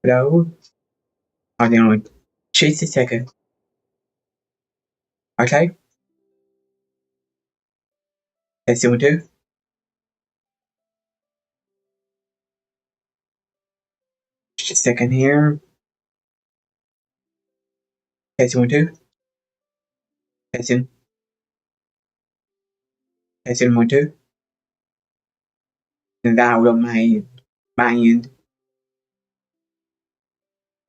Hello? Hold on just a second. Okay? Test 1, 2. Just a second here. Test 1, 2. Testing. Testing 1, 2. Download my end.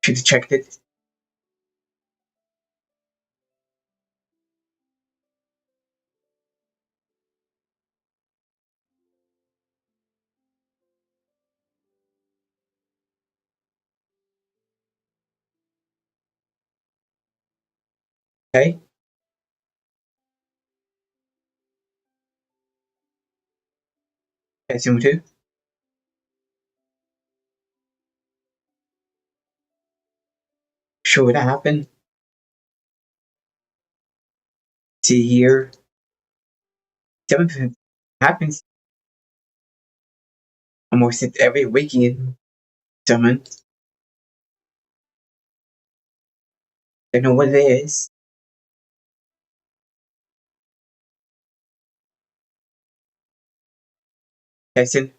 Should have checked it. Okay? Testing 1, 2. Sure that happened. See here. Something happens almost every weekend. Someone. Don't know what it is. Testing.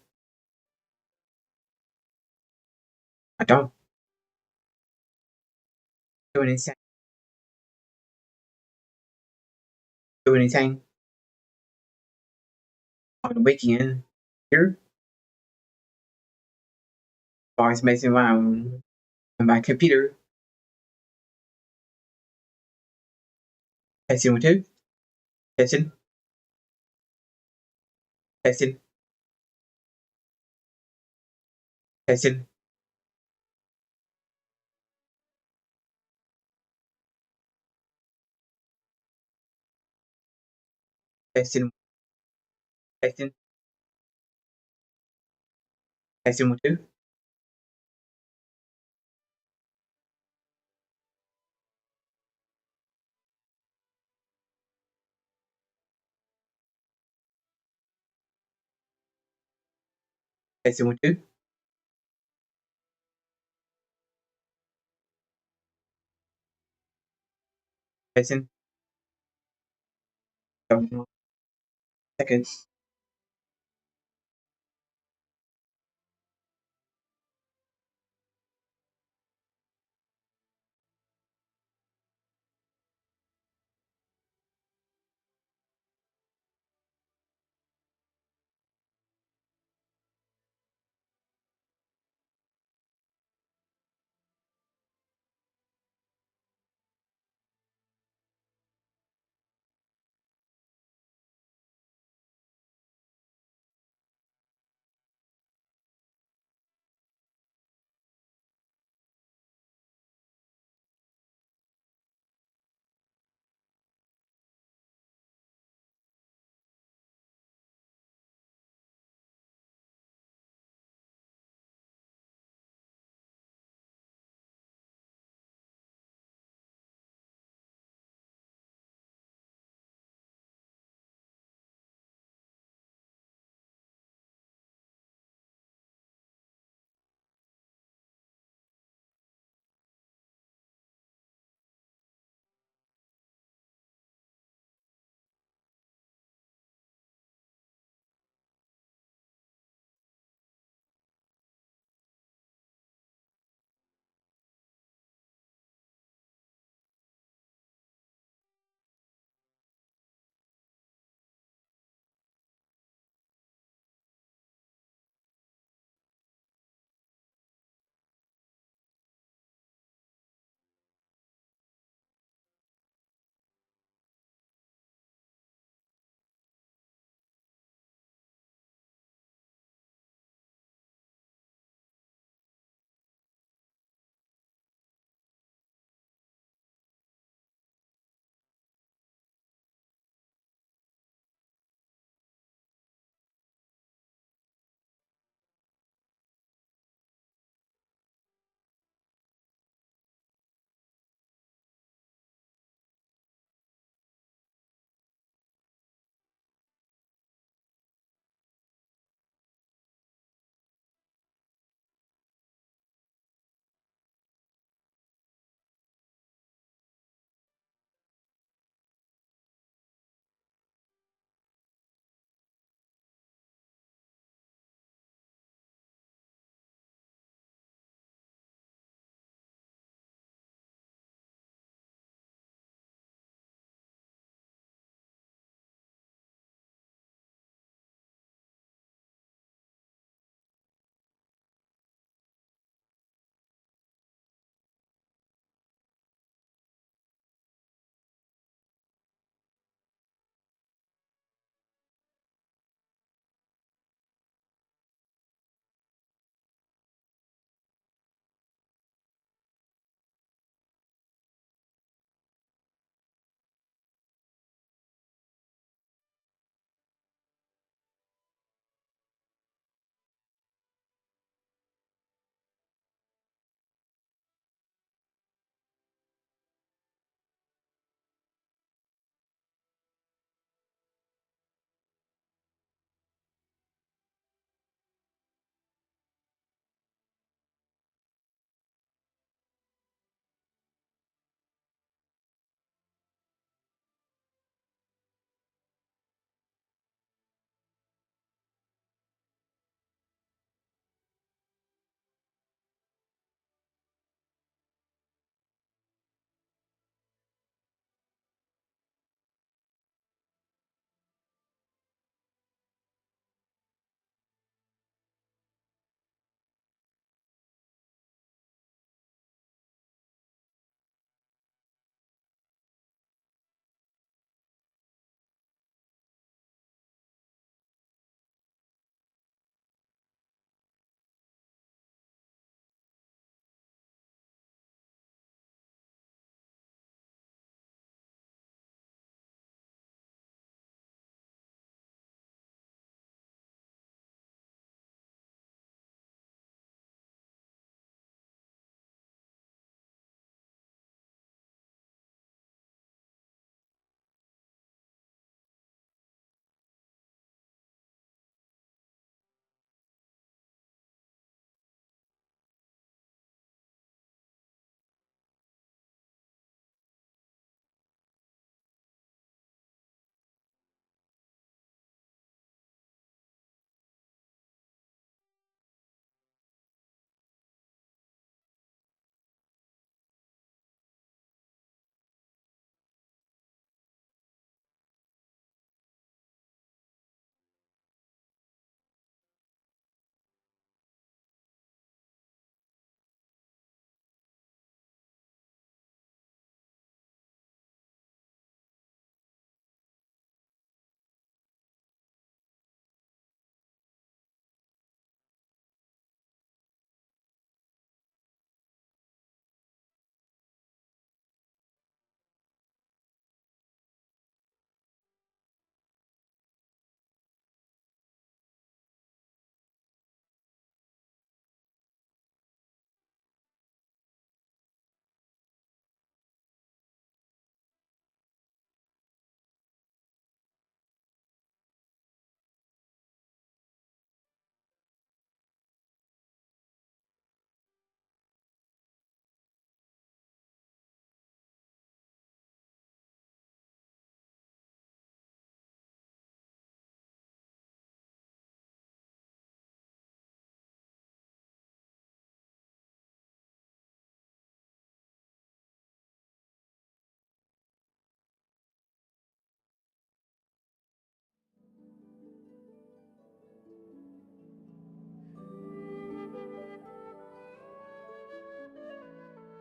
I don't do anything. Do anything on the weekend. Here. I was messing around on my computer. Testing 1, 2. Testing. Testing. Testing. Testing. Testing. Testing 1, 2. Testing 1, 2. Testing. Seconds.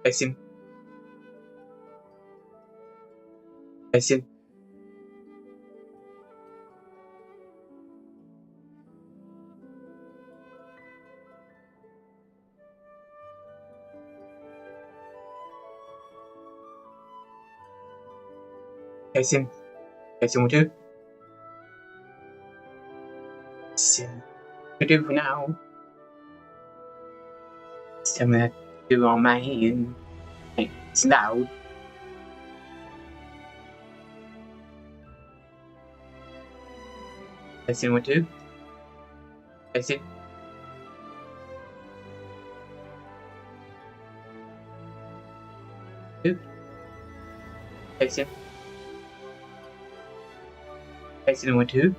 Facing. Facing. Facing. Facing 1, 2. Facing 2 for now. Something to do on my hand. It's loud. Facing 1, 2. Facing. Facing. Facing 1, 2.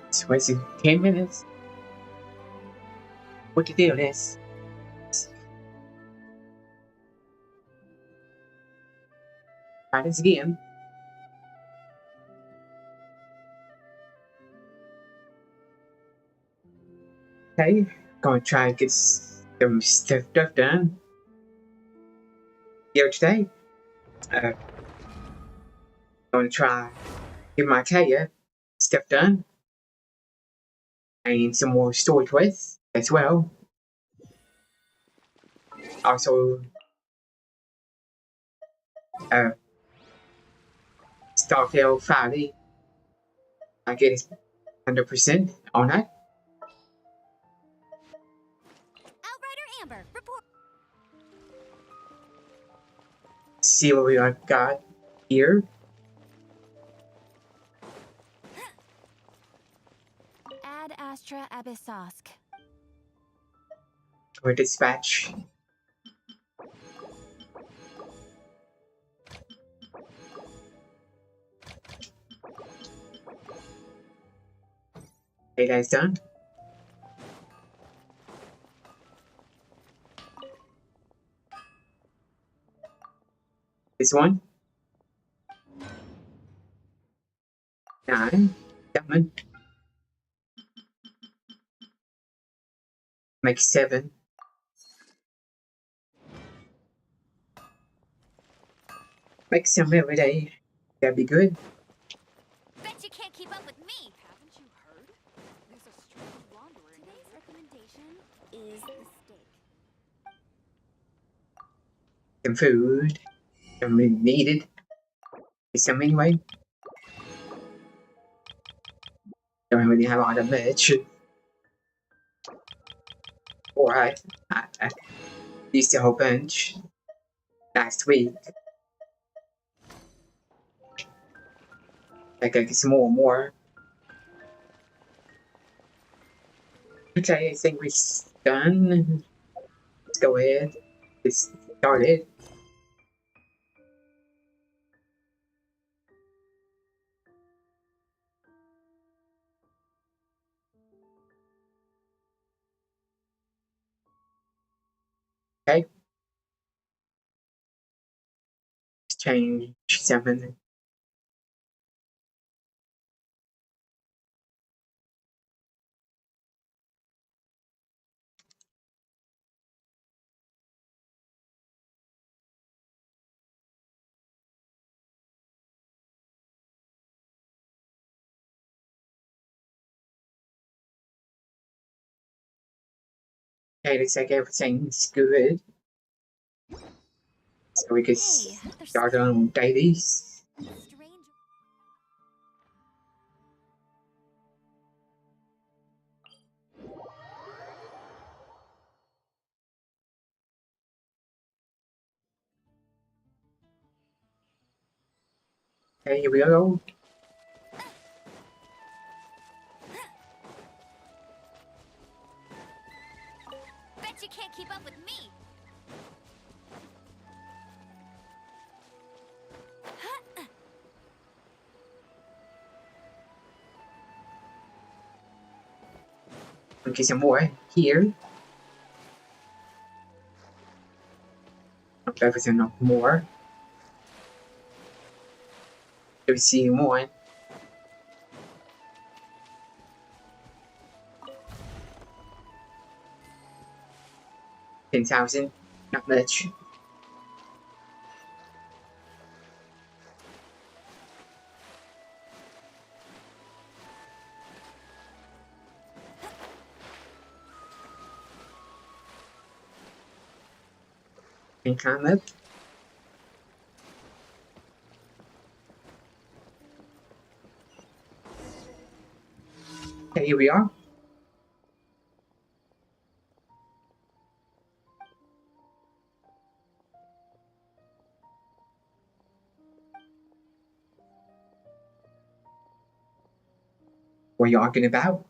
It's wasting 10 minutes. What the deal is? Try this again. Okay, gonna try and get some stuff done here today. Gonna try get my Kaeya stuff done and some more story quests as well. Also, Starfell finally, I get it 100% on that. Outrider Amber, report. See what we got here. Ad Astra Abyssosk. Or dispatch. Okay, that's done. This one. 9. Coming. Make 7. Make some every day. That'd be good. Bet you can't keep up with me. Haven't you heard? There's a strange wanderer. Today's recommendation is the steak. Some food. Something needed. Some anyway. Don't really have all the much. Alright. I used a whole bunch last week. I gotta get some more. Okay, I think we're done. Let's go ahead. Get started. Okay. Let's change something. Okay, looks like everything's good. So we can start on dailies. Strange. Okay, here we go. Bet you can't keep up with me. Okay, some more here. Okay, there's enough more. We see more. 10,000. Not much. Can climb up. Okay, here we are. What are you arguing about?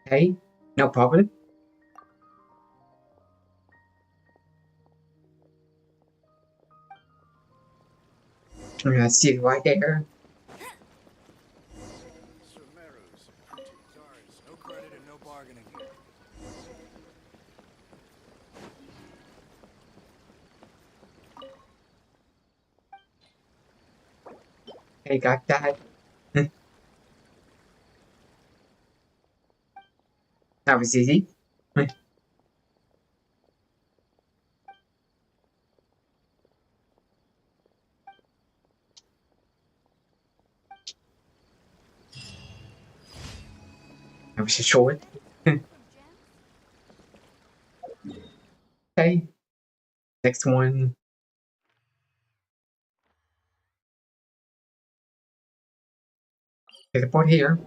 Okay, no problem. See it right there. No credit and no bargaining here. Okay, got that. That was easy. That was a short. Okay, next one. Teleport here.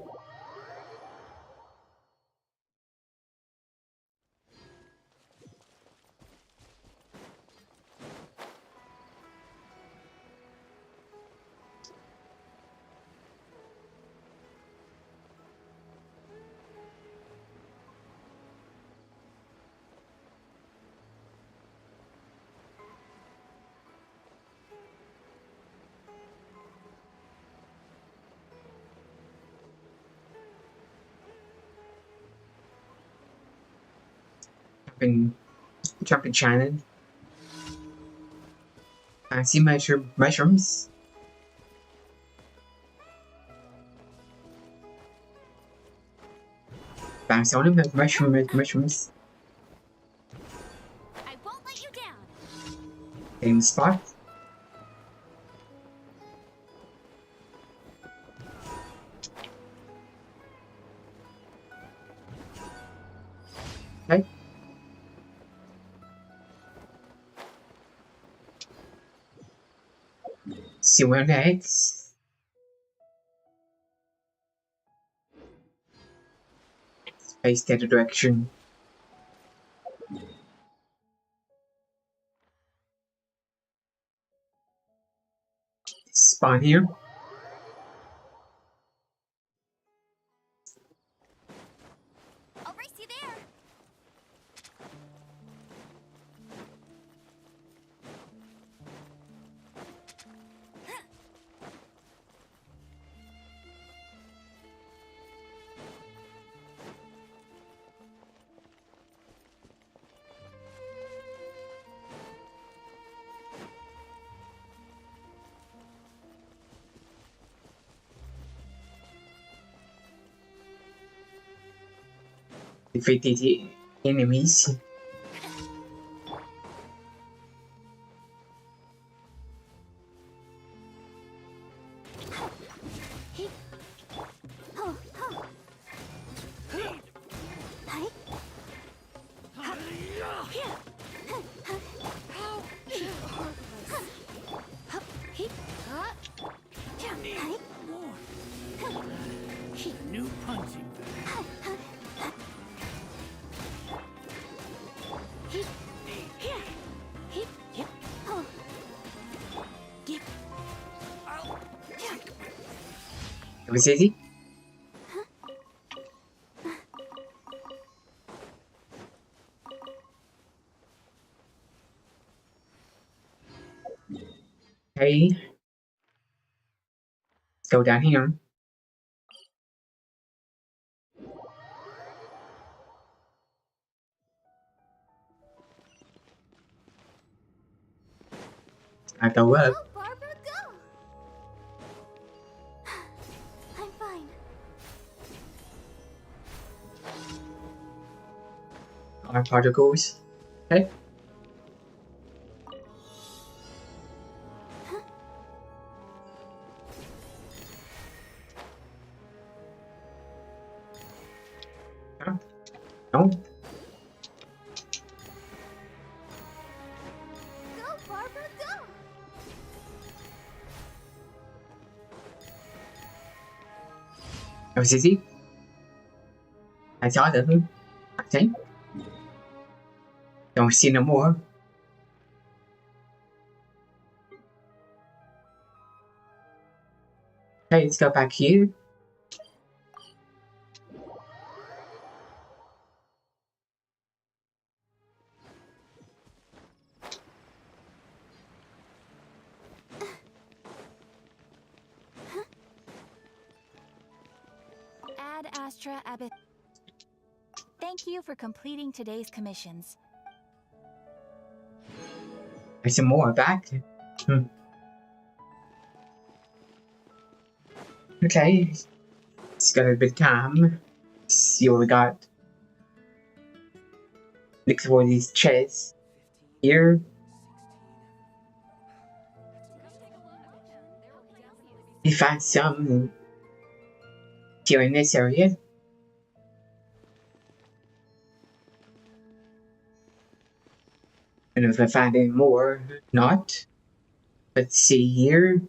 Jumping China. I see mushrooms. Bounce on them, mushrooms. I won't let you down. Aim spot. Okay. See where next. Space the other direction. Spawn here. I'll race you there. Defeat the enemies. New punching bag. It was easy. Okay, let's go down here. I go up. Go, Barbara, go! I'm fine. Our particles. Okay. No. Go, Barbara, go! It was easy. I saw them. I think. Don't see no more. Okay, let's go back here. Ad Astra Abbott. Thank you for completing today's commissions. There's some more back. Okay. It's got a bit of time. See what we got. Look for these chests. Here. We find some here in this area. And if I find any more, not. Let's see here.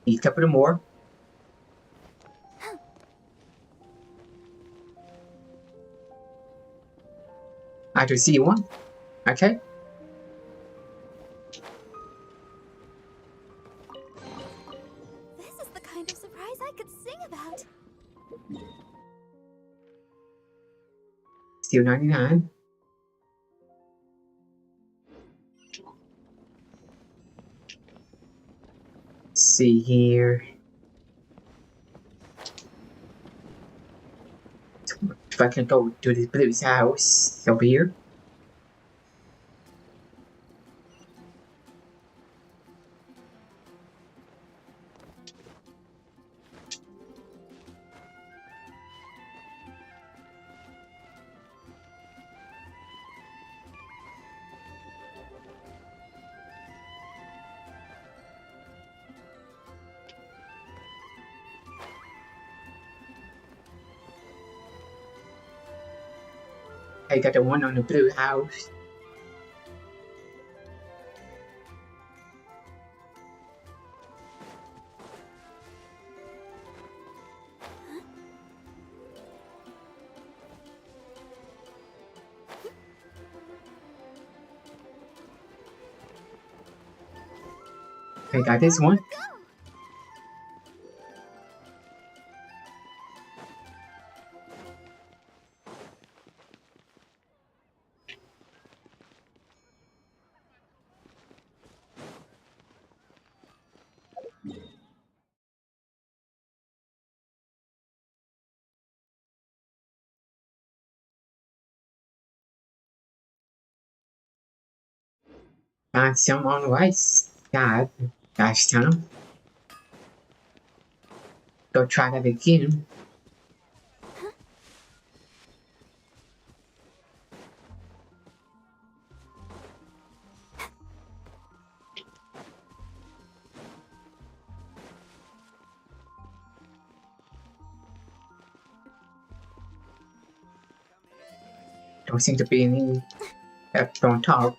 Need a couple more. I do see one. Okay. This is the kind of surprise I could sing about. Still 99. Let's see here. If I can go to this blue's house over here. I got the one on the blue house. I got this one. Find some on the right side last time. Go try that again. Don't seem to be any up on top.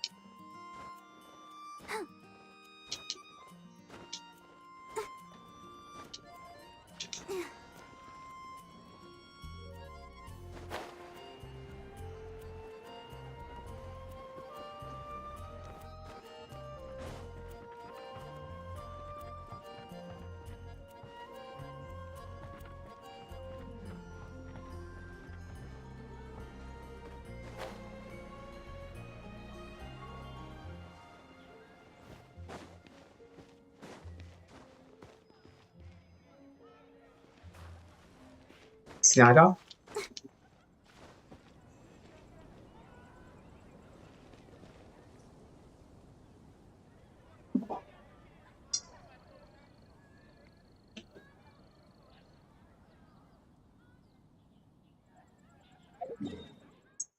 Slide off.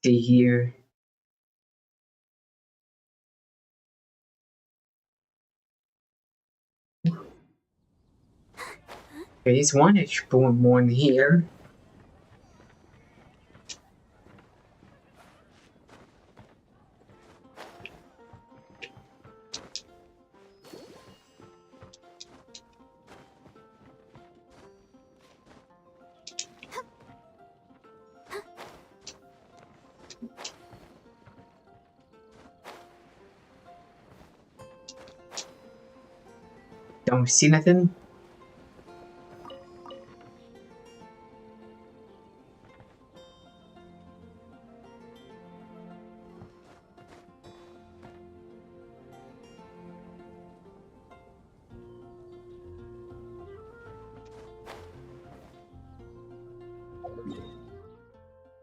See here. There's one extra one here. Don't see nothing.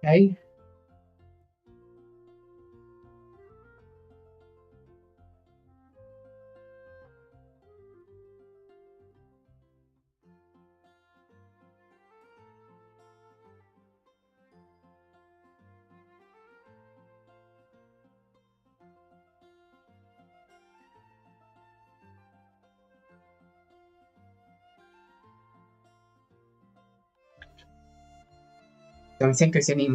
Okay. Don't think there's any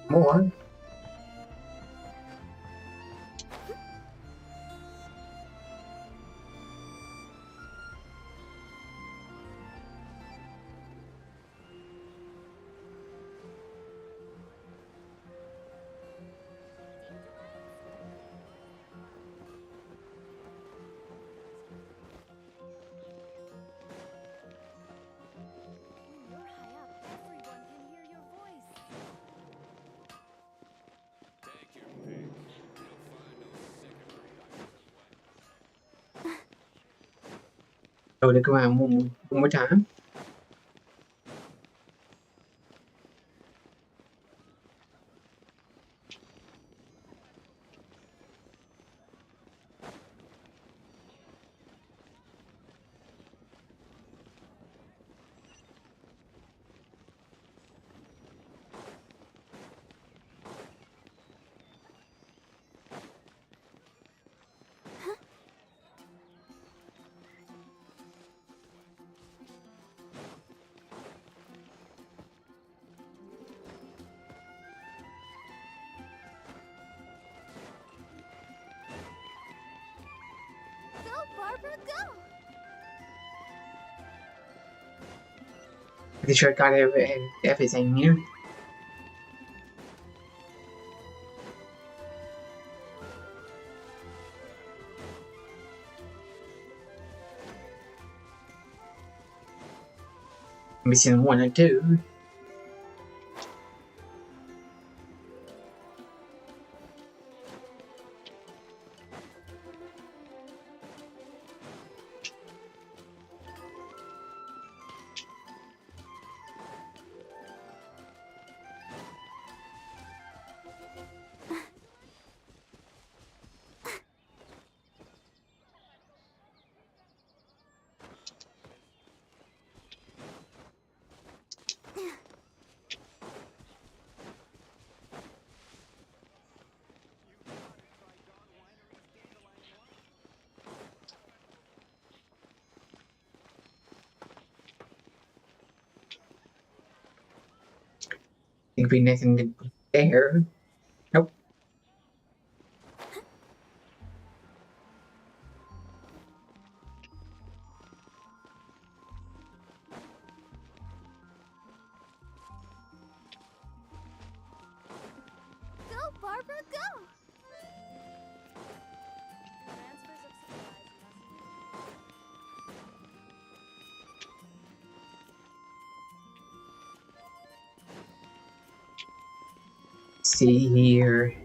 more. When you're high up, everyone can hear your voice. Take your pick. You'll find no secondary items of weapons. Oh, look around one more time. Go, Barbara, go! Pretty sure I got everything here. Missing one or two. Think we nothing there. Nope. Go, Barbara, go! Transfers of supplies See here.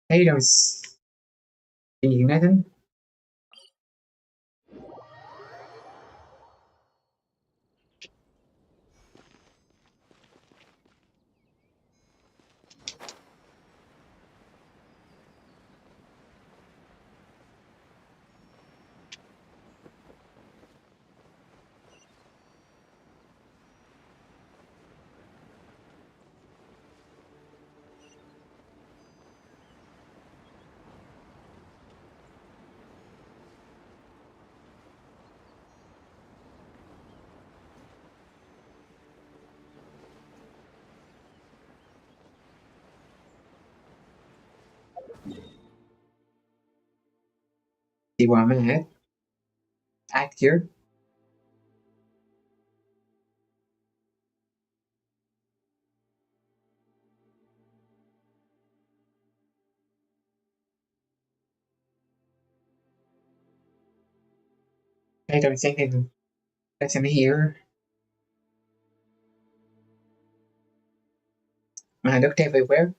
Hey, don't see nothing. See where I'm at. Act here. I don't see anything that's in here. I looked everywhere.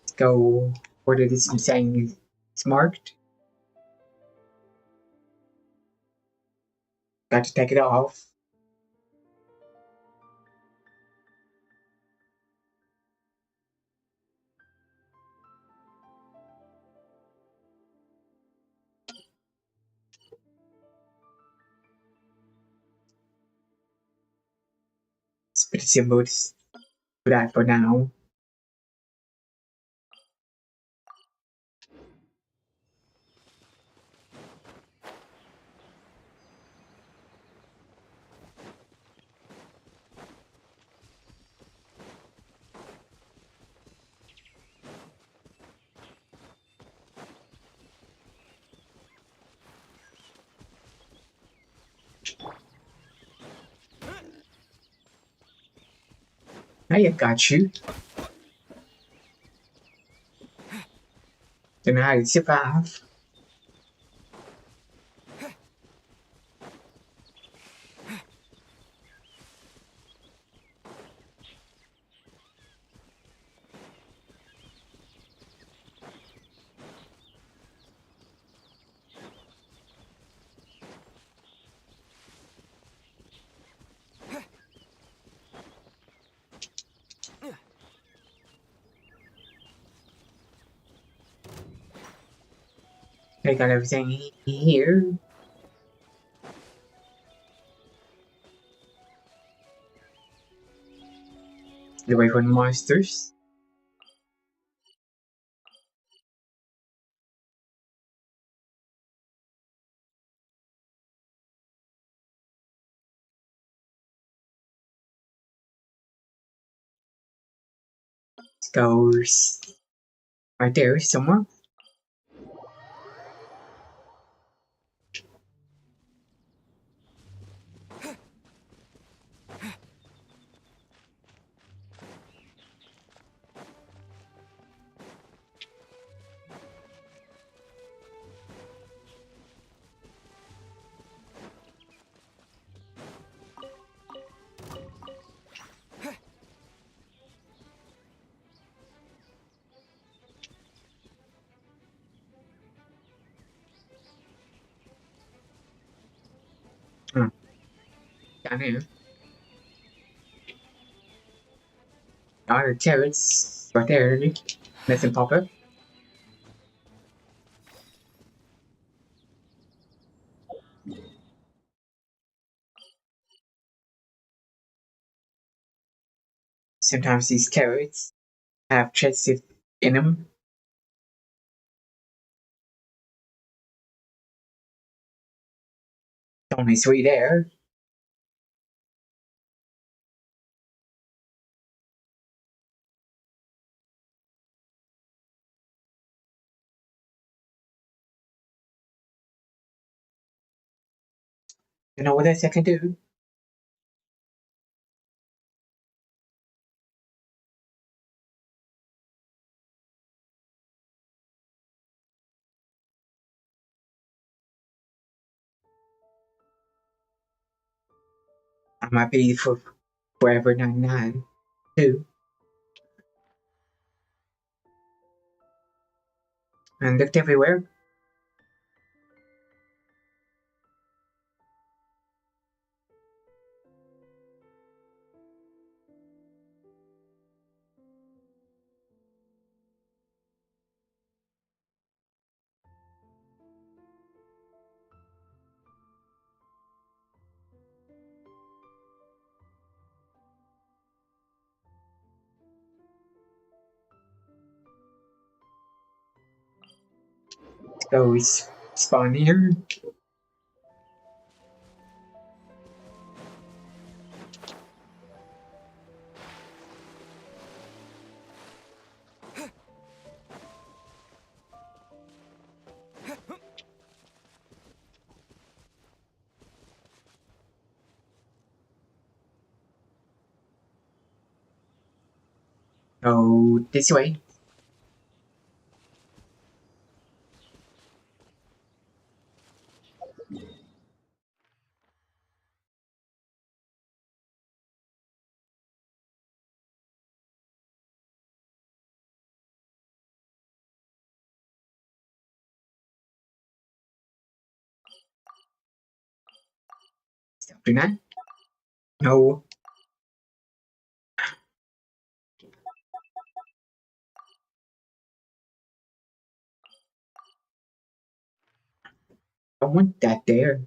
Let's go where this saying is marked. Got to take it off. It's pretty simple for that for now. I got you. Don't know how to survive. I got everything here. Get away from the monsters. Let's go right there somewhere. Hmm. Down here. All the carrots right there. Nothing pop up. Sometimes these carrots have chests in them. Only three there. You know what else I can do? I might be for Forever 99 too. And looked everywhere. So we spawn here. Go this way. Stop doing that. No. I want that there.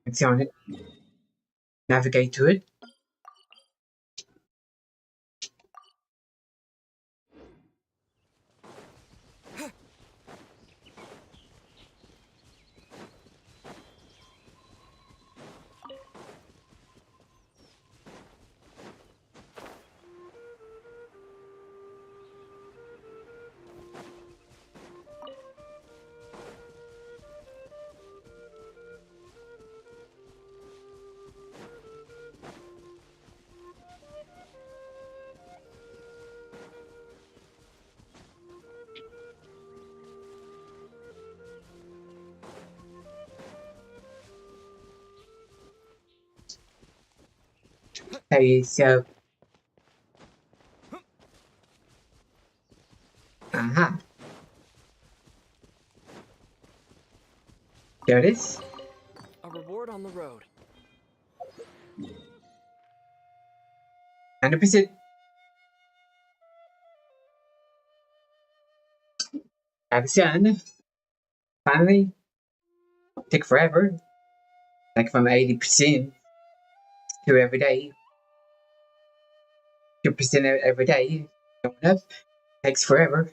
It's on it. Navigate to it. Okay, so aha. There it is. A reward on the road. 100%. That's done. Finally. Took forever. Like from 80% to every day. 2% every day. Going up. Takes forever.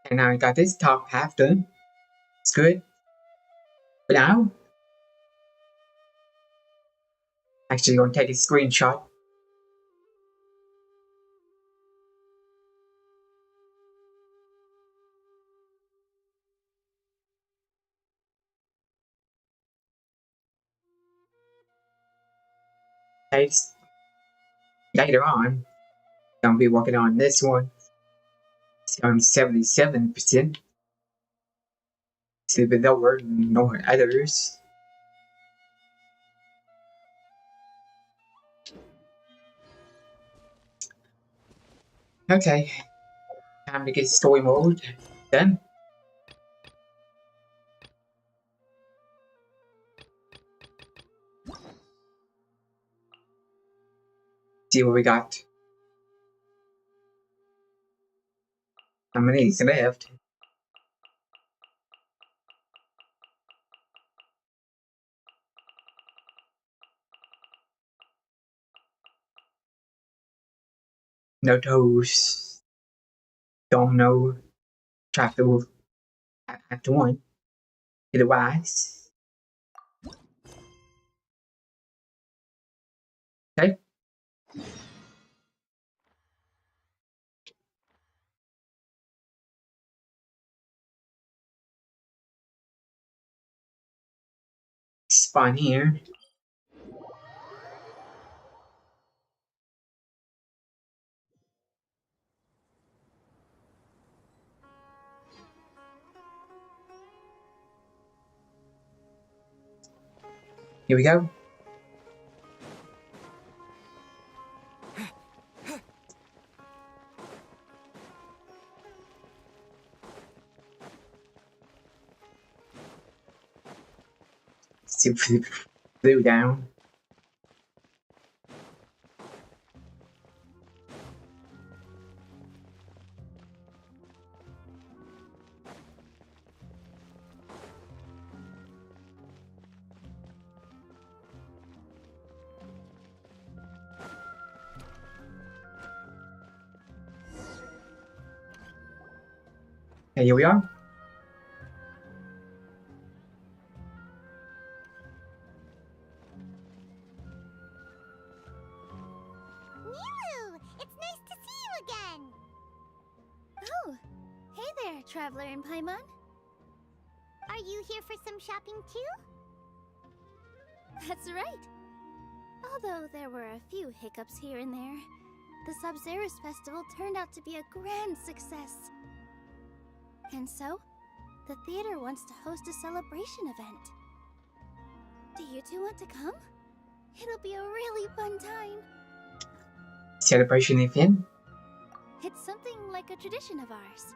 And now I got this top half done. It's good. But now, actually gonna take a screenshot. Takes later on. Gonna be working on this one. It's on 77%. It's a bit lower than others. Okay. Time to get story mode done. See what we got. How many is left? No toes. Don't know. Try to act one. Otherwise. Okay. Spawn here. Here we go. Flew down. And here we are. Nilu! It's nice to see you again! Oh, hey there, Traveler in Paimon. Are you here for some shopping too? That's right. Although there were a few hiccups here and there, the Sub-Zerus Festival turned out to be a grand success. And so, the theater wants to host a celebration event. Do you two want to come? It'll be a really fun time. Celebration event. It's something like a tradition of ours.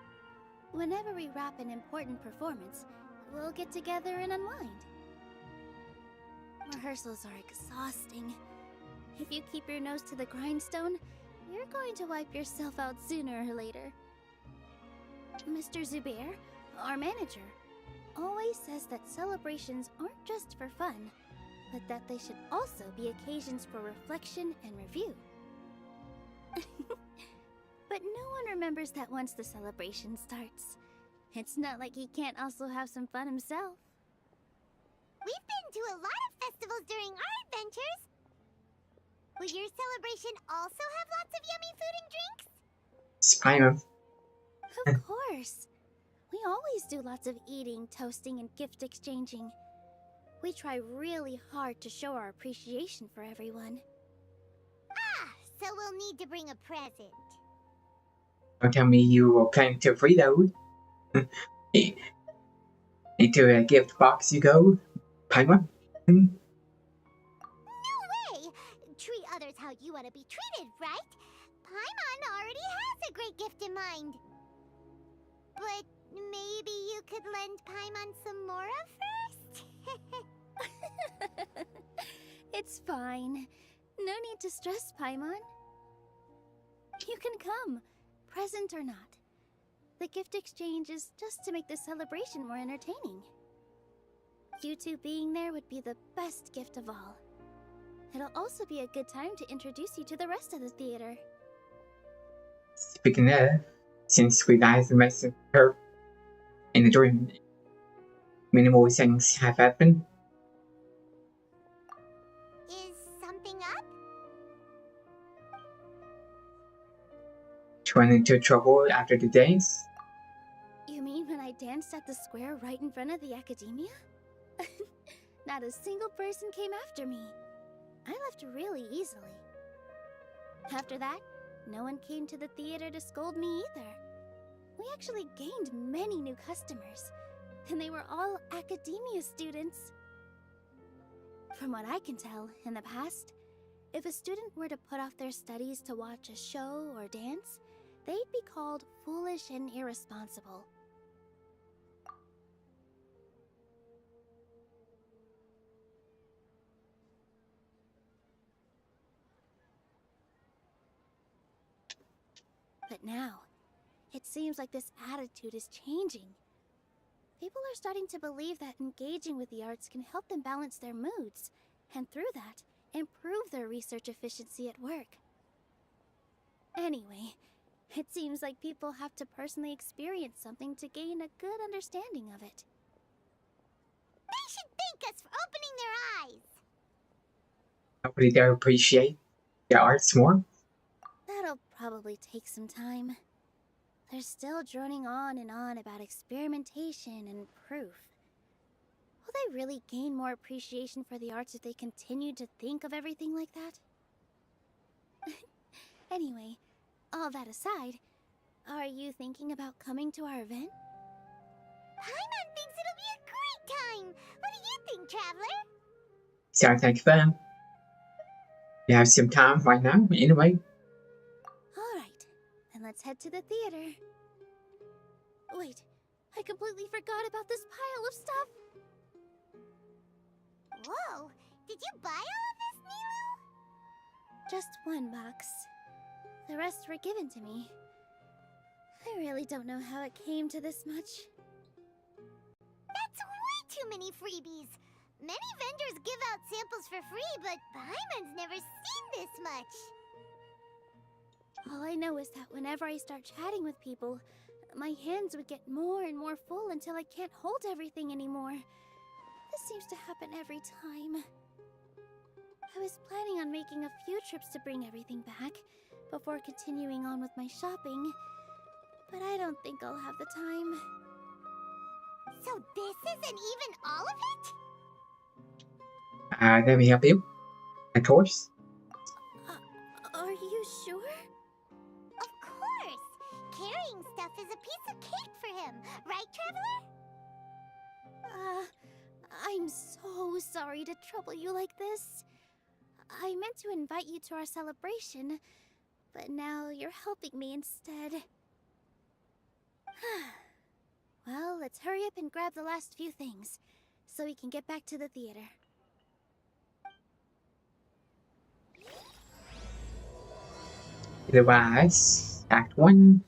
Whenever we wrap an important performance, we'll get together and unwind. Rehearsals are exhausting. If you keep your nose to the grindstone, you're going to wipe yourself out sooner or later. Mr. Zubair, our manager, always says that celebrations aren't just for fun, but that they should also be occasions for reflection and review. But no one remembers that once the celebration starts. It's not like he can't also have some fun himself. We've been to a lot of festivals during our adventures. Will your celebration also have lots of yummy food and drinks? Spider. Of course. We always do lots of eating, toasting, and gift exchanging. We try really hard to show our appreciation for everyone. Ah, so we'll need to bring a present. Don't tell me you were planning to free those. Into a gift box you go. Paimon. No way! Treat others how you want to be treated, right? Paimon already has a great gift in mind. But maybe you could lend Paimon some more first? It's fine. No need to stress, Paimon. You can come, present or not. The gift exchange is just to make the celebration more entertaining. You two being there would be the best gift of all. It'll also be a good time to introduce you to the rest of the theater. Speaking of, since we guys met her in the dream, minimal things have happened. Is something up? She went into trouble after the dance. You mean when I danced at the square right in front of the academia? Not a single person came after me. I left really easily. After that, no one came to the theater to scold me either. We actually gained many new customers, and they were all academia students. From what I can tell, in the past, if a student were to put off their studies to watch a show or dance, they'd be called foolish and irresponsible. But now, it seems like this attitude is changing. People are starting to believe that engaging with the arts can help them balance their moods, and through that, improve their research efficiency at work. Anyway, it seems like people have to personally experience something to gain a good understanding of it. They should thank us for opening their eyes! Nobody there appreciate the arts more. That'll probably take some time. They're still droning on and on about experimentation and proof. Will they really gain more appreciation for the arts if they continue to think of everything like that? Anyway, all that aside, are you thinking about coming to our event? Paimon thinks it'll be a great time! What do you think, Traveler? So thank you, fam. You have some time right now, anyway. Alright, then let's head to the theater. Wait, I completely forgot about this pile of stuff. Whoa! Did you buy all of this, Nilu? Just one box. The rest were given to me. I really don't know how it came to this much. That's way too many freebies! Many vendors give out samples for free, but Paimon's never seen this much! All I know is that whenever I start chatting with people, my hands would get more and more full until I can't hold everything anymore. This seems to happen every time. I was planning on making a few trips to bring everything back before continuing on with my shopping, but I don't think I'll have the time. So this isn't even all of it? Let me help you. Of course. Are you sure? Of course! Carrying stuff is a piece of cake for him, right, Traveler? I'm so sorry to trouble you like this. I meant to invite you to our celebration, but now you're helping me instead. Well, let's hurry up and grab the last few things, so we can get back to the theater. Otherwise, Act 1.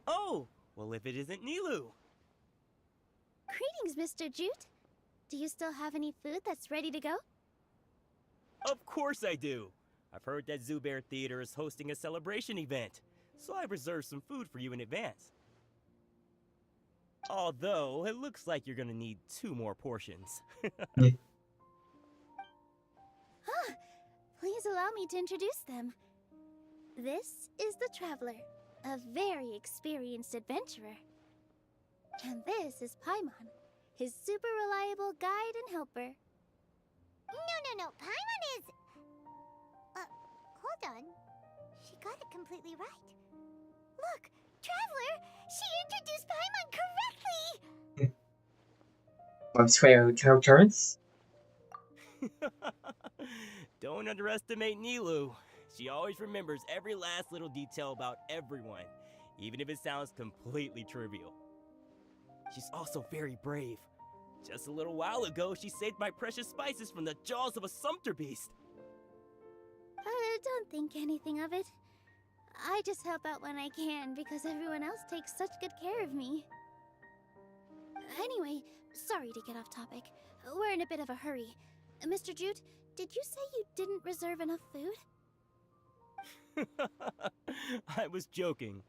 Oh, well, if it isn't Nilu. Greetings, Mr. Jute. Do you still have any food that's ready to go? Of course I do. I've heard that Zubair Theater is hosting a celebration event, so I reserved some food for you in advance. Although, it looks like you're gonna need 2 more portions. Please allow me to introduce them. This is the Traveler, a very experienced adventurer. And this is Paimon, his super reliable guide and helper. No, Paimon is... hold on. She got it completely right. Look, Traveler! She introduced Paimon correctly! What's fair turns? Don't underestimate Nilu. She always remembers every last little detail about everyone, even if it sounds completely trivial. She's also very brave. Just a little while ago, she saved my precious spices from the jaws of a sumpter beast. Don't think anything of it. I just help out when I can because everyone else takes such good care of me. Anyway, sorry to get off topic. We're in a bit of a hurry. Mr. Jute, did you say you didn't reserve enough food? I was joking.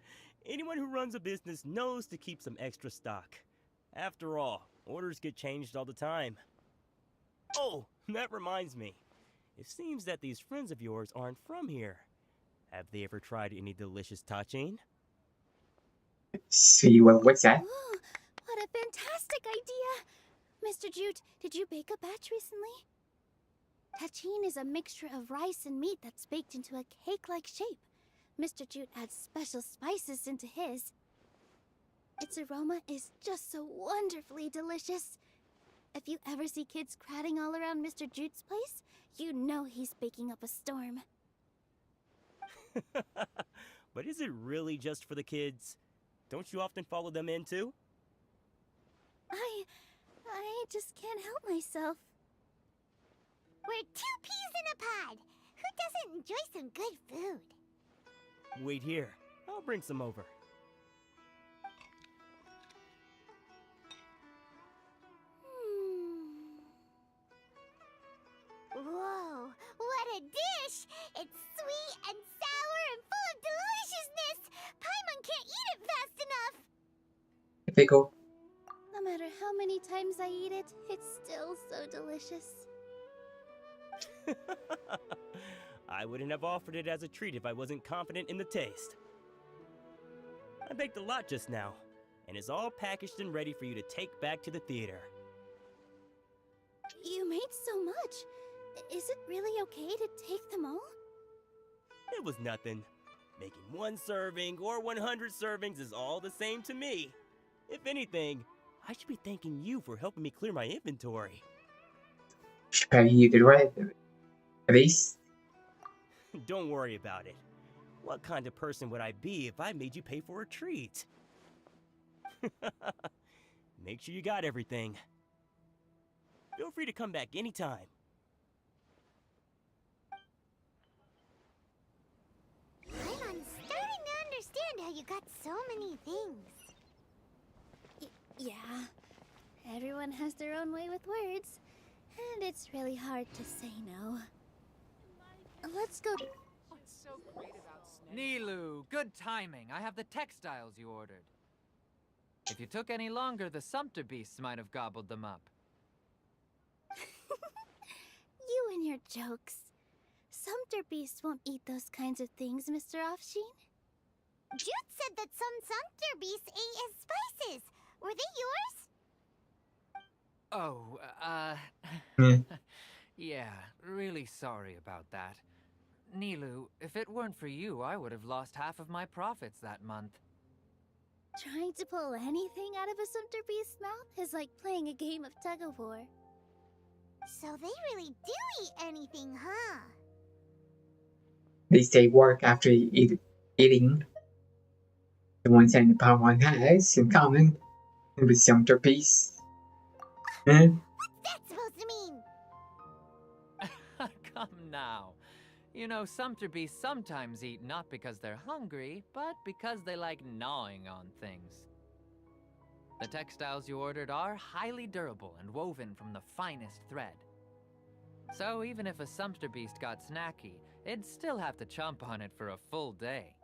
Anyone who runs a business knows to keep some extra stock. After all, orders get changed all the time. Oh, that reminds me. It seems that these friends of yours aren't from here. Have they ever tried any delicious tachin? See, well, what's that? Ooh, what a fantastic idea! Mr. Jute, did you bake a batch recently? Tachin is a mixture of rice and meat that's baked into a cake-like shape. Mr. Jute adds special spices into his. Its aroma is just so wonderfully delicious. If you ever see kids crowding all around Mr. Jute's place, you know he's baking up a storm. But is it really just for the kids? Don't you often follow them in too? I just can't help myself. We're 2 peas in a pod! Who doesn't enjoy some good food? Wait here. I'll bring some over. Whoa, what a dish! It's sweet and sour and full of deliciousness! Paimon can't eat it fast enough! Pickle. No matter how many times I eat it, it's still so delicious. I wouldn't have offered it as a treat if I wasn't confident in the taste. I baked a lot just now, and it's all packaged and ready for you to take back to the theater. You made so much. Is it really okay to take them all? It was nothing. Making 1 serving or 100 servings is all the same to me. If anything, I should be thanking you for helping me clear my inventory. Should pay you the rest at least. Don't worry about it. What kind of person would I be if I made you pay for a treat? Make sure you got everything. Feel free to come back anytime. I'm starting to understand how you got so many things. Yeah. Everyone has their own way with words, and it's really hard to say no. Let's go. What's so great about snakes? Nilu, good timing. I have the textiles you ordered. If you took any longer, the sumpter beasts might have gobbled them up. You and your jokes. Sumpter beasts won't eat those kinds of things, Mr. Offsheen. Jude said that some sumpter beasts ate his spices. Were they yours? Oh, Hmm. yeah, really sorry about that. Nilu, if it weren't for you, I would have lost half of my profits that month. Trying to pull anything out of a sumpter beast's mouth is like playing a game of tug-of-war. So they really do eat anything, huh? They say work after eating. The one thing the Paimon has in common with sumpter beasts. Huh? What's that supposed to mean? Come now. You know, sumpter beasts sometimes eat not because they're hungry, but because they like gnawing on things. The textiles you ordered are highly durable and woven from the finest thread. So even if a sumpter beast got snacky, it'd still have to chomp on it for a full day.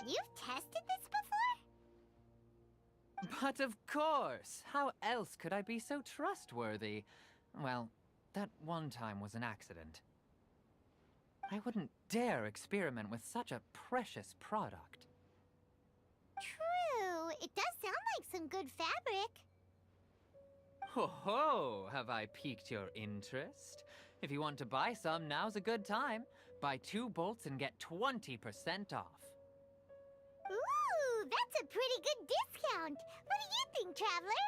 You've tested this before? But of course! How else could I be so trustworthy? Well, that one time was an accident. I wouldn't dare experiment with such a precious product. True. It does sound like some good fabric. Ho ho! Have I piqued your interest? If you want to buy some, now's a good time. Buy 2 bolts and get 20% off. Ooh, that's a pretty good discount. What do you think, Traveler?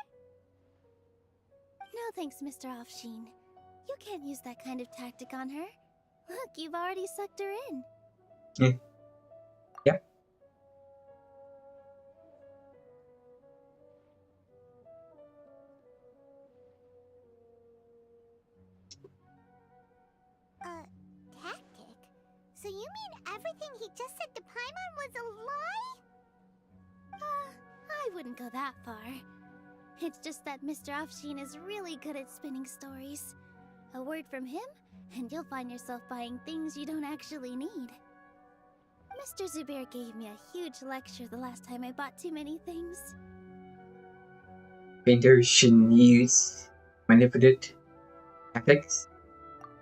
No thanks, Mr. Offsheen. You can't use that kind of tactic on her. Look, you've already sucked her in. Yep. Tactic? So you mean everything he just said to Paimon was a lie? I wouldn't go that far. It's just that Mr. Offsheen is really good at spinning stories. A word from him, and you'll find yourself buying things you don't actually need. Mr. Zubair gave me a huge lecture the last time I bought too many things. Painters shouldn't use manipulative tactics.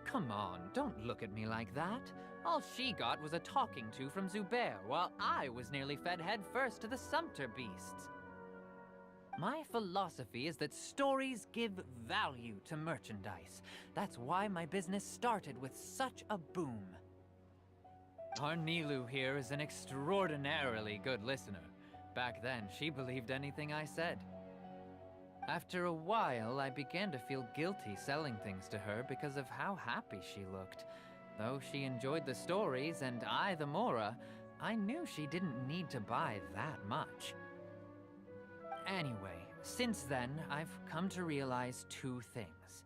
Come on, don't look at me like that. All she got was a talking to from Zubair, while I was nearly fed head first to the sumpter beasts. My philosophy is that stories give value to merchandise. That's why my business started with such a boom. Our Nilu here is an extraordinarily good listener. Back then, she believed anything I said. After a while, I began to feel guilty selling things to her because of how happy she looked. Though she enjoyed the stories and I the Mora, I knew she didn't need to buy that much. Anyway, since then, I've come to realize 2 things.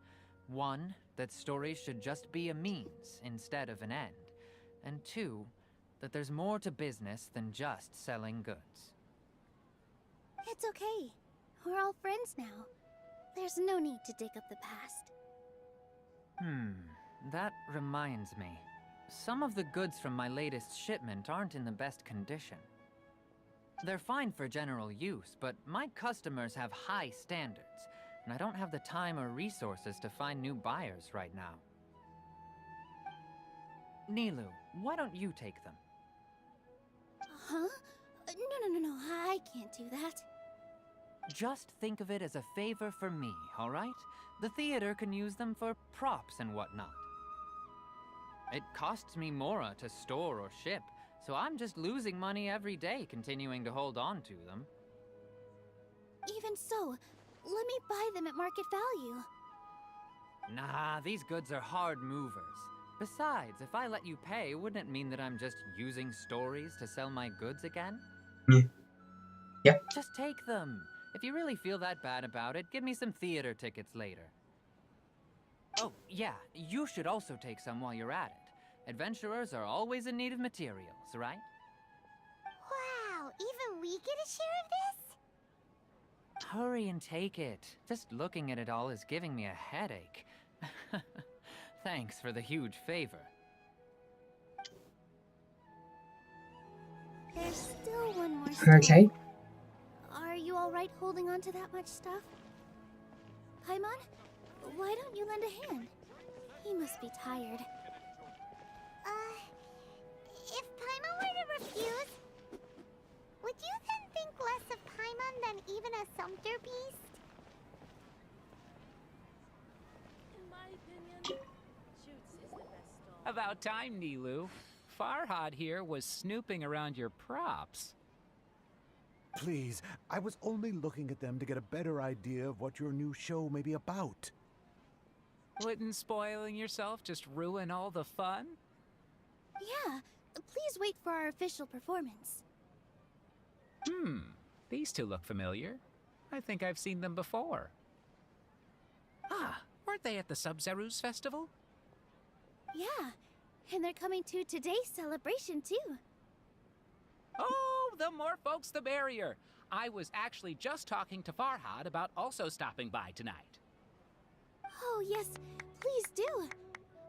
1, that stories should just be a means instead of an end. And 2, that there's more to business than just selling goods. It's okay. We're all friends now. There's no need to dig up the past. That reminds me. Some of the goods from my latest shipment aren't in the best condition. They're fine for general use, but my customers have high standards, and I don't have the time or resources to find new buyers right now. Nilu, why don't you take them? Huh? No, I can't do that. Just think of it as a favor for me, all right? The theater can use them for props and whatnot. It costs me Mora to store or ship, so I'm just losing money every day continuing to hold on to them. Even so, let me buy them at market value. Nah, these goods are hard movers. Besides, if I let you pay, wouldn't it mean that I'm just using stories to sell my goods again? Yeah. Just take them. If you really feel that bad about it, give me some theater tickets later. Oh, yeah, you should also take some while you're at it. Adventurers are always in need of materials, right? Wow, even we get a share of this? Hurry and take it. Just looking at it all is giving me a headache. Thanks for the huge favor. There's still one more story. Okay. Are you alright holding on to that much stuff? Paimon, why don't you lend a hand? He must be tired. If Paimon were to refuse, would you then think less of Paimon than even a sumpter beast? In my opinion, Shoots is the best stall. About time, Nilu. Farhad here was snooping around your props. Please, I was only looking at them to get a better idea of what your new show may be about. Wouldn't spoiling yourself just ruin all the fun? Yeah, please wait for our official performance. These two look familiar. I think I've seen them before. Ah, weren't they at the Sub-Zerus festival? Yeah, and they're coming to today's celebration too. Oh, the more folks the merrier. I was actually just talking to Farhad about also stopping by tonight. Oh yes, please do.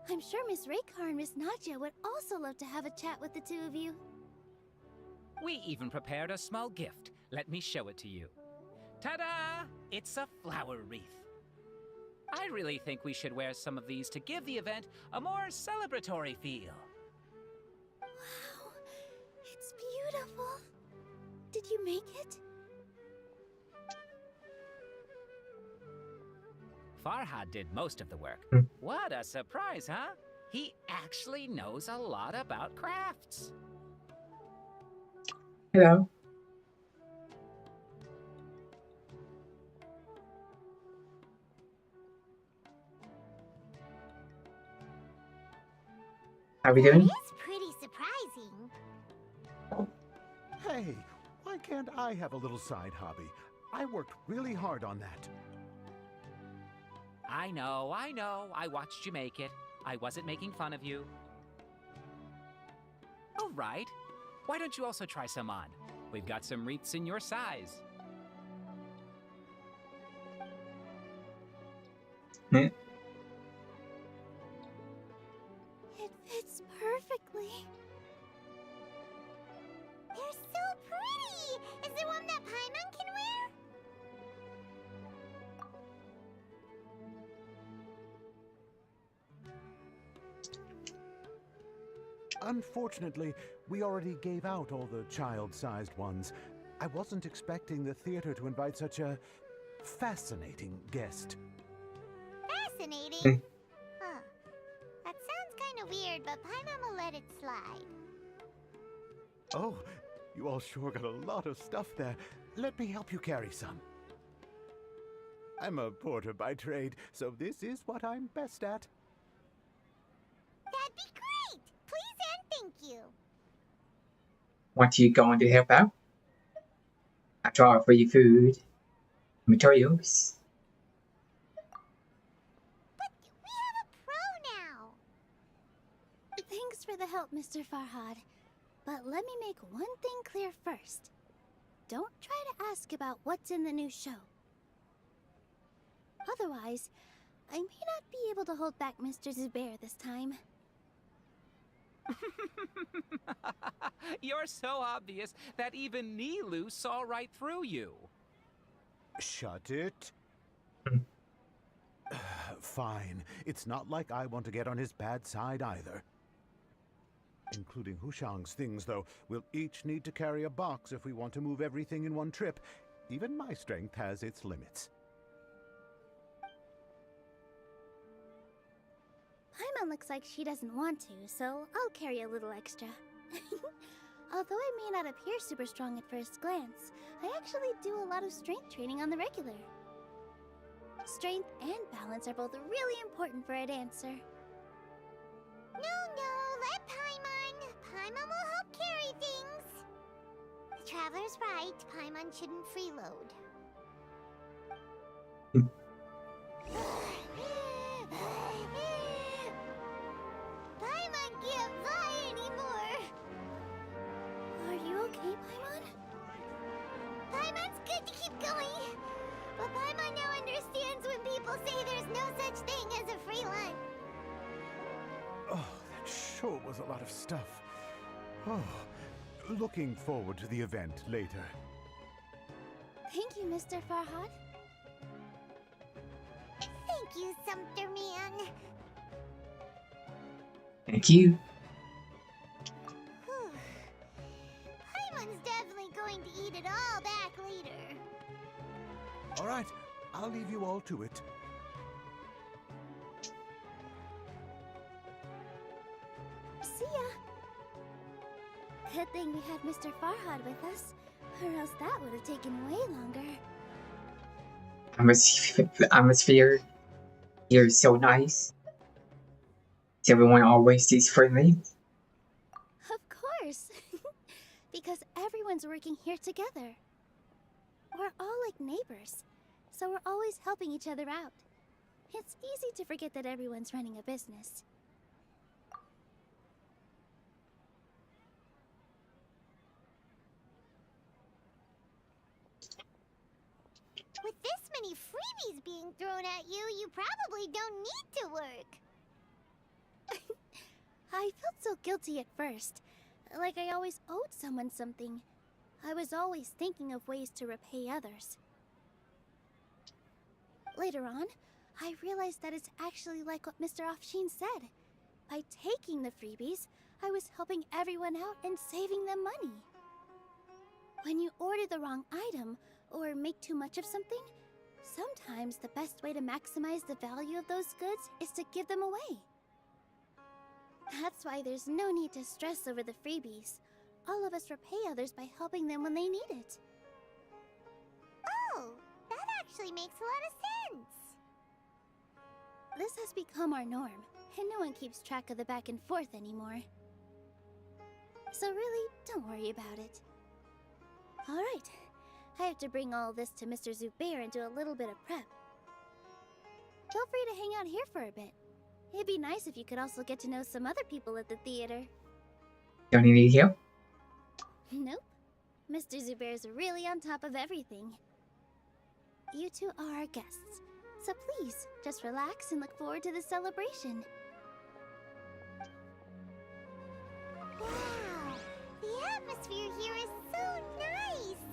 I'm sure Miss Raykar and Miss Nadja would also love to have a chat with the two of you. We even prepared a small gift. Let me show it to you. Ta-da! It's a flower wreath. I really think we should wear some of these to give the event a more celebratory feel. Wow, it's beautiful. Did you make it? Farhad did most of the work. What a surprise, huh? He actually knows a lot about crafts. Hello. How we doing? It's pretty surprising. Hey, why can't I have a little side hobby? I worked really hard on that. I know. I watched you make it. I wasn't making fun of you. All right. Why don't you also try some on? We've got some wreaths in your size. It fits perfectly. They're so pretty! Is there one that Paimon can wear? Unfortunately, we already gave out all the child-sized ones. I wasn't expecting the theater to invite such a fascinating guest. Fascinating. Huh. That sounds kind of weird, but Paimon will let it slide. Oh, you all sure got a lot of stuff there. Let me help you carry some. I'm a porter by trade, so this is what I'm best at. That'd be great! Please and thank you. Want you going to help out? After all, for your food, materials. But we have a pro now. Thanks for the help, Mr. Farhad. But let me make one thing clear first. Don't try to ask about what's in the new show. Otherwise, I may not be able to hold back Mr. Zubair this time. You're so obvious that even Nilu saw right through you. Shut it. Fine. It's not like I want to get on his bad side either. Including Hushang's things, though. We'll each need to carry a box if we want to move everything in one trip. Even my strength has its limits. Paimon looks like she doesn't want to, so I'll carry a little extra. Although I may not appear super strong at first glance, I actually do a lot of strength training on the regular. Strength and balance are both really important for a dancer. No, let Paimon. Paimon will help carry things. The Traveler's right. Paimon shouldn't freeload. Paimon can't fly anymore. Are you okay, Paimon? Paimon's good to keep going. But Paimon now understands when people say there's no such thing as a free lunch. Oh, that sure was a lot of stuff. Oh, looking forward to the event later. Thank you, Mr. Farhad. Thank you, Sumpter Man. Thank you. Whew. Paimon's definitely going to eat it all back later. All right, I'll leave you all to it. See ya. Good thing we had Mr. Farhad with us, or else that would have taken way longer. Atmosphere here is so nice. Is everyone always this friendly? Of course. Because everyone's working here together. We're all like neighbors, so we're always helping each other out. It's easy to forget that everyone's running a business. With this many freebies being thrown at you, you probably don't need to work. I felt so guilty at first, like I always owed someone something. I was always thinking of ways to repay others. Later on, I realized that it's actually like what Mr. Afshin said. By taking the freebies, I was helping everyone out and saving them money. When you order the wrong item, or make too much of something, sometimes the best way to maximize the value of those goods is to give them away. That's why there's no need to stress over the freebies. All of us repay others by helping them when they need it. Oh, that actually makes a lot of sense. This has become our norm, and no one keeps track of the back and forth anymore. So really, don't worry about it. Alright, I have to bring all this to Mr. Zubair and do a little bit of prep. Feel free to hang out here for a bit. It'd be nice if you could also get to know some other people at the theater. Don't you need help? Nope. Mr. Zubair's really on top of everything. You two are our guests, so please, just relax and look forward to the celebration. Wow, the atmosphere here is so nice.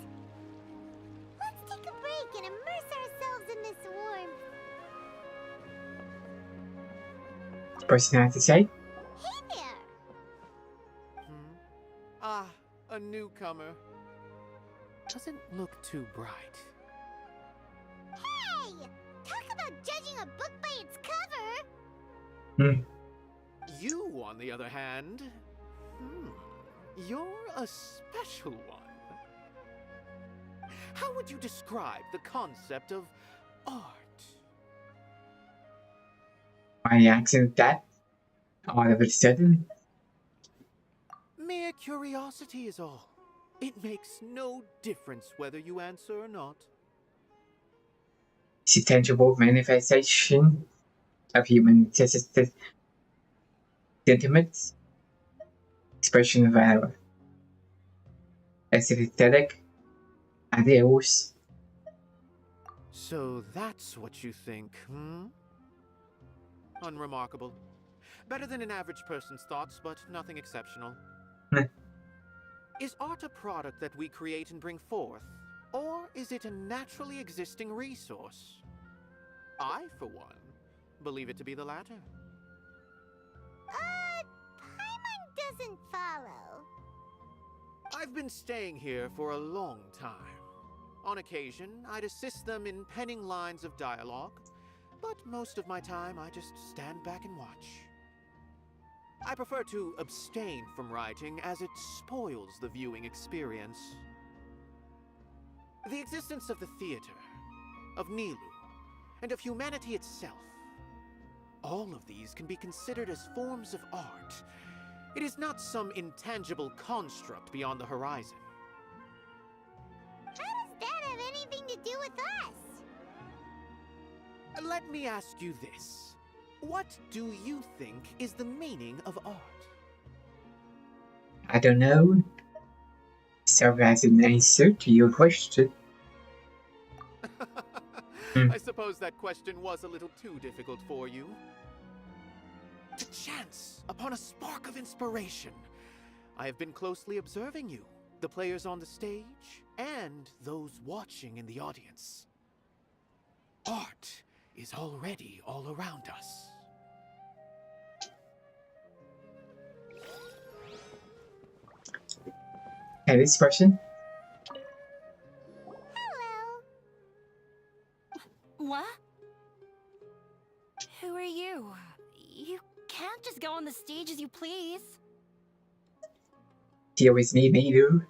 Let's take a break and immerse ourselves in this warmth. Person has to say? Hey there! Ah, a newcomer. Doesn't look too bright. Hey! Talk about judging a book by its cover! You, on the other hand, you're a special one. How would you describe the concept of art? My accent that all of a sudden. Mere curiosity is all. It makes no difference whether you answer or not. It's a tangible manifestation of human sentiments, expression of our aesthetic ideals. So that's what you think, Unremarkable. Better than an average person's thoughts, but nothing exceptional. Is art a product that we create and bring forth, or is it a naturally existing resource? I, for one, believe it to be the latter. Paimon doesn't follow. I've been staying here for a long time. On occasion, I'd assist them in penning lines of dialogue, but most of my time I just stand back and watch. I prefer to abstain from writing as it spoils the viewing experience. The existence of the theater, of Nilu, and of humanity itself, all of these can be considered as forms of art. It is not some intangible construct beyond the horizon. How does that have anything to do with us? Let me ask you this. What do you think is the meaning of art? I don't know. Serve as an answer to your question. I suppose that question was a little too difficult for you. To chance upon a spark of inspiration. I have been closely observing you, the players on the stage, and those watching in the audience. Art is already all around us. Okay, this question. Hello. What? Who are you? You can't just go on the stage as you please. Do you always need me, Lou?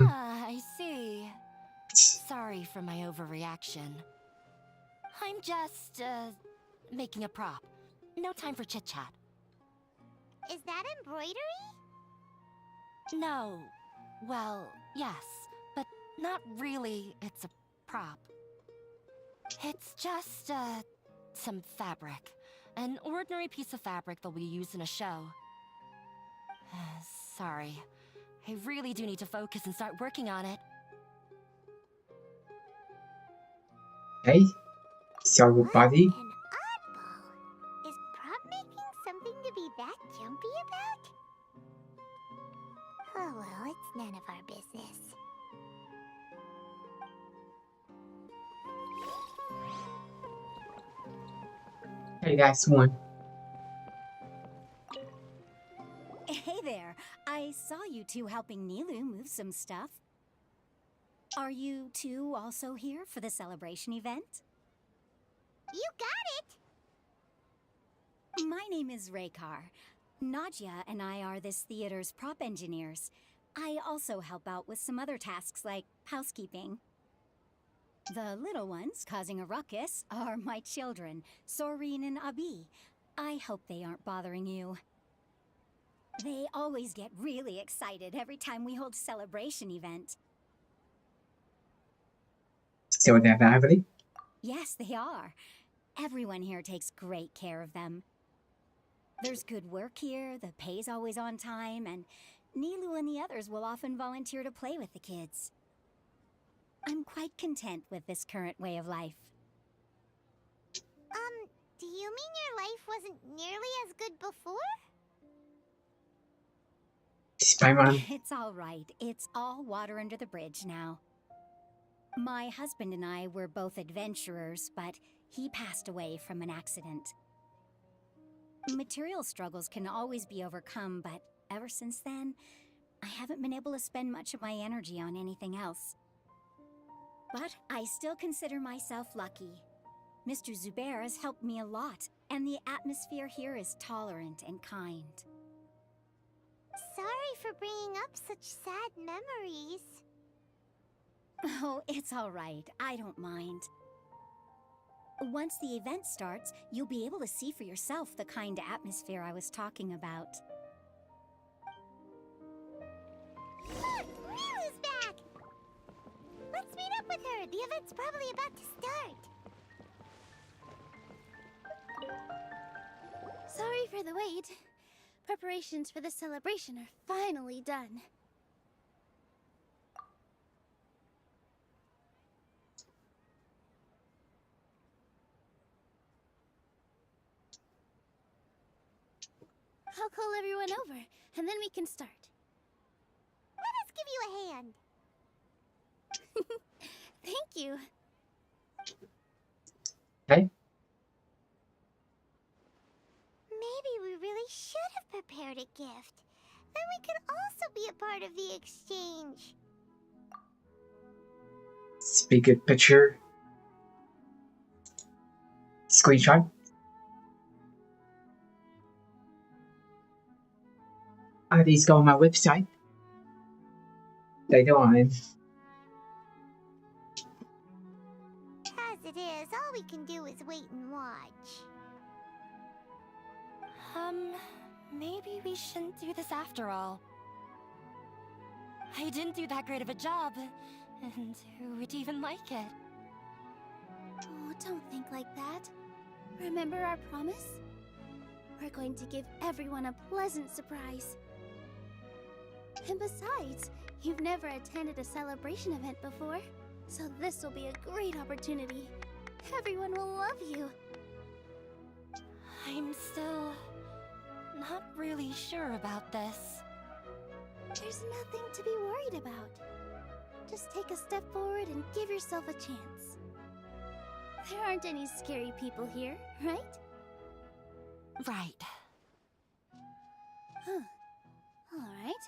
Ah, I see. Sorry for my overreaction. I'm just, making a prop. No time for chit-chat. Is that embroidery? No. Well, yes, but not really. It's a prop. It's just, some fabric. An ordinary piece of fabric that'll be used in a show. Sorry. I really do need to focus and start working on it. Hey? So, buddy? An oddball. Is prop making something to be that jumpy about? Oh well, it's none of our business. Hey, that's one. Hey there. I saw you two helping Nilu move some stuff. Are you two also here for the celebration event? You got it! My name is Raykar. Nadia and I are this theater's prop engineers. I also help out with some other tasks like housekeeping. The little ones causing a ruckus are my children, Soreen and Abi. I hope they aren't bothering you. They always get really excited every time we hold a celebration event. So they're lively? Yes, they are. Everyone here takes great care of them. There's good work here, the pay's always on time, and Nilu and the others will often volunteer to play with the kids. I'm quite content with this current way of life. Do you mean your life wasn't nearly as good before? It's all right. It's all water under the bridge now. My husband and I were both adventurers, but he passed away from an accident. Material struggles can always be overcome, but ever since then, I haven't been able to spend much of my energy on anything else. But I still consider myself lucky. Mr. Zubair has helped me a lot, and the atmosphere here is tolerant and kind. Sorry for bringing up such sad memories. Oh, it's all right. I don't mind. Once the event starts, you'll be able to see for yourself the kind of atmosphere I was talking about. Look! Nilu's back! Let's meet up with her. The event's probably about to start. Sorry for the wait. Preparations for the celebration are finally done. I'll call everyone over, and then we can start. Let us give you a hand. Thank you. Hey? Maybe we really should have prepared a gift. Then we could also be a part of the exchange. Speak a picture. Screenshot. These go on my website. Later on. As it is, all we can do is wait and watch. Maybe we shouldn't do this after all. I didn't do that great of a job, and who would even like it? Oh, don't think like that. Remember our promise? We're going to give everyone a pleasant surprise. And besides, you've never attended a celebration event before, so this will be a great opportunity. Everyone will love you. I'm still not really sure about this. There's nothing to be worried about. Just take a step forward and give yourself a chance. There aren't any scary people here, right? Right. Huh. Alright.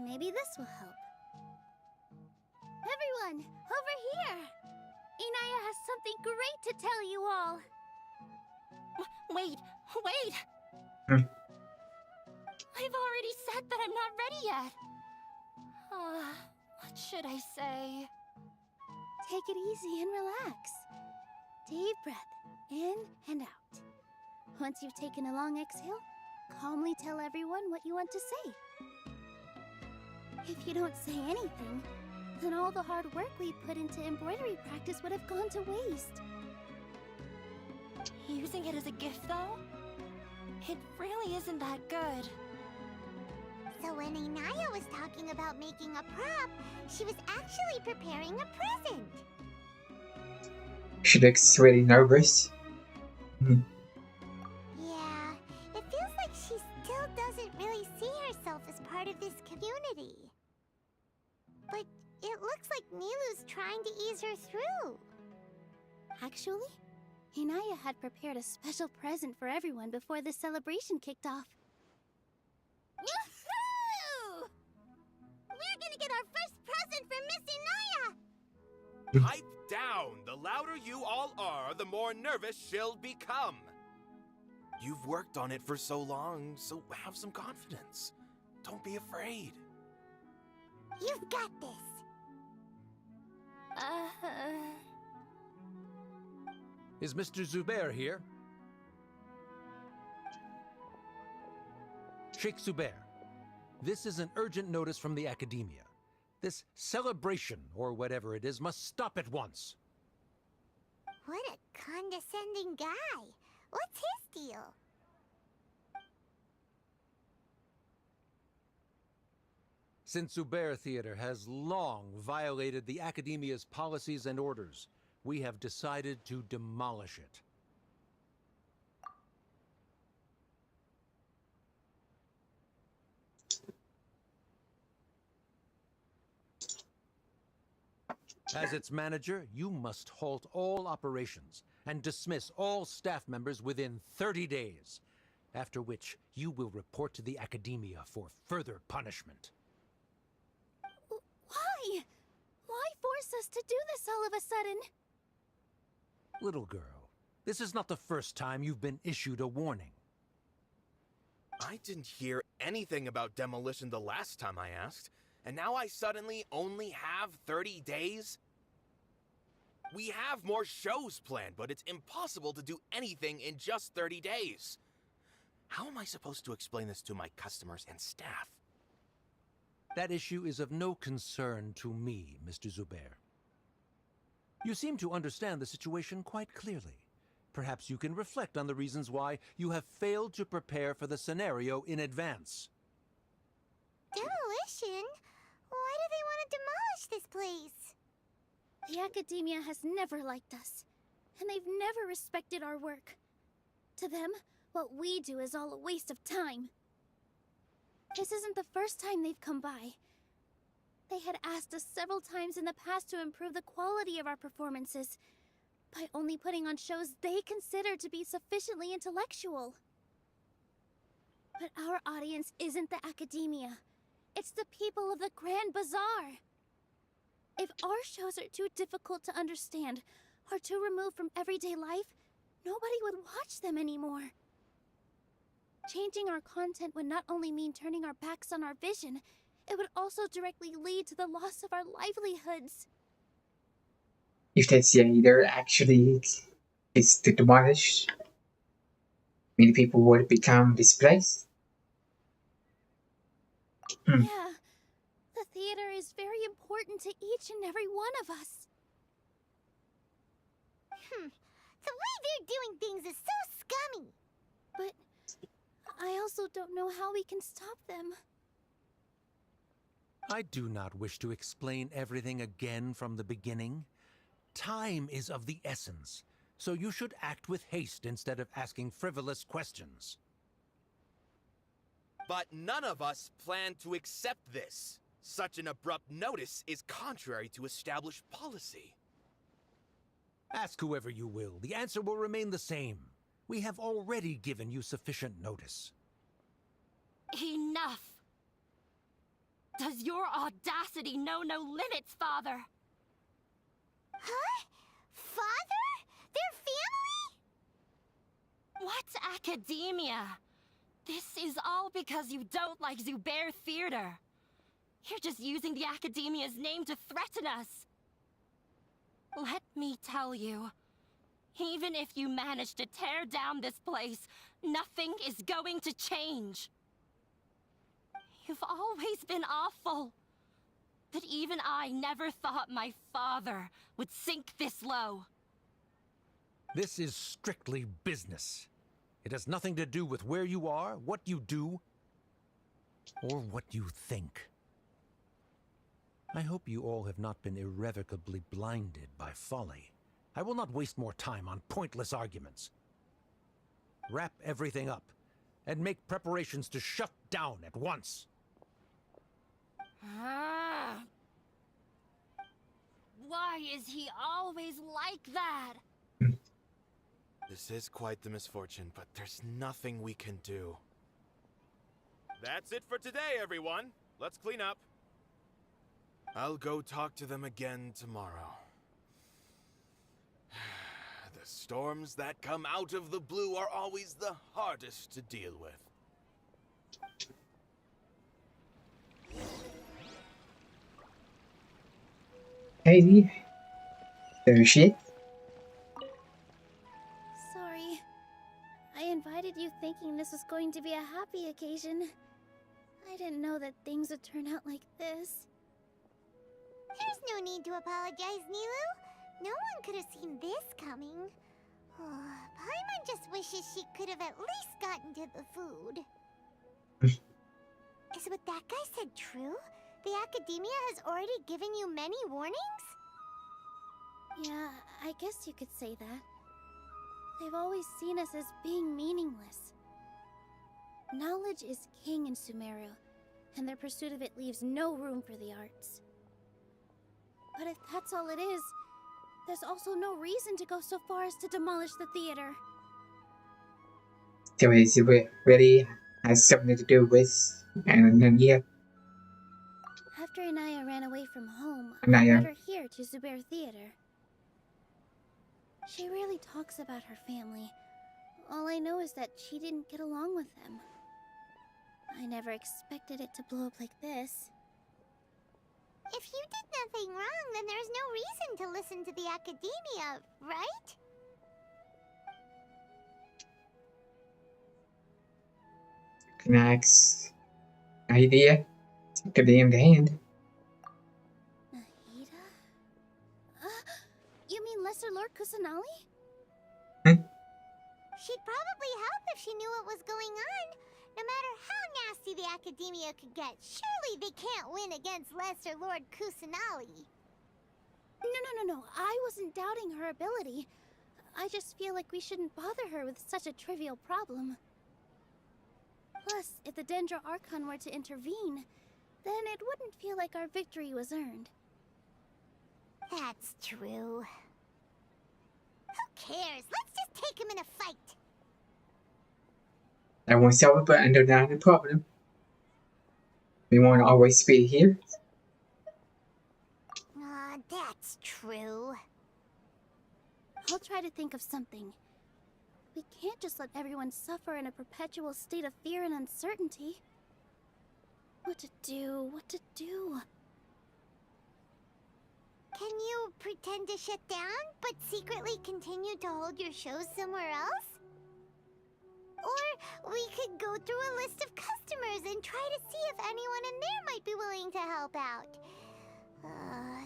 Maybe this will help. Everyone, over here! Inaya has something great to tell you all! Wait! I've already said that I'm not ready yet. What should I say? Take it easy and relax. Deep breath, in and out. Once you've taken a long exhale, calmly tell everyone what you want to say. If you don't say anything, then all the hard work we put into embroidery practice would have gone to waste. Using it as a gift, though? It really isn't that good. So when Inaya was talking about making a prop, she was actually preparing a present. She looks really nervous. Yeah, it feels like she still doesn't really see herself as part of this community. But it looks like Nilu's trying to ease her through. Actually, Inaya had prepared a special present for everyone before the celebration kicked off. Woohoo! We're gonna get our first present from Miss Inaya! Pipe down! The louder you all are, the more nervous she'll become. You've worked on it for so long, so have some confidence. Don't be afraid. You've got this. Is Mr. Zubair here? Sheikh Zubair, this is an urgent notice from the Academia. This celebration, or whatever it is, must stop at once. What a condescending guy. What's his deal? Since Zubair Theater has long violated the Academia's policies and orders, we have decided to demolish it. As its manager, you must halt all operations and dismiss all staff members within 30 days, after which you will report to the Academia for further punishment. Why? Why force us to do this all of a sudden? Little girl, this is not the first time you've been issued a warning. I didn't hear anything about demolition the last time I asked, and now I suddenly only have 30 days? We have more shows planned, but it's impossible to do anything in just 30 days. How am I supposed to explain this to my customers and staff? That issue is of no concern to me, Mr. Zubair. You seem to understand the situation quite clearly. Perhaps you can reflect on the reasons why you have failed to prepare for the scenario in advance. Demolition? Why do they want to demolish this place? The Academia has never liked us, and they've never respected our work. To them, what we do is all a waste of time. This isn't the first time they've come by. They had asked us several times in the past to improve the quality of our performances by only putting on shows they consider to be sufficiently intellectual. But our audience isn't the Academia. It's the people of the Grand Bazaar. If our shows are too difficult to understand or too removed from everyday life, nobody would watch them anymore. Changing our content would not only mean turning our backs on our vision, it would also directly lead to the loss of our livelihoods. If the theater actually is demolished, many people would become displaced. Yeah, the theater is very important to each and every one of us. The way they're doing things is so scummy. But I also don't know how we can stop them. I do not wish to explain everything again from the beginning. Time is of the essence, so you should act with haste instead of asking frivolous questions. But none of us plan to accept this. Such an abrupt notice is contrary to established policy. Ask whoever you will. The answer will remain the same. We have already given you sufficient notice. Enough! Does your audacity know no limits, Father? Huh? Father? Their family? What's academia? This is all because you don't like Zubair Theater. You're just using the Academia's name to threaten us. Let me tell you, even if you manage to tear down this place, nothing is going to change. You've always been awful. But even I never thought my father would sink this low. This is strictly business. It has nothing to do with where you are, what you do, or what you think. I hope you all have not been irrevocably blinded by folly. I will not waste more time on pointless arguments. Wrap everything up, and make preparations to shut down at once. Why is he always like that? This is quite the misfortune, but there's nothing we can do. That's it for today, everyone. Let's clean up. I'll go talk to them again tomorrow. The storms that come out of the blue are always the hardest to deal with. Hey, there she is. Sorry. I invited you thinking this was going to be a happy occasion. I didn't know that things would turn out like this. There's no need to apologize, Nilu. No one could have seen this coming. Paimon just wishes she could have at least gotten to the food. Is what that guy said true? The Academia has already given you many warnings? Yeah, I guess you could say that. They've always seen us as being meaningless. Knowledge is king in Sumeru, and their pursuit of it leaves no room for the arts. But if that's all it is, there's also no reason to go so far as to demolish the theater. So it really has something to do with Anania. After Anaya ran away from home, I Anaya. brought her here to Zubair Theater. She rarely talks about her family. All I know is that she didn't get along with them. I never expected it to blow up like this. If you did nothing wrong, then there's no reason to listen to the Academia, right? Connects idea. Take a damned hand. Nahida? You mean Lesser Lord Kusanali? She'd probably help if she knew what was going on. No matter how nasty the Academia could get, surely they can't win against Lesser Lord Kusanali. No. I wasn't doubting her ability. I just feel like we shouldn't bother her with such a trivial problem. Plus, if the Dendro Archon were to intervene, then it wouldn't feel like our victory was earned. That's true. Who cares? Let's just take him in a fight. I won't solve it, but under not a problem. We won't always be here. true. I'll try to think of something. We can't just let everyone suffer in a perpetual state of fear and uncertainty. What to do? What to do? Can you pretend to shut down, but secretly continue to hold your shows somewhere else? Or we could go through a list of customers and try to see if anyone in there might be willing to help out.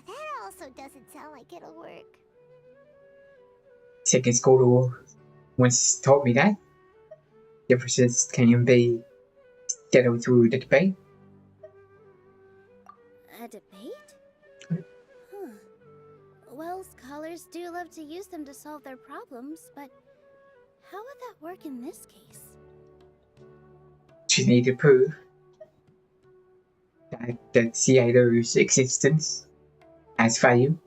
That also doesn't sound like it'll work. Second school once told me that differences can be settled through the debate. A debate? Huh. Well, scholars do love to use them to solve their problems, but how would that work in this case? She needed to prove that the theater's existence has value.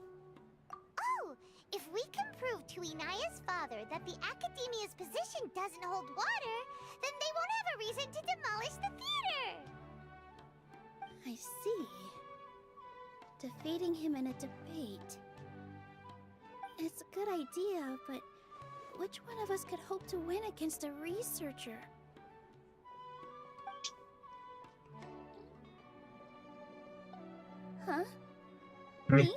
Oh, if we can prove to Inaya's father that the Academia's position doesn't hold water, then they won't have a reason to demolish the theater! I see. Defeating him in a debate. It's a good idea, but which one of us could hope to win against a researcher? Huh? Me?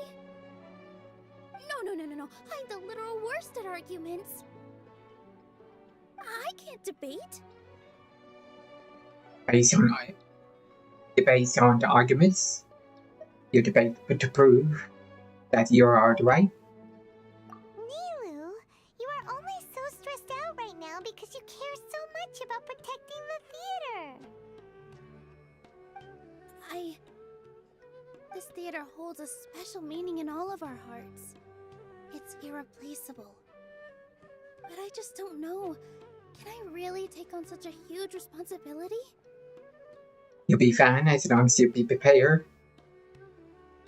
No. I'm the literal worst at arguments. I can't debate. Based on the arguments, you debate to prove that you are right. Nilou, you are only so stressed out right now because you care so much about protecting the theater. This theater holds a special meaning in all of our hearts. It's irreplaceable. But I just don't know. Can I really take on such a huge responsibility? You'll be fine as long as you be prepared.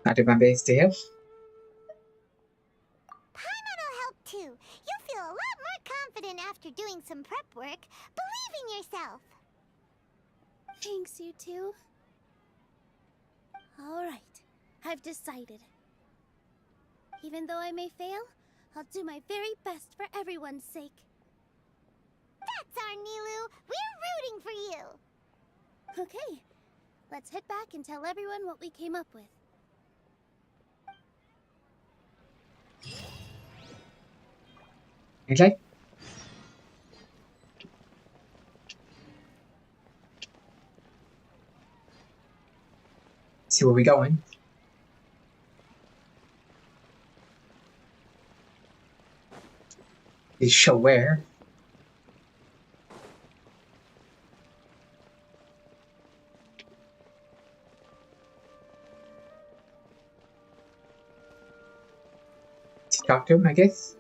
I'll do my best to help. Paimon'll help too. You'll feel a lot more confident after doing some prep work. Believe in yourself. Thanks, you two. Alright, I've decided. Even though I may fail, I'll do my very best for everyone's sake. That's our Nilou. We're rooting for you. Okay, let's head back and tell everyone what we came up with. Okay. See where we're going. Is show where. Talk to him, I guess.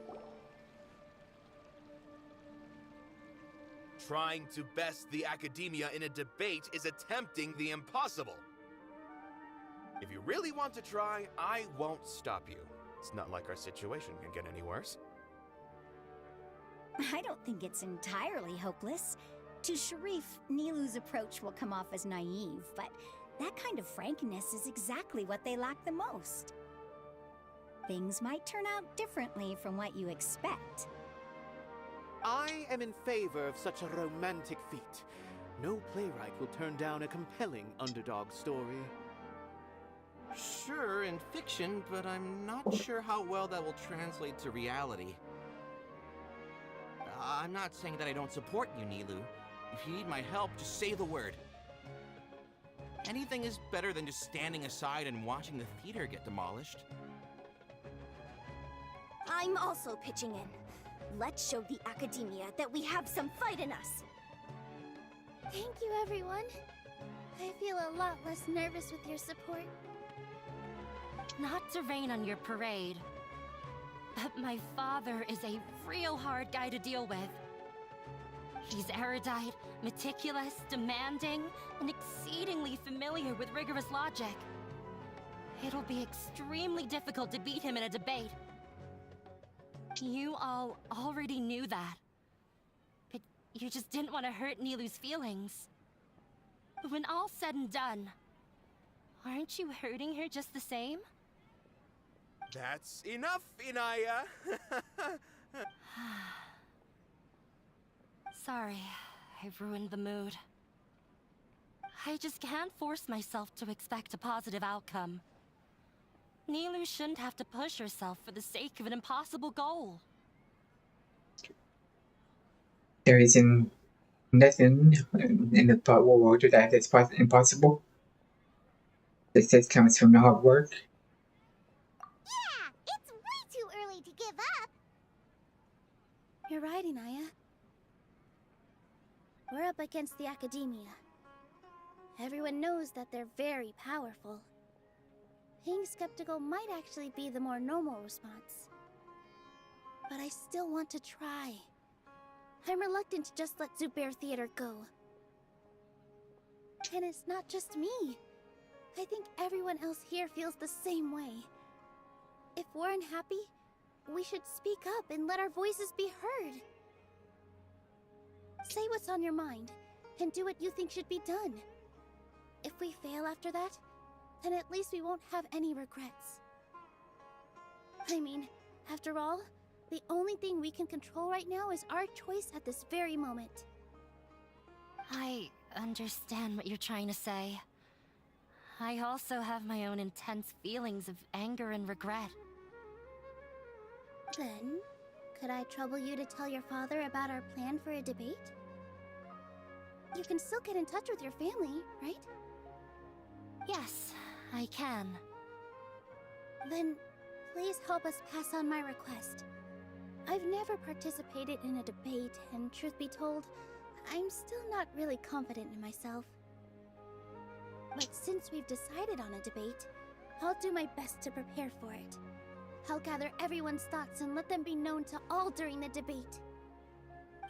Trying to best the academia in a debate is attempting the impossible. If you really want to try, I won't stop you. It's not like our situation can get any worse. I don't think it's entirely hopeless. To Sharif, Nilou's approach will come off as naive, but that kind of frankness is exactly what they lack the most. Things might turn out differently from what you expect. I am in favor of such a romantic feat. No playwright will turn down a compelling underdog story. Sure, in fiction, but I'm not sure how well that will translate to reality. I'm not saying that I don't support you, Nilou. If you need my help, just say the word. Anything is better than just standing aside and watching the theater get demolished. I'm also pitching in. Let's show the Academia that we have some fight in us. Thank you, everyone. I feel a lot less nervous with your support. Not to rain on your parade, but my father is a real hard guy to deal with. He's erudite, meticulous, demanding, and exceedingly familiar with rigorous logic. It'll be extremely difficult to beat him in a debate. You all already knew that. But you just didn't want to hurt Nilou's feelings. When all's said and done, aren't you hurting her just the same? That's enough, Inaya. Sorry, I've ruined the mood. I just can't force myself to expect a positive outcome. Nilu shouldn't have to push herself for the sake of an impossible goal. There isn't nothing in the world that is impossible. The success comes from the hard work. Yeah, it's way too early to give up. You're right, Inaya. We're up against the Academia. Everyone knows that they're very powerful. Being skeptical might actually be the more normal response. But I still want to try. I'm reluctant to just let Zubair Theater go. And it's not just me. I think everyone else here feels the same way. If we're unhappy, we should speak up and let our voices be heard. Say what's on your mind, and do what you think should be done. If we fail after that, then at least we won't have any regrets. I mean, after all, the only thing we can control right now is our choice at this very moment. I understand what you're trying to say. I also have my own intense feelings of anger and regret. Then, could I trouble you to tell your father about our plan for a debate? You can still get in touch with your family, right? Yes, I can. Then, please help us pass on my request. I've never participated in a debate, and truth be told, I'm still not really confident in myself. But since we've decided on a debate, I'll do my best to prepare for it. I'll gather everyone's thoughts and let them be known to all during the debate.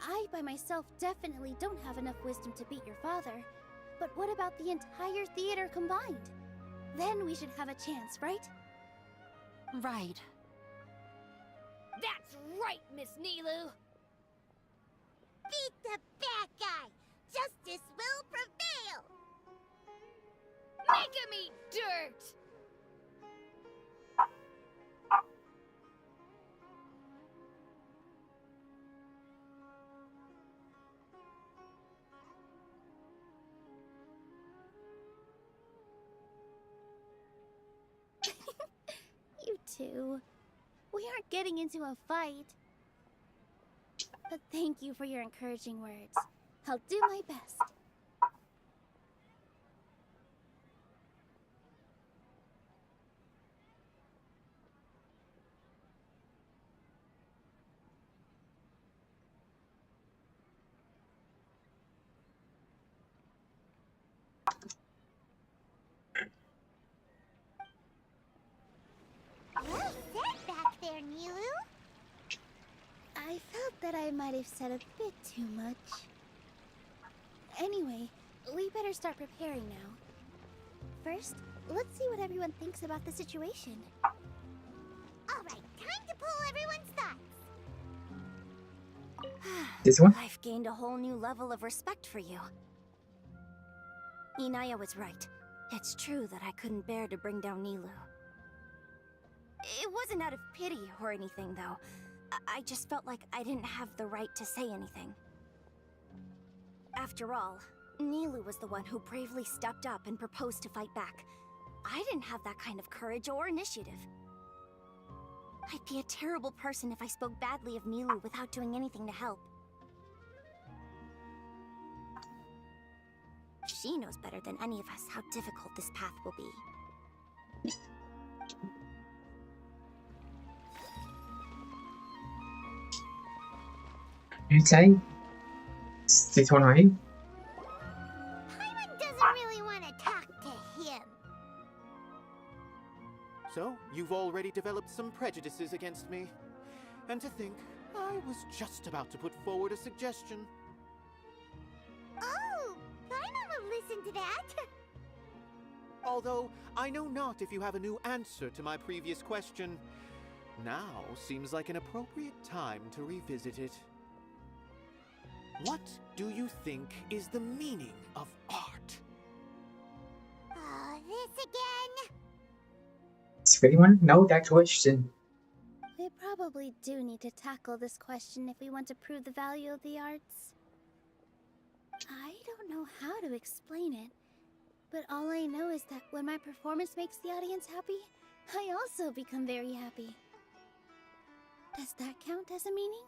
I, by myself, definitely don't have enough wisdom to beat your father, but what about the entire theater combined? Then we should have a chance, right? Right. That's right, Miss Nilu! Beat the bad guy! Justice will prevail! Make him eat dirt! You two. We aren't getting into a fight. But thank you for your encouraging words. I'll do my best. Well said back there, Nilu. I felt that I might have said a bit too much. Anyway, we better start preparing now. First, let's see what everyone thinks about the situation. Alright, time to pull everyone's thoughts. This one? I've gained a whole new level of respect for you. Inaya was right. It's true that I couldn't bear to bring down Nilu. It wasn't out of pity or anything, though. I just felt like I didn't have the right to say anything. After all, Nilu was the one who bravely stepped up and proposed to fight back. I didn't have that kind of courage or initiative. I'd be a terrible person if I spoke badly of Nilu without doing anything to help. She knows better than any of us how difficult this path will be. Okay. This one right? Paimon doesn't really want to talk to him. So, you've already developed some prejudices against me. And to think, I was just about to put forward a suggestion. Oh, Paimon will listen to that. Although, I know not if you have a new answer to my previous question. Now seems like an appropriate time to revisit it. What do you think is the meaning of art? Oh, this again? It's Does anyone know that question? We probably do need to tackle this question if we want to prove the value of the arts. I don't know how to explain it, but all I know is that when my performance makes the audience happy, I also become very happy. Does that count as a meaning?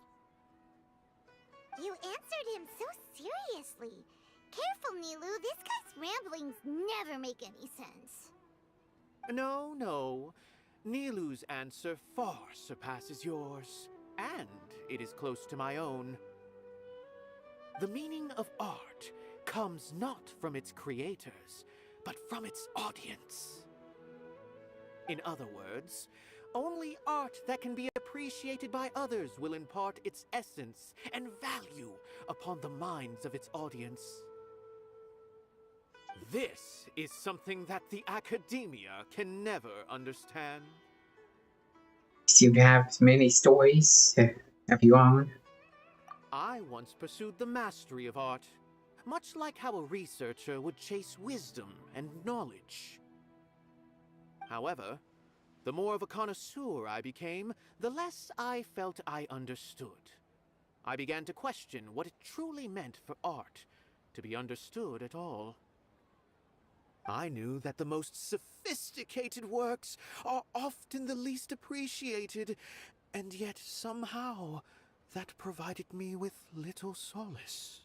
You answered him so seriously. Careful, Nilou. This guy's ramblings never make any sense. No. Nilou's answer far surpasses yours, and it is close to my own. The meaning of art comes not from its creators, but from its audience. In other words, only art that can be appreciated by others will impart its essence and value upon the minds of its audience. This is something that the academia can never understand. Seem to have many stories of your own. I once pursued the mastery of art, much like how a researcher would chase wisdom and knowledge. However, the more of a connoisseur I became, the less I felt I understood. I began to question what it truly meant for art to be understood at all. I knew that the most sophisticated works are often the least appreciated, and yet somehow that provided me with little solace.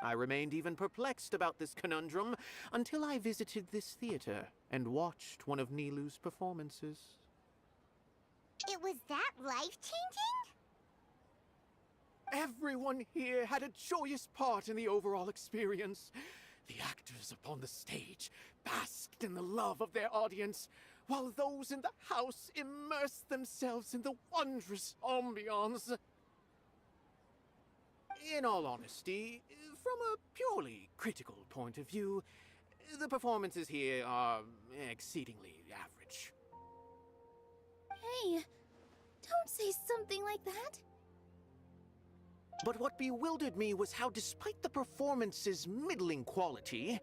I remained even perplexed about this conundrum until I visited this theater and watched one of Nilou's performances. It was that life-changing? Everyone here had a joyous part in the overall experience. The actors upon the stage basked in the love of their audience, while those in the house immersed themselves in the wondrous ambiance. In all honesty, from a purely critical point of view, the performances here are exceedingly average. Hey, don't say something like that. But what bewildered me was how, despite the performance's middling quality,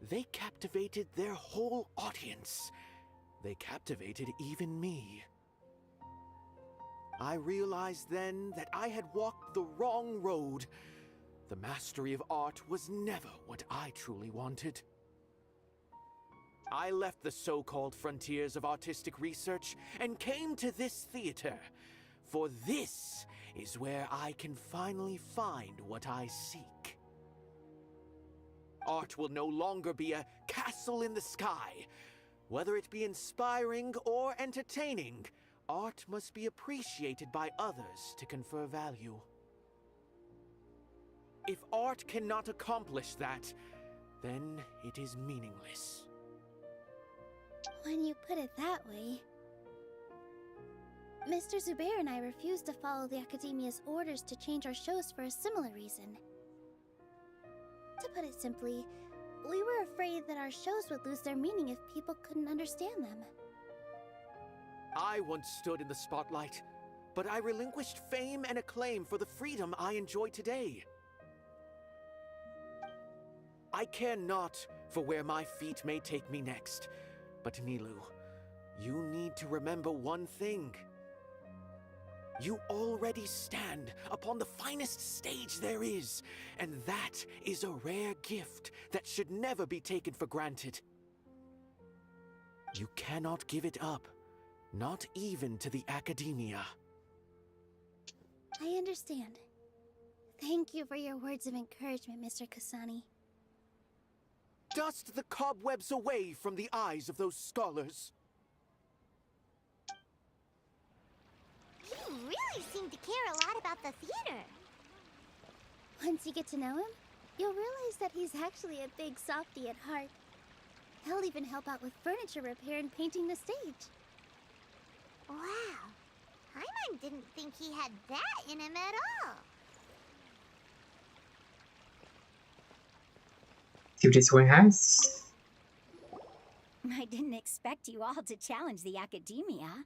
they captivated their whole audience. They captivated even me. I realized then that I had walked the wrong road. The mastery of art was never what I truly wanted. I left the so-called frontiers of artistic research and came to this theater, for this is where I can finally find what I seek. Art will no longer be a castle in the sky. Whether it be inspiring or entertaining, art must be appreciated by others to confer value. If art cannot accomplish that, then it is meaningless. When you put it that way... Mr. Zubair and I refused to follow the Academia's orders to change our shows for a similar reason. To put it simply, we were afraid that our shows would lose their meaning if people couldn't understand them. I once stood in the spotlight, but I relinquished fame and acclaim for the freedom I enjoy today. I care not for where my feet may take me next, but Nilou, you need to remember one thing. You already stand upon the finest stage there is, and that is a rare gift that should never be taken for granted. You cannot give it up, not even to the Academia. I understand. Thank you for your words of encouragement, Mr. Kasani. Dust the cobwebs away from the eyes of those scholars. You really seem to care a lot about the theater. Once you get to know him, you'll realize that he's actually a big softie at heart. He'll even help out with furniture repair and painting the stage. Wow. Paimon didn't think he had that in him at all. See what this one has? I didn't expect you all to challenge the Academia.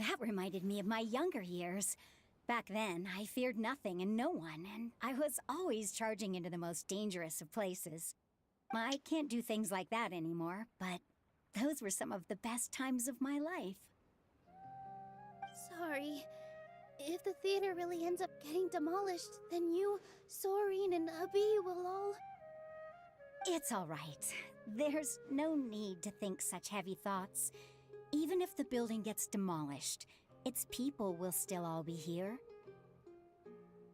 That reminded me of my younger years. Back then, I feared nothing and no one, and I was always charging into the most dangerous of places. I can't do things like that anymore, but Those were some of the best times of my life. Sorry. If the theater really ends up getting demolished, then you, Soren, and Abby will all... It's all right. There's no need to think such heavy thoughts. Even if the building gets demolished, its people will still all be here.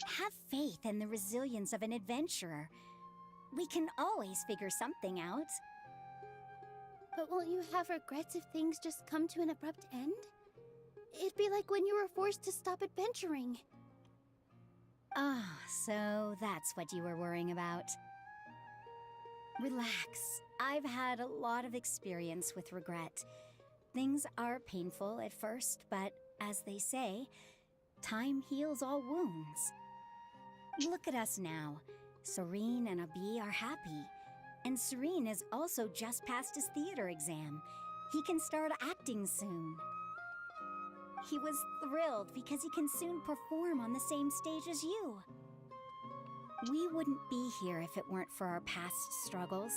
Have faith in the resilience of an adventurer. We can always figure something out. But won't you have regrets if things just come to an abrupt end? It'd be like when you were forced to stop adventuring. Ah, so that's what you were worrying about. Relax. I've had a lot of experience with regret. Things are painful at first, but as they say, time heals all wounds. Look at us now. Soren and Abby are happy. And Soren has also just passed his theater exam. He can start acting soon. He was thrilled because he can soon perform on the same stage as you. We wouldn't be here if it weren't for our past struggles.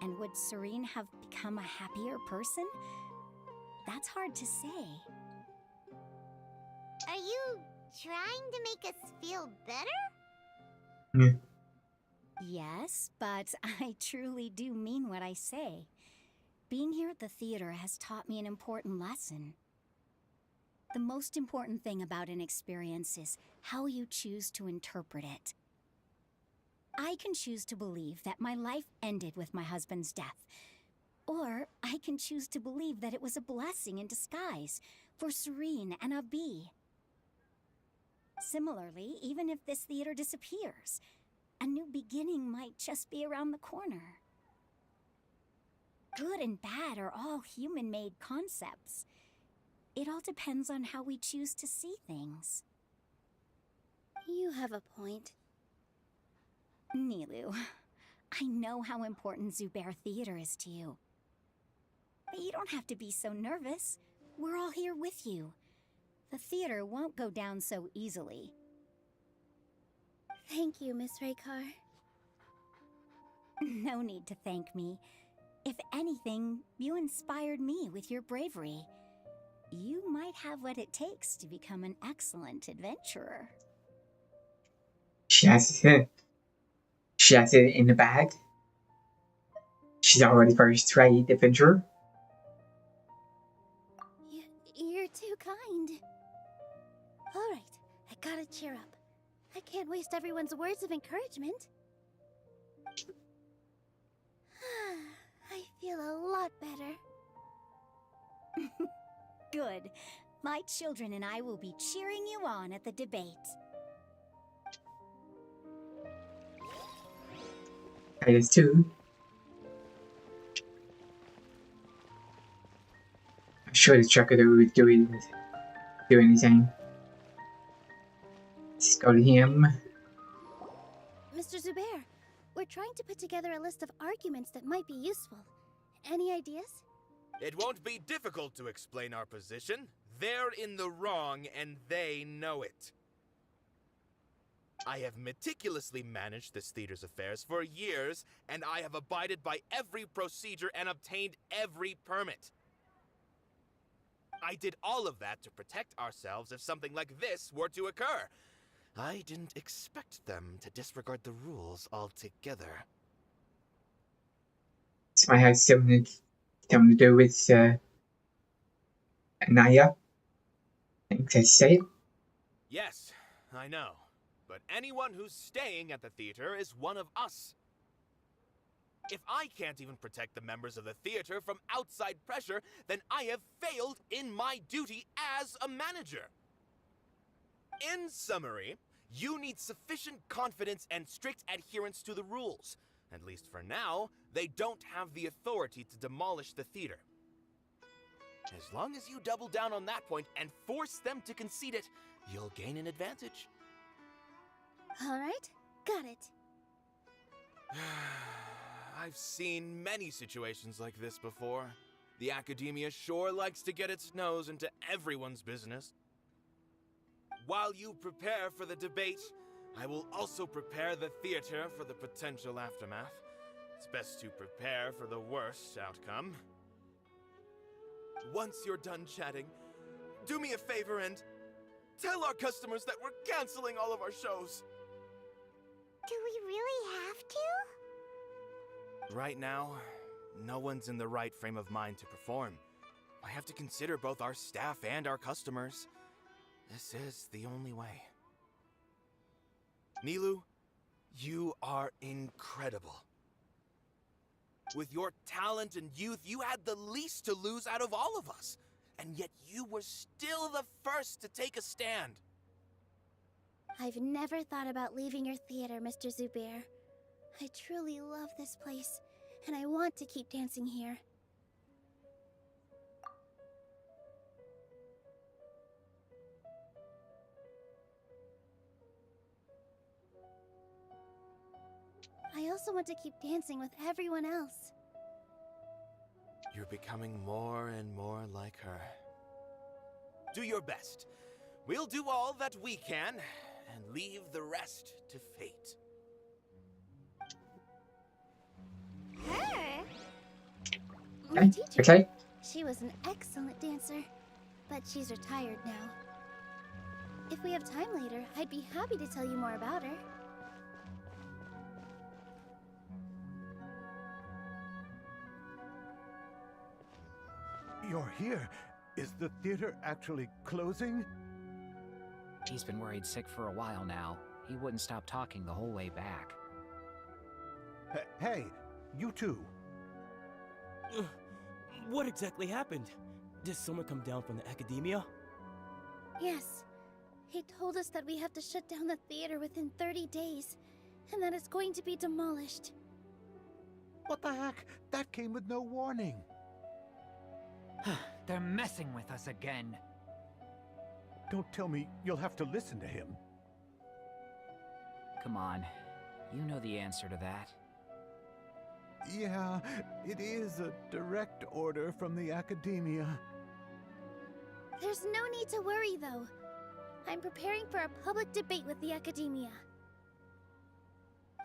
And would Soren have become a happier person? That's hard to say. Are you trying to make us feel better? Yes, but I truly do mean what I say. Being here at the theater has taught me an important lesson. The most important thing about an experience is how you choose to interpret it. I can choose to believe that my life ended with my husband's death, or I can choose to believe that it was a blessing in disguise for Soren and Abby. Similarly, even if this theater disappears, a new beginning might just be around the corner. Good and bad are all human-made concepts. It all depends on how we choose to see things. You have a point. Nilou, I know how important Zubair Theater is to you. But you don't have to be so nervous. We're all here with you. The theater won't go down so easily. Thank you, Miss Raykar. No need to thank me. If anything, you inspired me with your bravery. You might have what it takes to become an excellent adventurer. She has it. She has it in the bag. She's already first-rate adventurer. You're too kind. All right, I gotta cheer up. I can't waste everyone's words of encouragement. I feel a lot better. Good. My children and I will be cheering you on at the debate. Kaeya's too. I'm sure the trucker would do anything. Let's go to him. Mr. Zubair, we're trying to put together a list of arguments that might be useful. Any ideas? It won't be difficult to explain our position. They're in the wrong, and they know it. I have meticulously managed this theater's affairs for years, and I have abided by every procedure and obtained every permit. I did all of that to protect ourselves if something like this were to occur. I didn't expect them to disregard the rules altogether. This might have something to do with Naya. I think they say it. Yes, I know. But anyone who's staying at the theater is one of us. If I can't even protect the members of the theater from outside pressure, then I have failed in my duty as a manager. In summary, you need sufficient confidence and strict adherence to the rules. At least for now, they don't have the authority to demolish the theater. As long as you double down on that point and force them to concede it, you'll gain an advantage. All right, got it. I've seen many situations like this before. The academia sure likes to get its nose into everyone's business. While you prepare for the debate, I will also prepare the theater for the potential aftermath. It's best to prepare for the worst outcome. Once you're done chatting, do me a favor and tell our customers that we're canceling all of our shows. Do we really have to? Right now, no one's in the right frame of mind to perform. I have to consider both our staff and our customers. This is the only way. Nilou, you are incredible. With your talent and youth, you had the least to lose out of all of us. And yet you were still the first to take a stand. I've never thought about leaving your theater, Mr. Zubair. I truly love this place, and I want to keep dancing here. I also want to keep dancing with everyone else. You're becoming more and more like her. Do your best. We'll do all that we can, and leave the rest to fate. Her? My teacher. Okay. She was an excellent dancer, but she's retired now. If we have time later, I'd be happy to tell you more about her. You're here. Is the theater actually closing? He's been worried sick for a while now. He wouldn't stop talking the whole way back. Hey, you two. What exactly happened? Did someone come down from the academia? Yes. He told us that we have to shut down the theater within 30 days, and that it's going to be demolished. What the heck? That came with no warning. They're messing with us again. Don't tell me you'll have to listen to him. Come on. You know the answer to that. Yeah, it is a direct order from the academia. There's no need to worry, though. I'm preparing for a public debate with the academia.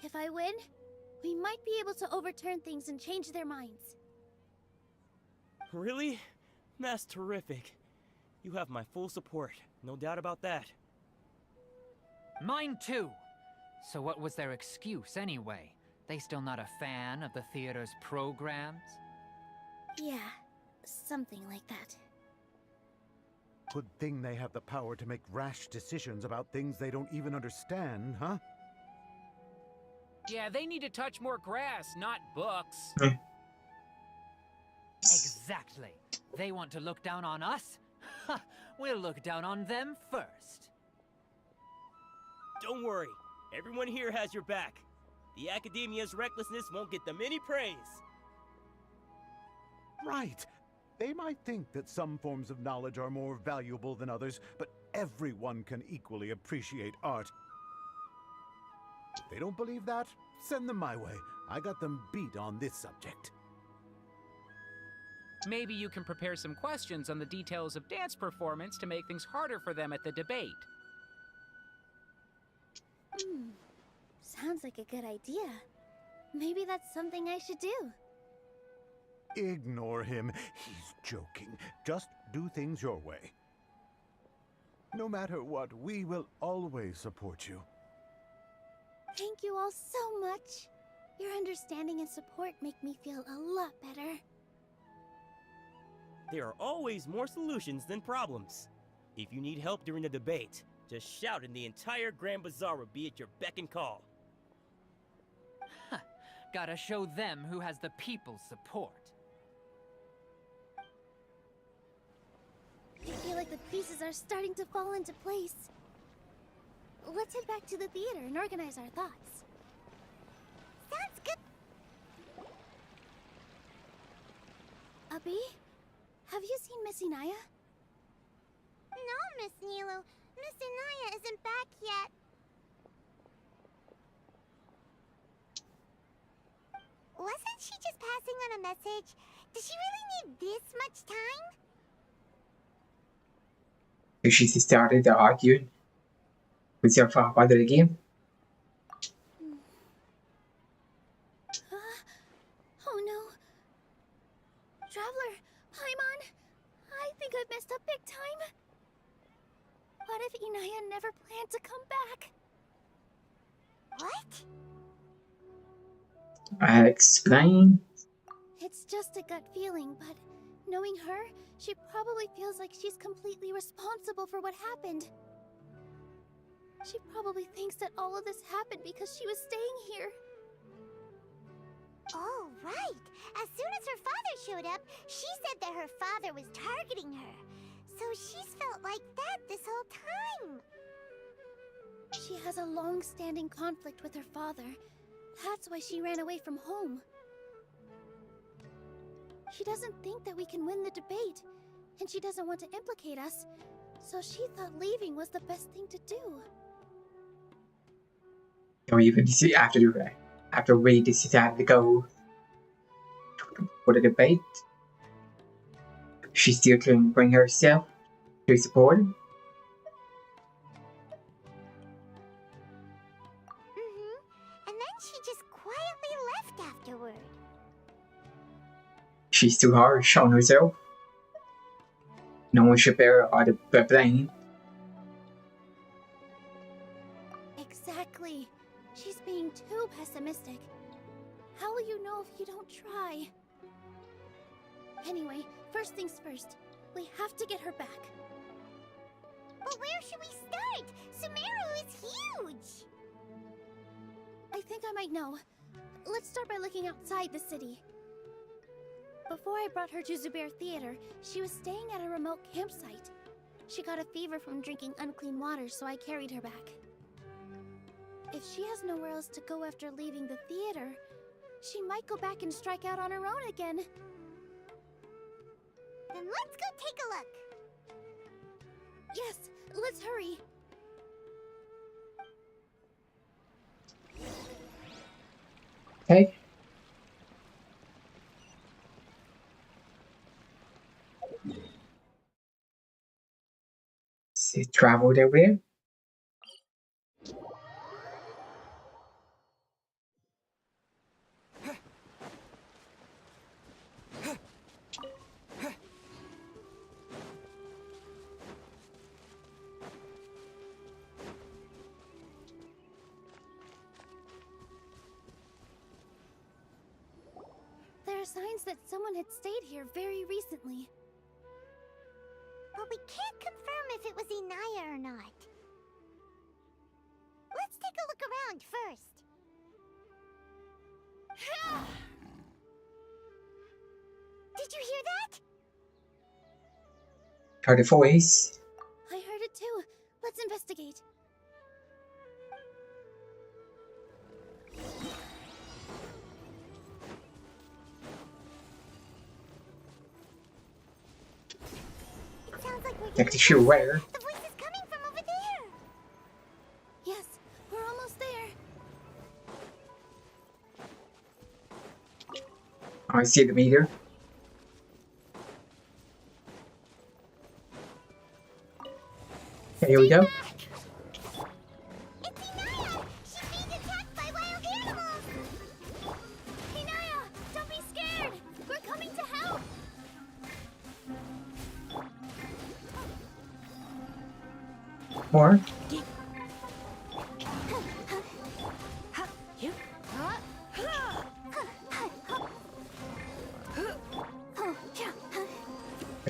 If I win, we might be able to overturn things and change their minds. Really? That's terrific. You have my full support, no doubt about that. Mine too. So what was their excuse anyway? They still not a fan of the theater's programs? Yeah, something like that. Good thing they have the power to make rash decisions about things they don't even understand, huh? Yeah, they need to touch more grass, not books. Exactly. They want to look down on us? Ha! We'll look down on them first. Don't worry. Everyone here has your back. The academia's recklessness won't get them any praise. Right. They might think that some forms of knowledge are more valuable than others, but everyone can equally appreciate art. If they don't believe that, send them my way. I got them beat on this subject. Maybe you can prepare some questions on the details of dance performance to make things harder for them at the debate. Sounds like a good idea. Maybe that's something I should do. Ignore him. He's joking. Just do things your way. No matter what, we will always support you. Thank you all so much. Your understanding and support make me feel a lot better. There are always more solutions than problems. If you need help during the debate, just shout and the entire Grand Bazaar will be at your beck and call. Gotta show them who has the people's support. I feel like the pieces are starting to fall into place. Let's head back to the theater and organize our thoughts. Sounds good. Abi, have you seen Miss Inaya? No, Miss Nilou. Miss Inaya isn't back yet. Wasn't she just passing on a message? Does she really need this much time? So she started arguing with your father again. Oh no. Traveler, Paimon, Inaya never planned to come back. What? Explain. It's just a gut feeling, but knowing her, she probably feels like she's completely responsible for what happened. She probably thinks that all of this happened because she was staying here. Oh, right. As soon as her father showed up, she said that her father was targeting her. So she's felt like that this whole time. She has a long-standing conflict with her father. That's why she ran away from home. She doesn't think that we can win the debate, and she doesn't want to implicate us, so she thought leaving was the best thing to do. Or even after we decided to go for the debate, she still couldn't bring herself to support him. And then she just quietly left afterward. She's too harsh on herself. No one should bear all the blame. Exactly. She's being too pessimistic. How will you know if you don't try? Anyway, first things first. We have to get her back. But where should we start? Sumeru is huge! I think I might know. Let's start by looking outside the city. Before I brought her to Zubair Theater, she was staying at a remote campsite. She got a fever from drinking unclean water, so I carried her back. If she has nowhere else to go after leaving the theater, she might go back and strike out on her own again. Then let's go take a look. Yes, let's hurry. Okay. She traveled everywhere. There are signs that someone had stayed here very recently. But we can't confirm if it was Inaya or not. Let's take a look around first. Did you hear that? Heard the voice. I heard it too. Let's investigate. It sounds like we're Like getting the shoe closer. where? The voice is coming from over there. Yes, we're almost there. I see the meter. Here we go. It's Inaya! She's being attacked by wild animals! Inaya, don't be scared! We're coming to help! More.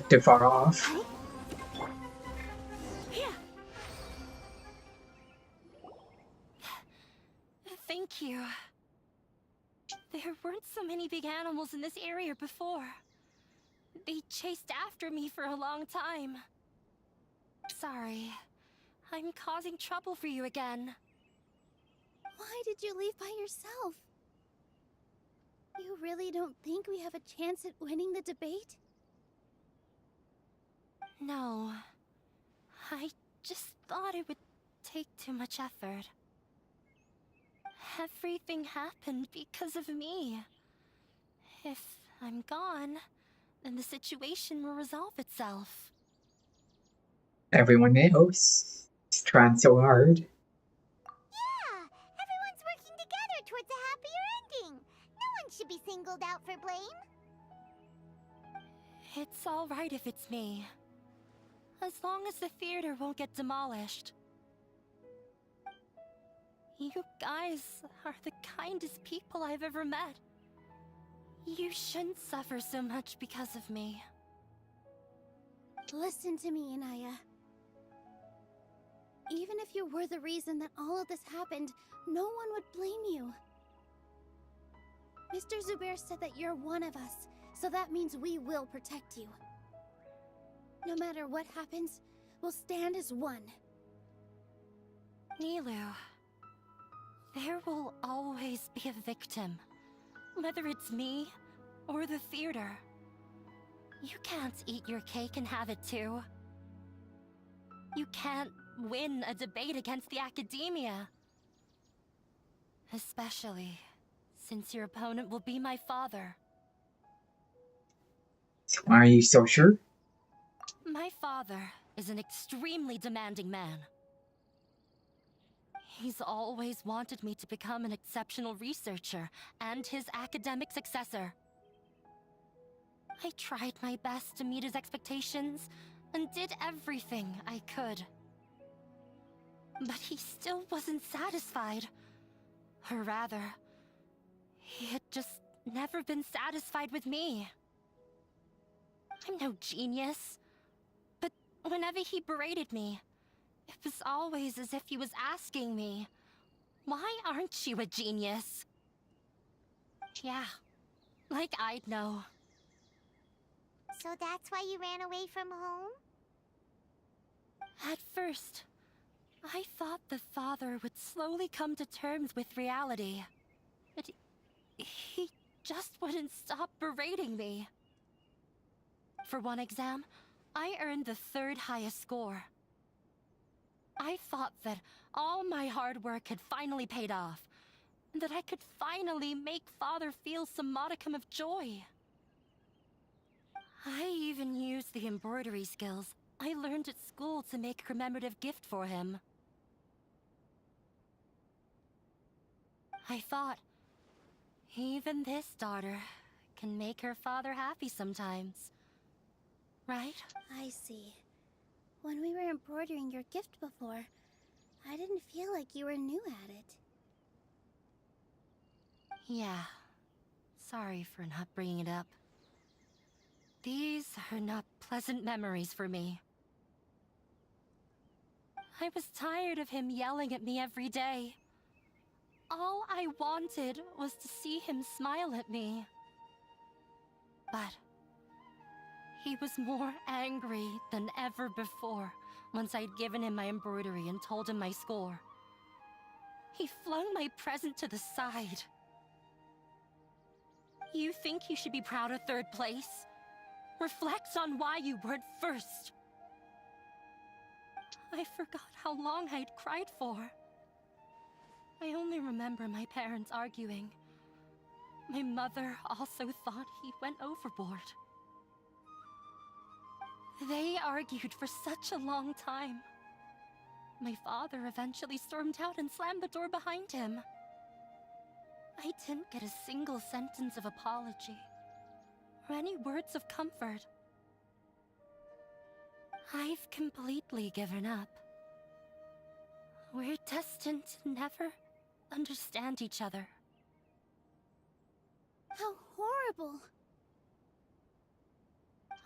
Too far off. Thank you. There weren't so many big animals in this area before. They chased after me for a long time. Sorry. I'm causing trouble for you again. Why did you leave by yourself? You really don't think we have a chance at winning the debate? No. I just thought it would take too much effort. Everything happened because of me. If I'm gone, then the situation will resolve itself. Everyone knows. He's trying so hard. Yeah, everyone's working together towards a happier ending. No one should be singled out for blame. It's all right if it's me. As long as the theater won't get demolished. You guys are the kindest people I've ever met. You shouldn't suffer so much because of me. Listen to me, Inaya. Even if you were the reason that all of this happened, no one would blame you. Mr. Zubair said that you're one of us, so that means we will protect you. No matter what happens, we'll stand as one. Nilou, there will always be a victim, whether it's me or the theater. You can't eat your cake and have it too. You can't win a debate against the academia. Especially since your opponent will be my father. Are you so sure? My father is an extremely demanding man. He's always wanted me to become an exceptional researcher and his academic successor. I tried my best to meet his expectations and did everything I could. But he still wasn't satisfied. Or rather, he had just never been satisfied with me. I'm no genius. But whenever he berated me, it was always as if he was asking me, "Why aren't you a genius?" Yeah, like I'd know. So that's why you ran away from home? At first, I thought the father would slowly come to terms with reality. But he just wouldn't stop berating me. For one exam, I earned the 3rd highest score. I thought that all my hard work had finally paid off, and that I could finally make father feel some modicum of joy. I even used the embroidery skills I learned at school to make a commemorative gift for him. I thought, even this daughter can make her father happy sometimes. Right? I see. When we were embroidering your gift before, I didn't feel like you were new at it. Yeah. Sorry for not bringing it up. These are not pleasant memories for me. I was tired of him yelling at me every day. All I wanted was to see him smile at me. But he was more angry than ever before once I'd given him my embroidery and told him my score. He flung my present to the side. You think you should be proud of 3rd place? Reflect on why you weren't first. I forgot how long I'd cried for. I only remember my parents arguing. My mother also thought he went overboard. They argued for such a long time. My father eventually stormed out and slammed the door behind him. I didn't get a single sentence of apology or any words of comfort. I've completely given up. We're destined to never understand each other. How horrible!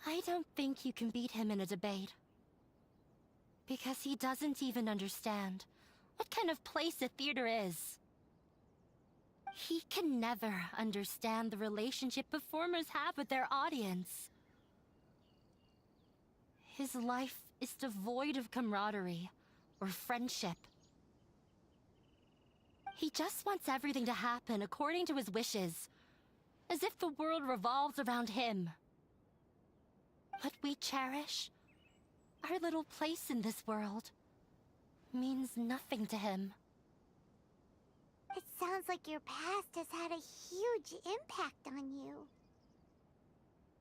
I don't think you can beat him in a debate. Because he doesn't even understand what kind of place a theater is. He can never understand the relationship performers have with their audience. His life is devoid of camaraderie or friendship. He just wants everything to happen according to his wishes, as if the world revolves around him. What we cherish, our little place in this world, means nothing to him. It sounds like your past has had a huge impact on you.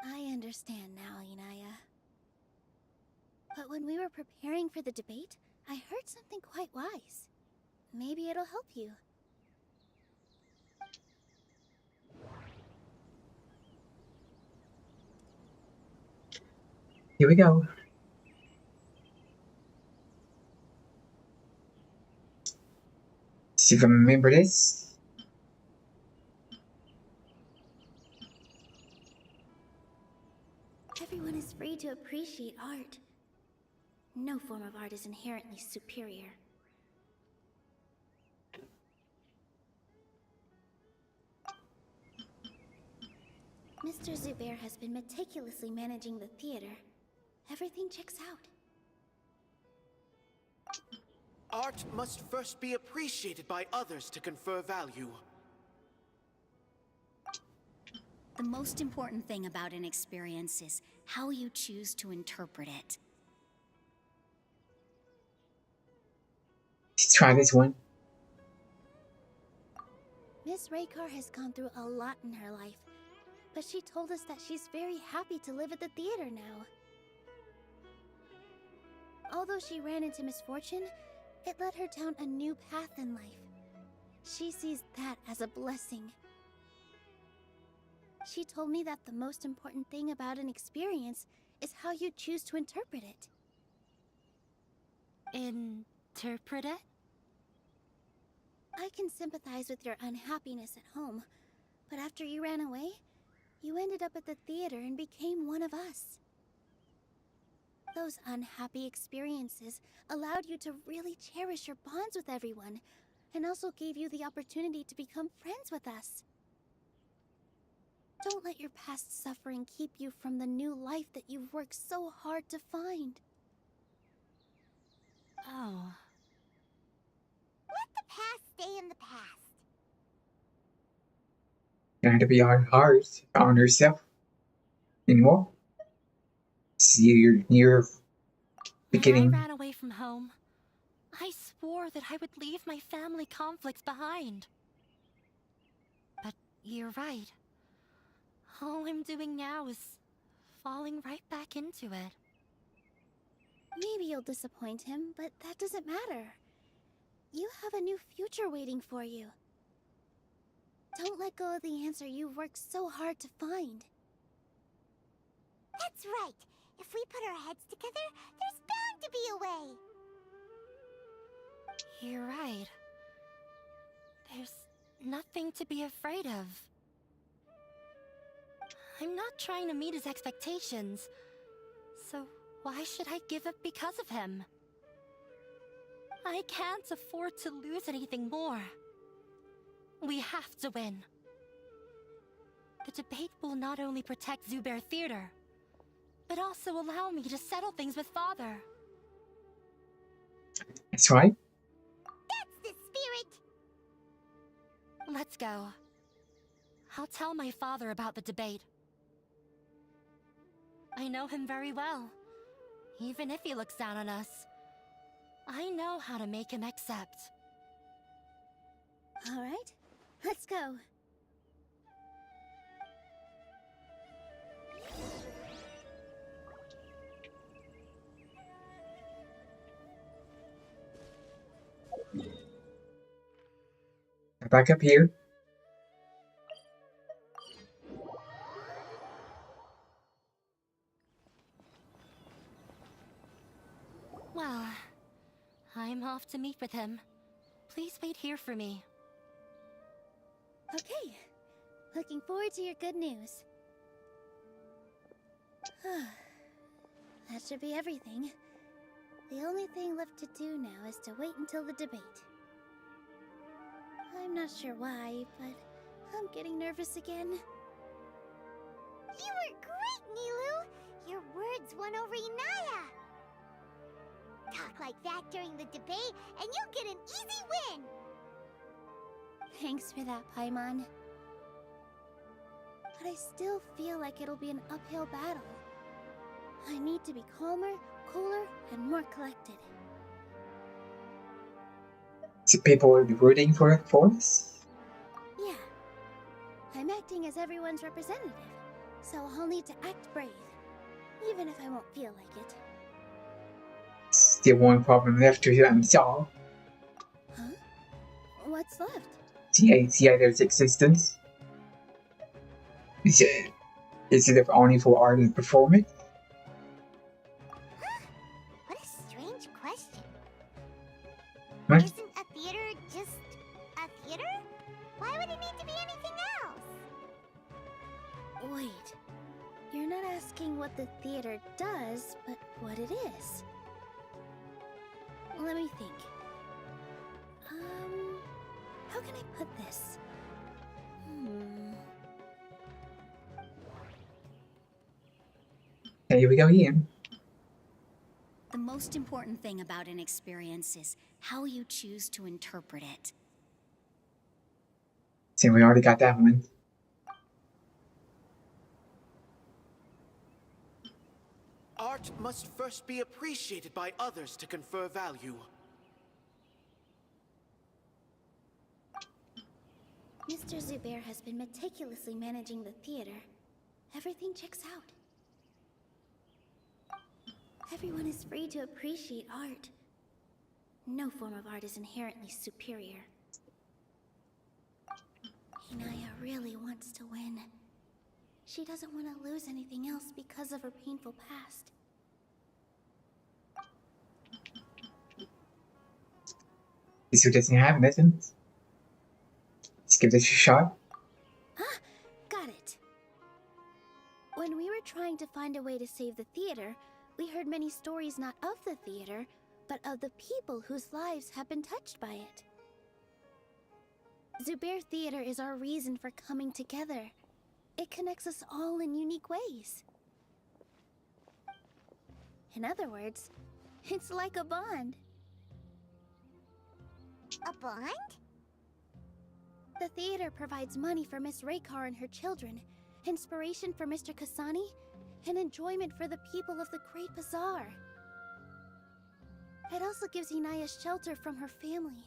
I understand now, Inaya. But when we were preparing for the debate, I heard something quite wise. Maybe it'll help you. Here we go. See if I remember this. Everyone is free to appreciate art. No form of art is inherently superior. Mr. Zubair has been meticulously managing the theater. Everything checks out. Art must first be appreciated by others to confer value. The most important thing about an experience is how you choose to interpret it. Let's try this one. Miss Raykar has gone through a lot in her life, but she told us that she's very happy to live at the theater now. Although she ran into misfortune, it led her down a new path in life. She sees that as a blessing. She told me that the most important thing about an experience is how you choose to interpret it. Interpret it? I can sympathize with your unhappiness at home, but after you ran away, you ended up at the theater and became one of us. Those unhappy experiences allowed you to really cherish your bonds with everyone, and also gave you the opportunity to become friends with us. Don't let your past suffering keep you from the new life that you've worked so hard to find. Oh. Let the past stay in the past. Trying to be on hard on herself anymore. See, you're beginning. When I ran away from home, I swore that I would leave my family conflicts behind. But you're right. All I'm doing now is falling right back into it. Maybe you'll disappoint him, but that doesn't matter. You have a new future waiting for you. Don't let go of the answer you've worked so hard to find. That's right. If we put our heads together, there's bound to be a way. You're right. There's nothing to be afraid of. I'm not trying to meet his expectations, so why should I give up because of him? I can't afford to lose anything more. We have to win. The debate will not only protect Zubair Theater, but also allow me to settle things with Father. That's right. That's the spirit! Let's go. I'll tell my father about the debate. I know him very well. Even if he looks down on us, I know how to make him accept. All right, let's go. Back up here. Well, I'm off to meet with him. Please wait here for me. Okay, looking forward to your good news. That should be everything. The only thing left to do now is to wait until the debate. I'm not sure why, but I'm getting nervous again. You were great, Nilou! Your words won over Inaya! Talk like that during the debate, and you'll get an easy win! Thanks for that, Paimon. But I still feel like it'll be an uphill battle. I need to be calmer, cooler, and more collected. So people will be rooting for us? Yeah. I'm acting as everyone's representative, so I'll need to act brave, even if I won't feel like it. Still one problem left to unsolve. Huh? What's left? The other's existence. Is it only for art and performance? What a strange question. What? Isn't a theater just Wait. You're not asking what the theater does, but what it is. Let me think. How can I put this? Here we go again. The most important thing about an experience is how you choose to interpret it. See, we already got that one. Art must first be appreciated by others to confer value. Mr. Zubair has been meticulously managing the theater. Everything checks out. Everyone is free to appreciate art. No form of art is inherently superior. Inaya really wants to win. She doesn't want to lose anything else because of her painful past. This who doesn't have nothing. Let's give this a shot. Ah, got it. When we were trying to find a way to save the theater, we heard many stories not of the theater, but of the people whose lives have been touched by it. Zubair Theater is our reason for coming together. It connects us all in unique ways. In other words, it's like a bond. A bond? The theater provides money for Miss Raykar and her children, inspiration for Mr. Kasani, and enjoyment for the people of the Great Bazaar. It also gives Inaya shelter from her family.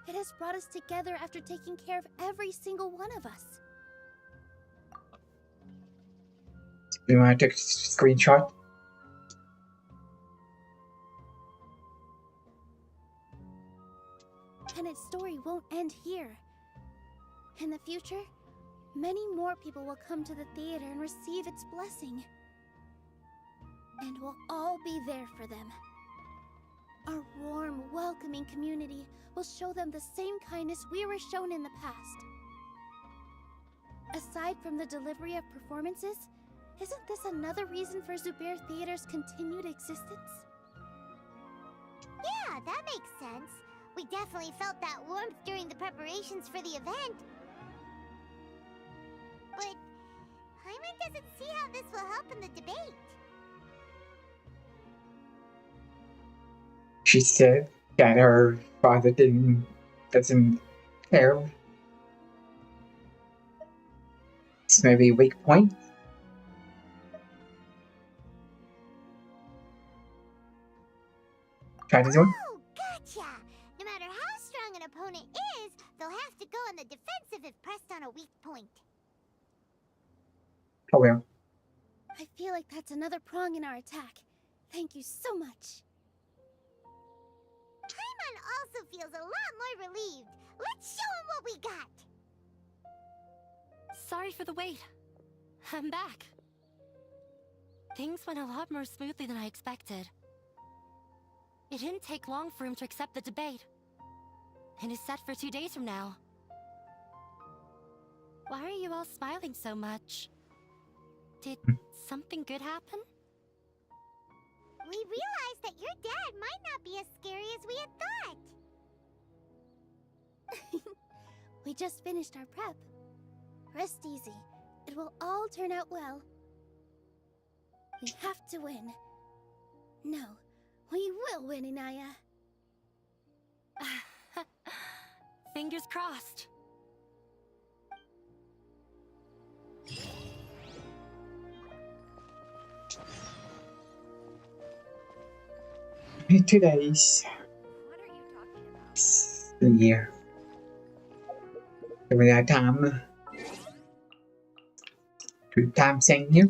It has brought us together after taking care of every single one of us. You want to take a screenshot? And its story won't end here. In the future, many more people will come to the theater and receive its blessing. And we'll all be there for them. Our warm, welcoming community will show them the same kindness we were shown in the past. Aside from the delivery of performances, isn't this another reason for Zubair Theater's continued existence? Yeah, that makes sense. We definitely felt that warmth during the preparations for the event. But Paimon doesn't see how this will help in the debate. She said that her father doesn't care. It's maybe a weak point. Try this one. Oh, gotcha! No matter how strong an opponent is, they'll have to go on the defensive if pressed on a weak point. Oh well. I feel like that's another prong in our attack. Thank you so much. Paimon also feels a lot more relieved. Let's show him what we got! Sorry for the wait. I'm back. Things went a lot more smoothly than I expected. It didn't take long for him to accept the debate. And is set for 2 days from now. Why are you all smiling so much? Did something good happen? We realized that your dad might not be as scary as we had thought. We just finished our prep. Rest easy. It will all turn out well. We have to win. No, we will win, Inaya. Fingers crossed. In 2 days. The year. Every time to time saying here.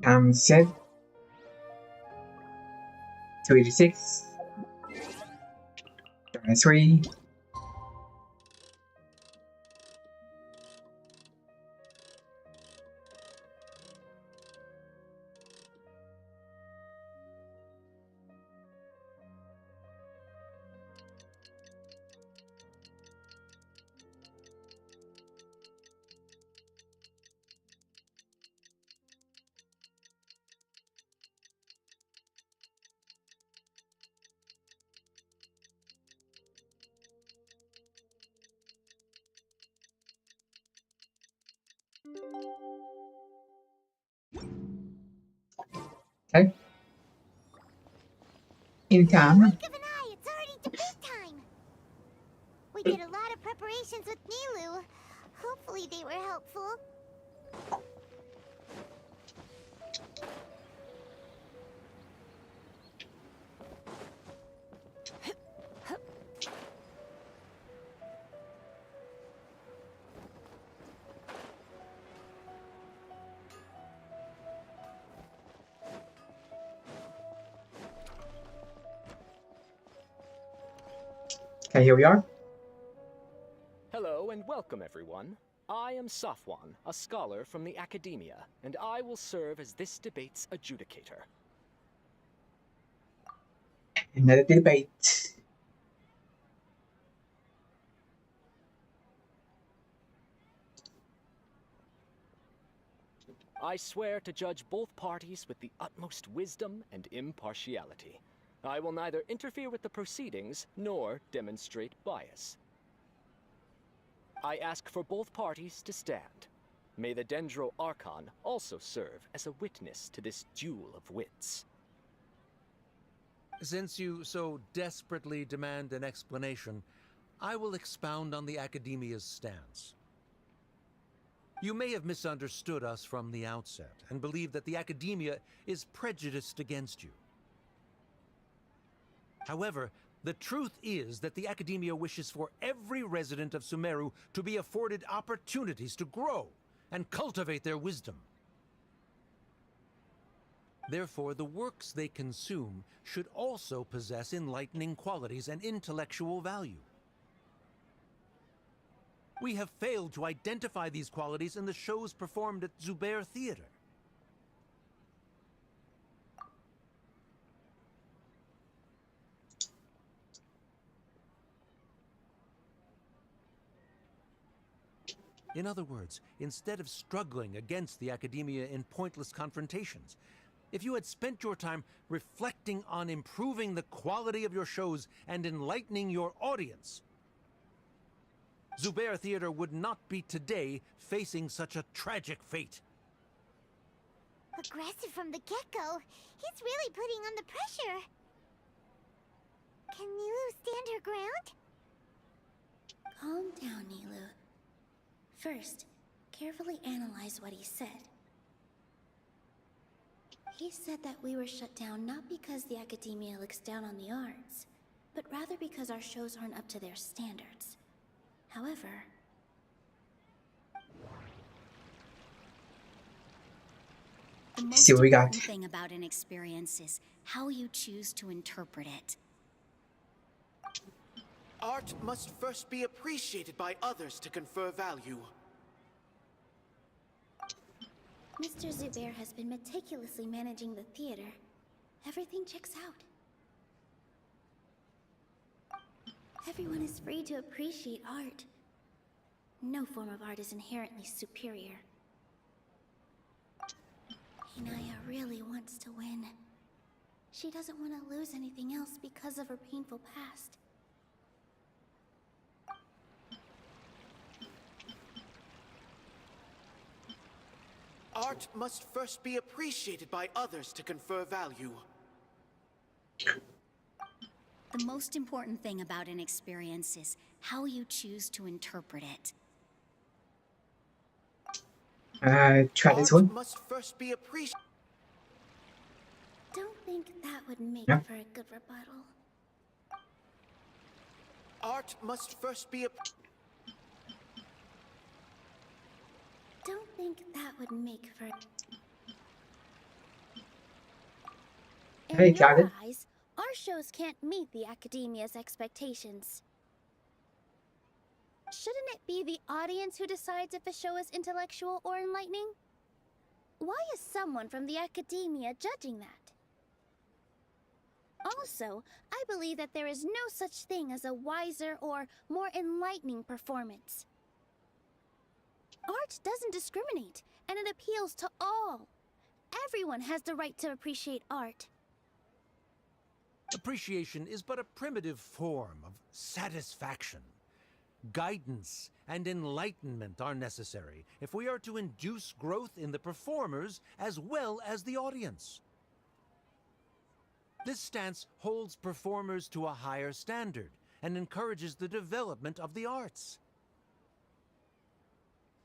Time set 286. 3. Okay. In time. Blink of an eye, it's already debate time. We did a lot of preparations with Nilu. Hopefully they were helpful. Okay, here we are. Hello and welcome, everyone. I am Safwan, a scholar from the Academia, and I will serve as this debate's adjudicator. Another debate. I swear to judge both parties with the utmost wisdom and impartiality. I will neither interfere with the proceedings nor demonstrate bias. I ask for both parties to stand. May the Dendro Archon also serve as a witness to this duel of wits. Since you so desperately demand an explanation, I will expound on the Academia's stance. You may have misunderstood us from the outset and believe that the Academia is prejudiced against you. However, the truth is that the Academia wishes for every resident of Sumeru to be afforded opportunities to grow and cultivate their wisdom. Therefore, the works they consume should also possess enlightening qualities and intellectual value. We have failed to identify these qualities in the shows performed at Zubair Theater. In other words, instead of struggling against the Academia in pointless confrontations, if you had spent your time reflecting on improving the quality of your shows and enlightening your audience, Zubair Theater would not be today facing such a tragic fate. Aggressive from the get-go. He's really putting on the pressure. Can Nilu stand her ground? Calm down, Nilu. First, carefully analyze what he said. He said that we were shut down not because the Academia looks down on the arts, but rather because our shows aren't up to their standards. However, the most See what we got. important thing about an experience is how you choose to interpret it. Art must first be appreciated by others to confer value. Mr. Zubair has been meticulously managing the theater. Everything checks out. Everyone is free to appreciate art. No form of art is inherently superior. Kaeya really wants to win. She doesn't want to lose anything else because of her painful past. Art must first be appreciated by others to confer value. The most important thing about an experience is how you choose to interpret it. Try this one. Art must first be appreciated. Don't think that would make Yeah. for a good rebuttal. Art must first be Don't think that would make for... Hey, In got your it. eyes, our shows can't meet the Academia's expectations. Shouldn't it be the audience who decides if a show is intellectual or enlightening? Why is someone from the Academia judging that? Also, I believe that there is no such thing as a wiser or more enlightening performance. Art doesn't discriminate, and it appeals to all. Everyone has the right to appreciate art. Appreciation is but a primitive form of satisfaction. Guidance and enlightenment are necessary if we are to induce growth in the performers as well as the audience. This stance holds performers to a higher standard and encourages the development of the arts.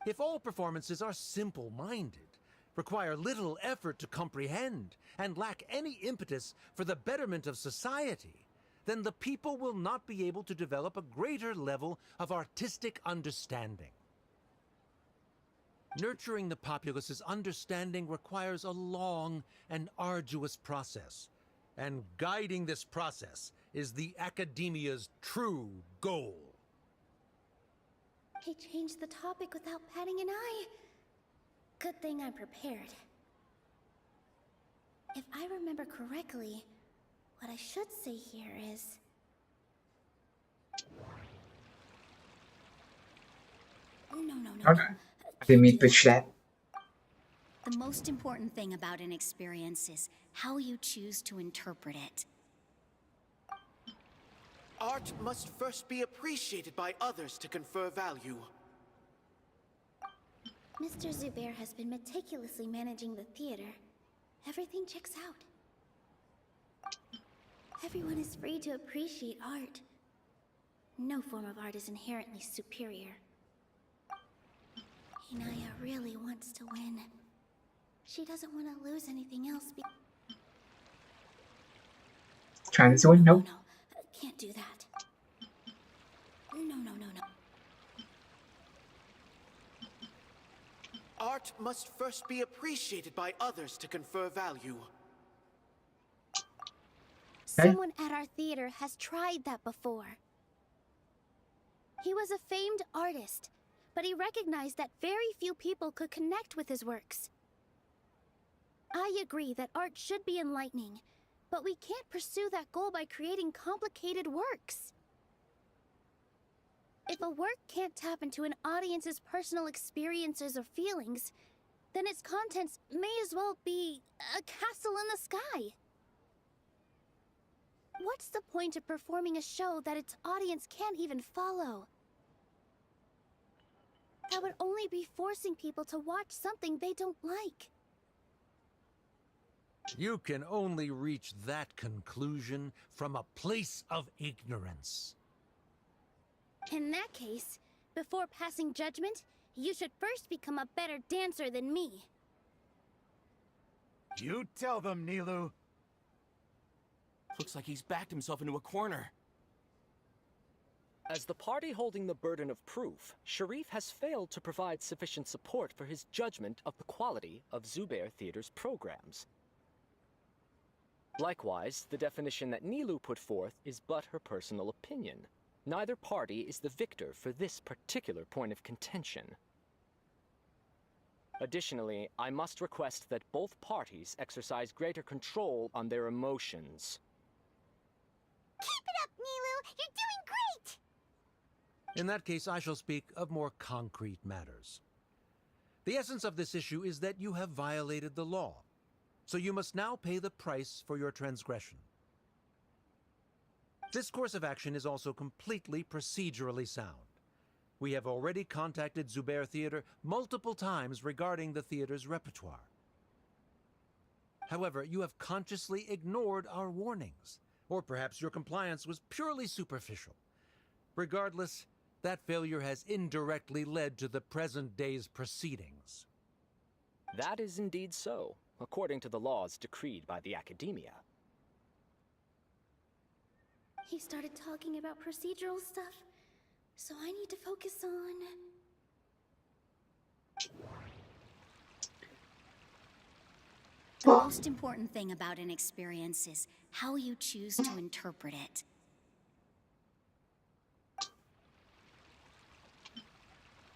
If all performances are simple-minded, require little effort to comprehend, and lack any impetus for the betterment of society, then the people will not be able to develop a greater level of artistic understanding. Nurturing the populace's understanding requires a long and arduous process, and guiding this process is the Academia's true goal. He changed the topic without batting an eye. Good thing I'm prepared. If I remember correctly, what I should say here is... No. Okay. I didn't mean to push that. The most important thing about an experience is how you choose to interpret it. Art must first be appreciated by others to confer value. Mr. Zubair has been meticulously managing the theater. Everything checks out. Everyone is free to appreciate art. No form of art is inherently superior. Inaya really wants to win. She doesn't want to lose anything else. Trying this one? Nope. No. Can't do that. No. Art must first be appreciated by others to confer value. Someone at our theater has tried that before. He was a famed artist, but he recognized that very few people could connect with his works. I agree that art should be enlightening, but we can't pursue that goal by creating complicated works. If a work can't tap into an audience's personal experiences or feelings, then its contents may as well be a castle in the sky. What's the point of performing a show that its audience can't even follow? That would only be forcing people to watch something they don't like. You can only reach that conclusion from a place of ignorance. In that case, before passing judgment, you should first become a better dancer than me. You tell them, Nilou. Looks like he's backed himself into a corner. As the party holding the burden of proof, Sharif has failed to provide sufficient support for his judgment of the quality of Zubair Theater's programs. Likewise, the definition that Nilou put forth is but her personal opinion. Neither party is the victor for this particular point of contention. Additionally, I must request that both parties exercise greater control on their emotions. Keep it up, Nilou! You're doing great! In that case, I shall speak of more concrete matters. The essence of this issue is that you have violated the law, so you must now pay the price for your transgression. This course of action is also completely procedurally sound. We have already contacted Zubair Theater multiple times regarding the theater's repertoire. However, you have consciously ignored our warnings, or perhaps your compliance was purely superficial. Regardless, that failure has indirectly led to the present day's proceedings. That is indeed so, according to the laws decreed by the Academia. He started talking about procedural stuff, so I need to focus on... The most important thing about an experience is how you choose to interpret it.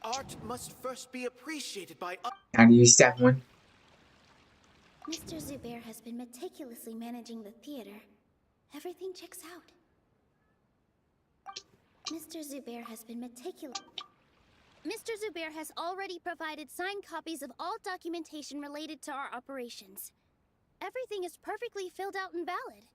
Art must first be appreciated by others. How do you use that one? Mr. Zubair has been meticulously managing the theater. Everything checks out. Mr. Zubair has been meticulous. Mr. Zubair has already provided signed copies of all documentation related to our operations. Everything is perfectly filled out and valid.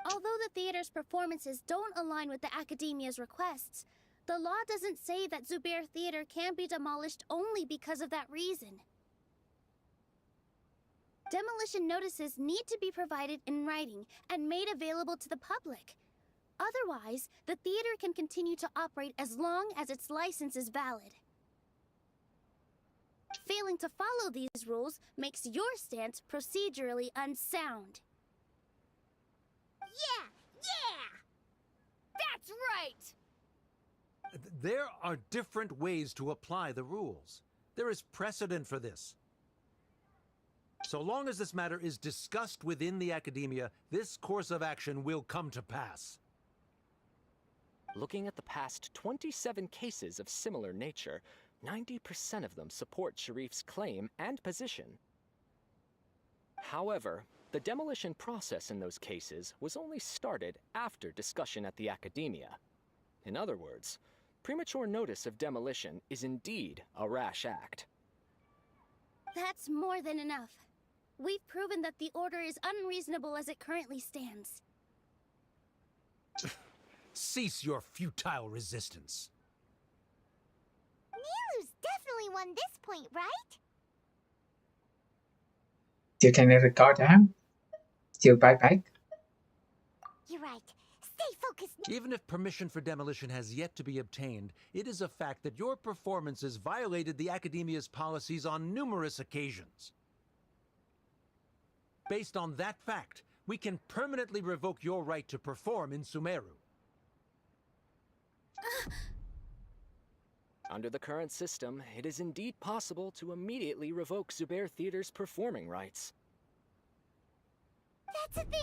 Although the theater's performances don't align with the Academia's requests, the law doesn't say that Zubair Theater can be demolished only because of that reason. demolition notices need to be provided in writing and made available to the public. Otherwise, the theater can continue to operate as long as its license is valid. Failing to follow these rules makes your stance procedurally unsound. Yeah! That's right! There are different ways to apply the rules. There is precedent for this. So long as this matter is discussed within the academia, this course of action will come to pass. Looking at the past 27 cases of similar nature, 90% of them support Sharif's claim and position. However, the demolition process in those cases was only started after discussion at the academia. In other words, premature notice of demolition is indeed a rash act. That's more than enough. We've proven that the order is unreasonable as it currently stands. Cease your futile resistance. Nilu's definitely won this point, right? Still can let it go down. Still bite back. You're right. Stay focused. Even if permission for demolition has yet to be obtained, it is a fact that your performances violated the Academia's policies on numerous occasions. Based on that fact, we can permanently revoke your right to perform in Sumeru. Under the current system, it is indeed possible to immediately revoke Zubair Theater's performing rights. That's a thing?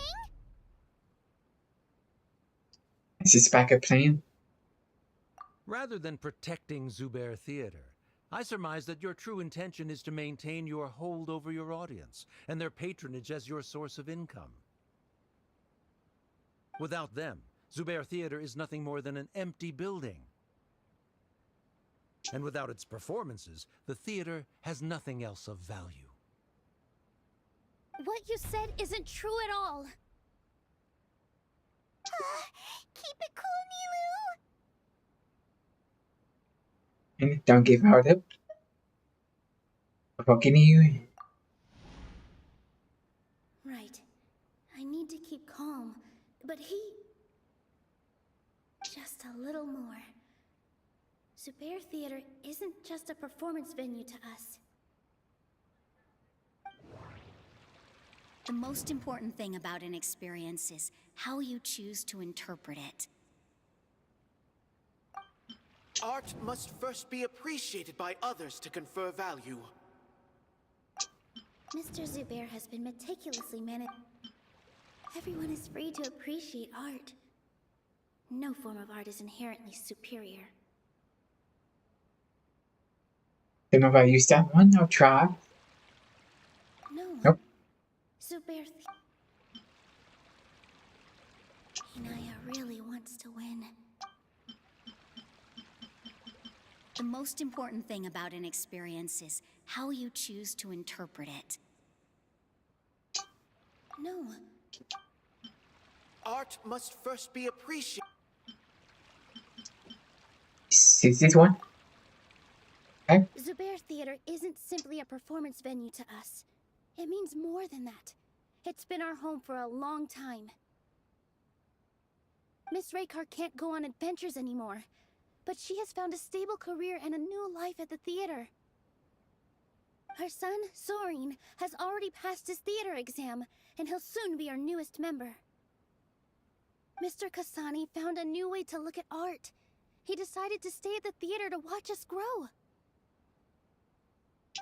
Is this backup plan? Rather than protecting Zubair Theater, I surmise that your true intention is to maintain your hold over your audience and their patronage as your source of income. Without them, Zubair Theater is nothing more than an empty building. And without its performances, the theater has nothing else of value. What you said isn't true at all. Keep it cool, Nilu! And don't give out up. Provoking you. Right. I need to keep calm, but he... Just a little more. Zubair Theater isn't just a performance venue to us. The most important thing about an experience is how you choose to interpret it. Art must first be appreciated by others to confer value. Mr. Zubair has been meticulously managed. Everyone is free to appreciate art. No form of art is inherently superior. Don't know if I use that one. I'll try. No. Nope. Zubair Kaeya really wants to win. The most important thing about an experience is how you choose to interpret it. No. Art must first be appreciated. Is this one? Okay. Zubair Theater isn't simply a performance venue to us. It means more than that. It's been our home for a long time. Miss Raykar can't go on adventures anymore, but she has found a stable career and a new life at the theater. Her son, Sorin, has already passed his theater exam, and he'll soon be our newest member. Mr. Kasani found a new way to look at art. He decided to stay at the theater to watch us grow.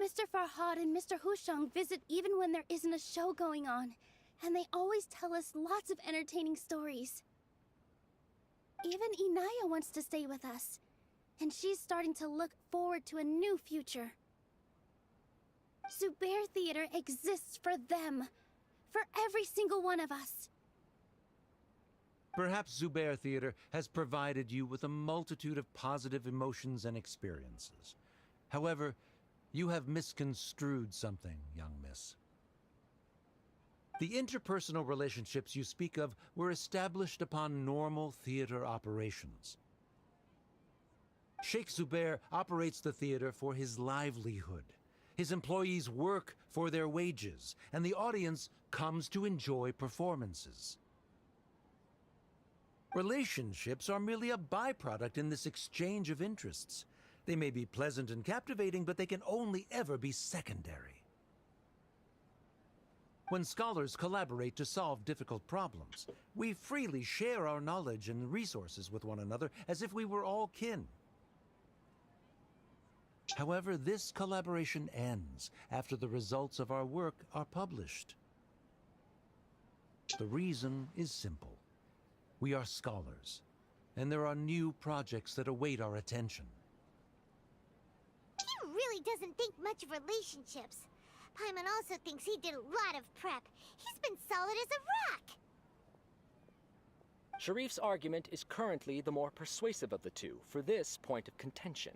Mr. Farhad and Mr. Hushang visit even when there isn't a show going on, and they always tell us lots of entertaining stories. Even Inaya wants to stay with us, and she's starting to look forward to a new future. Zubair Theater exists for them, for every single one of us. Perhaps Zubair Theater has provided you with a multitude of positive emotions and experiences. However, you have misconstrued something, young miss. The interpersonal relationships you speak of were established upon normal theater operations. Sheikh Zubair operates the theater for his livelihood. His employees work for their wages, and the audience comes to enjoy performances. Relationships are merely a byproduct in this exchange of interests. They may be pleasant and captivating, but they can only ever be secondary. When scholars collaborate to solve difficult problems, we freely share our knowledge and resources with one another as if we were all kin. However, this collaboration ends after the results of our work are published. The reason is simple. We are scholars, and there are new projects that await our attention. He really doesn't think much of relationships. Paimon also thinks he did a lot of prep. He's been solid as a rock. Sharif's argument is currently the more persuasive of the two for this point of contention.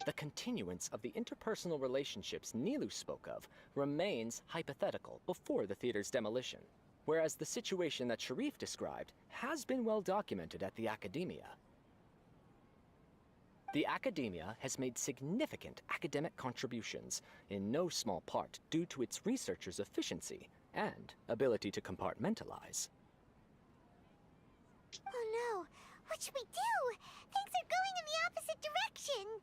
The continuance of the interpersonal relationships Nilou spoke of remains hypothetical before the theater's demolition, whereas the situation that Sharif described has been well documented at the Academia. The Academia has made significant academic contributions, in no small part due to its researchers' efficiency and ability to compartmentalize. Oh no! What should we do? Things are going in the opposite direction!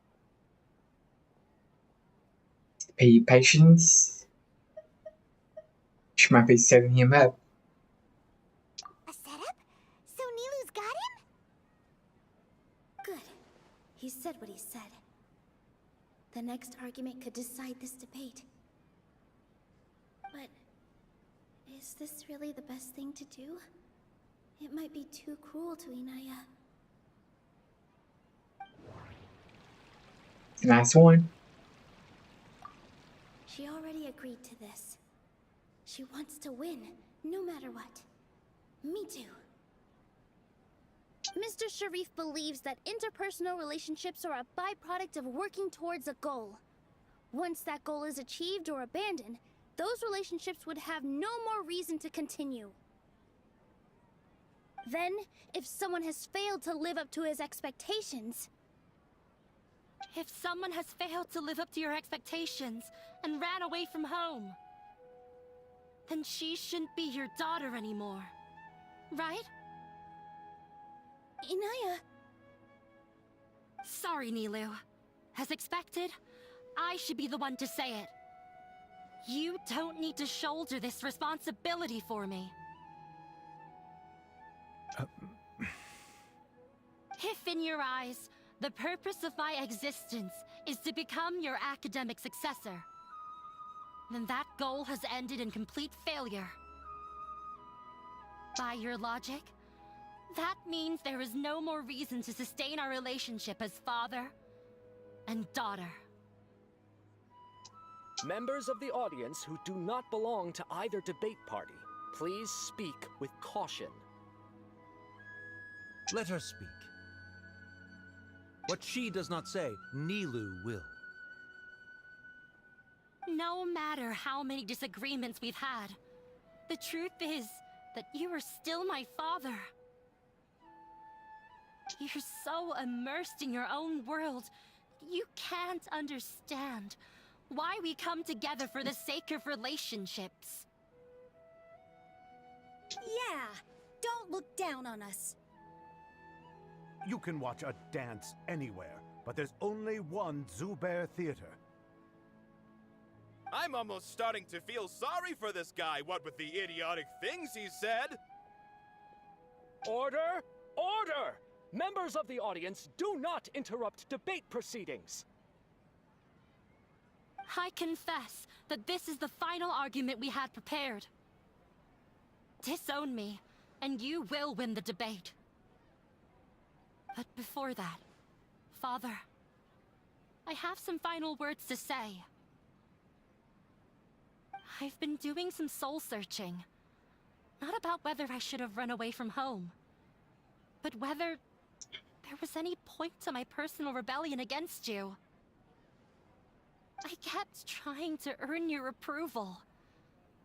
Be patient. She might be setting him up. A setup? So Nilou's got him? Good. He said what he said. The next argument could decide this debate. But is this really the best thing to do? It might be too cruel to Inaya. Last one. She already agreed to this. She wants to win, no matter what. Me too. Mr. Sharif believes that interpersonal relationships are a byproduct of working towards a goal. Once that goal is achieved or abandoned, those relationships would have no more reason to continue. Then, if someone has failed to live up to his expectations... If someone has failed to live up to your expectations and ran away from home, then she shouldn't be your daughter anymore, right? Inaya... Sorry, Nilou. As expected, I should be the one to say it. You don't need to shoulder this responsibility for me. If in your eyes, the purpose of my existence is to become your academic successor, then that goal has ended in complete failure. By your logic, that means there is no more reason to sustain our relationship as father and daughter. Members of the audience who do not belong to either debate party, please speak with caution. Let her speak. What she does not say, Nilou will. No matter how many disagreements we've had, the truth is that you are still my father. You're so immersed in your own world, you can't understand why we come together for the sake of relationships. Yeah, don't look down on us. You can watch a dance anywhere, but there's only one Zubair Theater. I'm almost starting to feel sorry for this guy, what with the idiotic things he said. Order! Order! Members of the audience, do not interrupt debate proceedings. I confess that this is the final argument we had prepared. Disown me, and you will win the debate. But before that, Father, I have some final words to say. I've been doing some soul-searching. Not about whether I should have run away from home, but whether there was any point to my personal rebellion against you. I kept trying to earn your approval,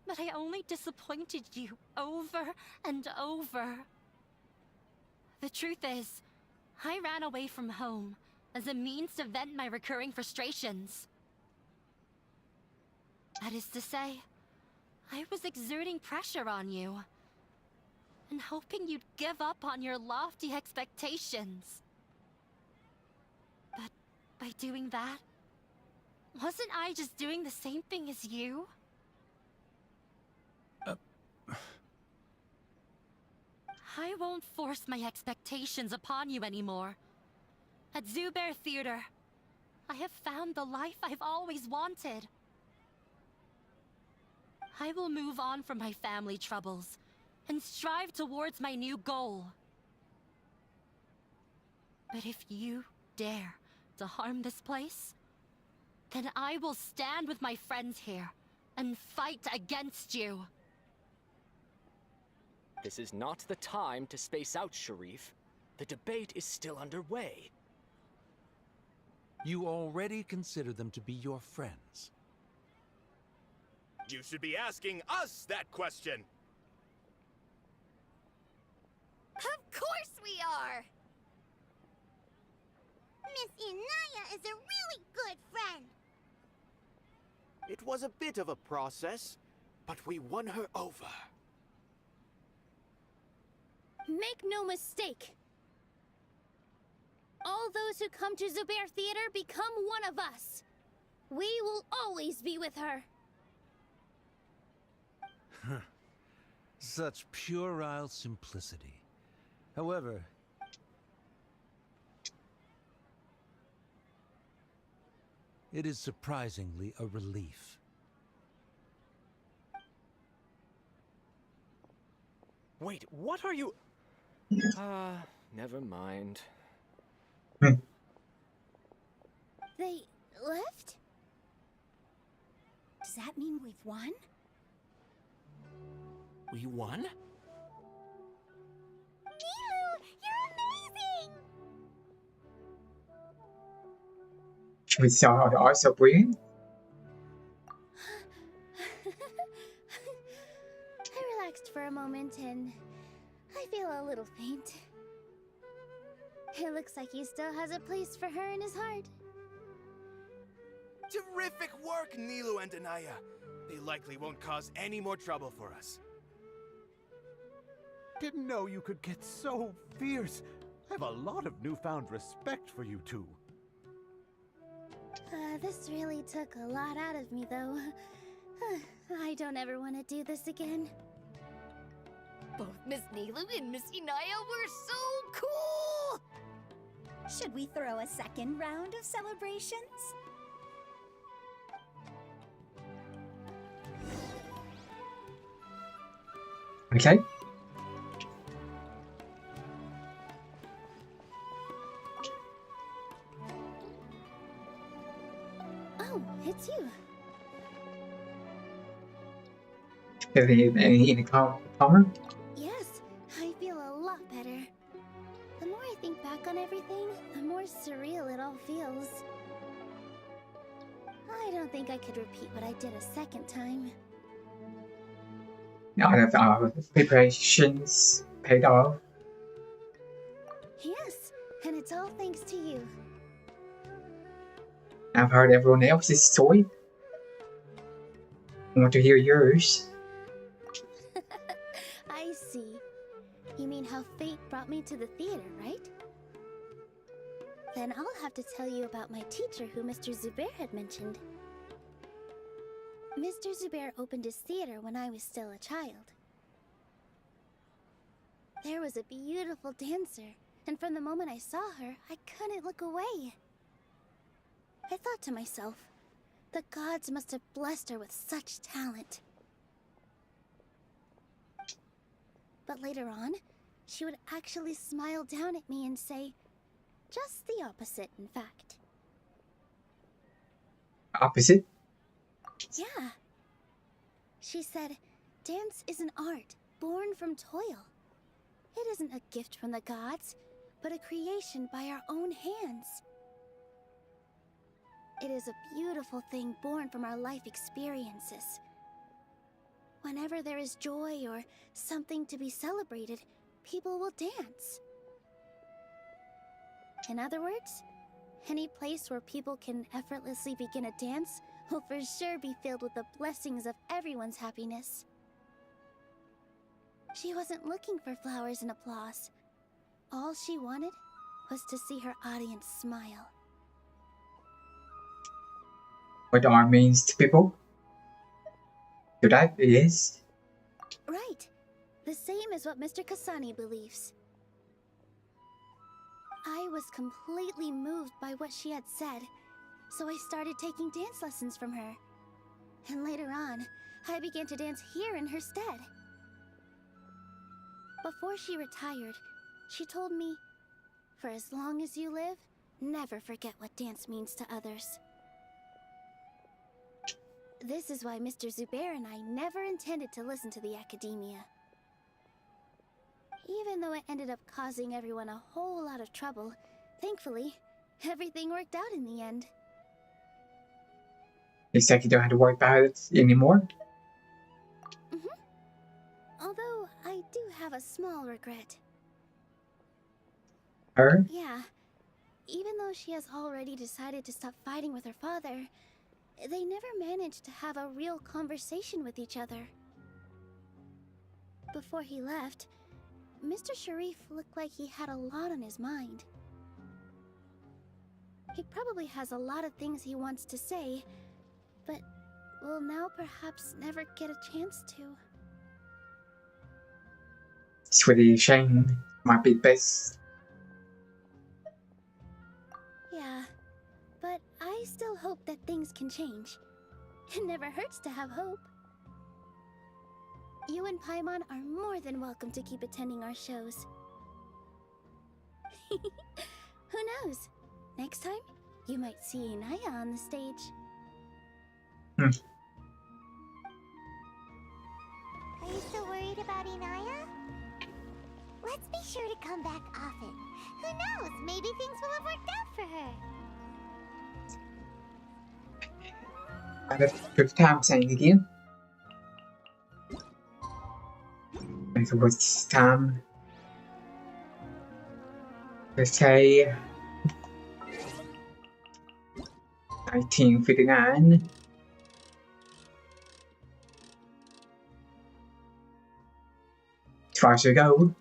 but I only disappointed you over and over. The truth is, I ran away from home as a means to vent my recurring frustrations. That is to say, I was exerting pressure on you, and hoping you'd give up on your lofty expectations. But by doing that, wasn't I just doing the same thing as you? I won't force my expectations upon you anymore. At Zubair Theater, I have found the life I've always wanted. I will move on from my family troubles and strive towards my new goal. But if you dare to harm this place, then I will stand with my friends here and fight against you. This is not the time to space out, Sharif. The debate is still underway. You already consider them to be your friends. You should be asking us that question. Of course we are! Miss Inaya is a really good friend. It was a bit of a process, but we won her over. Make no mistake. All those who come to Zubair Theater become one of us. We will always be with her. Such puerile simplicity. However, it is surprisingly a relief. Wait, what are you... never mind. They left? Does that mean we've won? We won? Nilu, you're amazing! We saw her also brilliant. I relaxed for a moment and I feel a little faint. It looks like he still has a place for her in his heart. Terrific work, Nilu and Anaya. They likely won't cause any more trouble for us. Didn't know you could get so fierce. I have a lot of newfound respect for you two. This really took a lot out of me, though. I don't ever want to do this again. Both Miss Nilu and Miss Inaya were so cool! Should we throw a second round of celebrations? Okay. Oh, it's you. Any calmer? Yes, I feel a lot better. The more I think back on everything, the more surreal it all feels. I don't think I could repeat what I did a second time. All of our preparations paid off. Yes, and it's all thanks to you. I've heard everyone else's story. I want to hear yours. I see. You mean how fate brought me to the theater, right? Then I'll have to tell you about my teacher who Mr. Zubair had mentioned. Mr. Zubair opened his theater when I was still a child. There was a beautiful dancer, and from the moment I saw her, I couldn't look away. I thought to myself, the gods must have blessed her with such talent. But later on, she would actually smile down at me and say, just the opposite, in fact. Opposite? Yeah. She said, dance is an art born from toil. It isn't a gift from the gods, but a creation by our own hands. It is a beautiful thing born from our life experiences. Whenever there is joy or something to be celebrated, people will dance. In other words, Any place where people can effortlessly begin a dance will for sure be filled with the blessings of everyone's happiness. She wasn't looking for flowers and applause. All she wanted was to see her audience smile. What art means to people? So that is... Right. The same as what Mr. Kasani believes. I was completely moved by what she had said, so I started taking dance lessons from her. And later on, I began to dance here in her stead. Before she retired, she told me, "For as long as you live, never forget what dance means to others." This is why Mr. Zubair and I never intended to listen to the academia. Even though it ended up causing everyone a whole lot of trouble, thankfully, everything worked out in the end. It's like you don't have to worry about it anymore? Although, I do have a small regret. Her? Yeah. Even though she has already decided to stop fighting with her father, they never managed to have a real conversation with each other. Before he left, Mr. Sharif looked like he had a lot on his mind. He probably has a lot of things he wants to say, but will now perhaps never get a chance to. It's really a shame. Might be best. Yeah, but I still hope that things can change. It never hurts to have hope. You and Paimon are more than welcome to keep attending our shows. Who knows? Next time, you might see Inaya on the stage. Are you still worried about Inaya? Let's be sure to come back often. Who knows? Maybe things will have worked out for her. I have a good time saying again. And so what's time? Let's say 1959. As far as I go.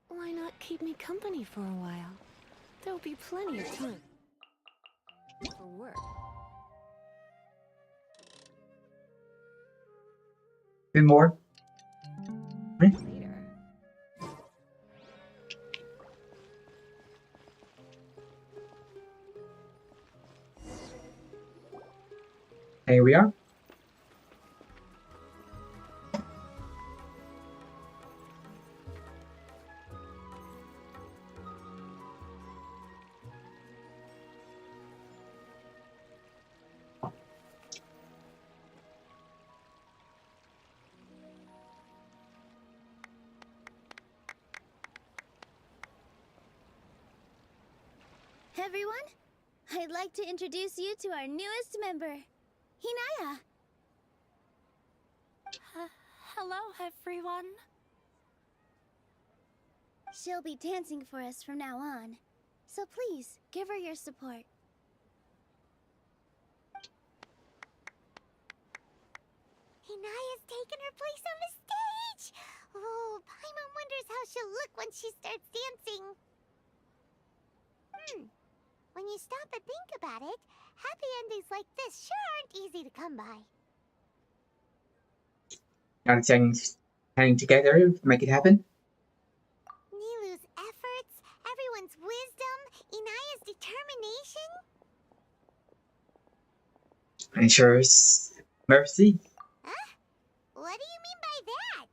Why not keep me company for a while? There'll be plenty of time for work. Bit more. Later. Here we are. Everyone, I'd like to introduce you to our newest member, Hinaya. Hello, everyone. She'll be dancing for us from now on, so please give her your support. Inaya's taken her place on the stage! Oh, Paimon wonders how she'll look when she starts dancing. When you stop and think about it, happy endings like this sure aren't easy to come by. Now things hanging together to make it happen. Nilou's efforts, everyone's wisdom, Inaya's determination. And Sure's mercy. Huh? What do you mean by that?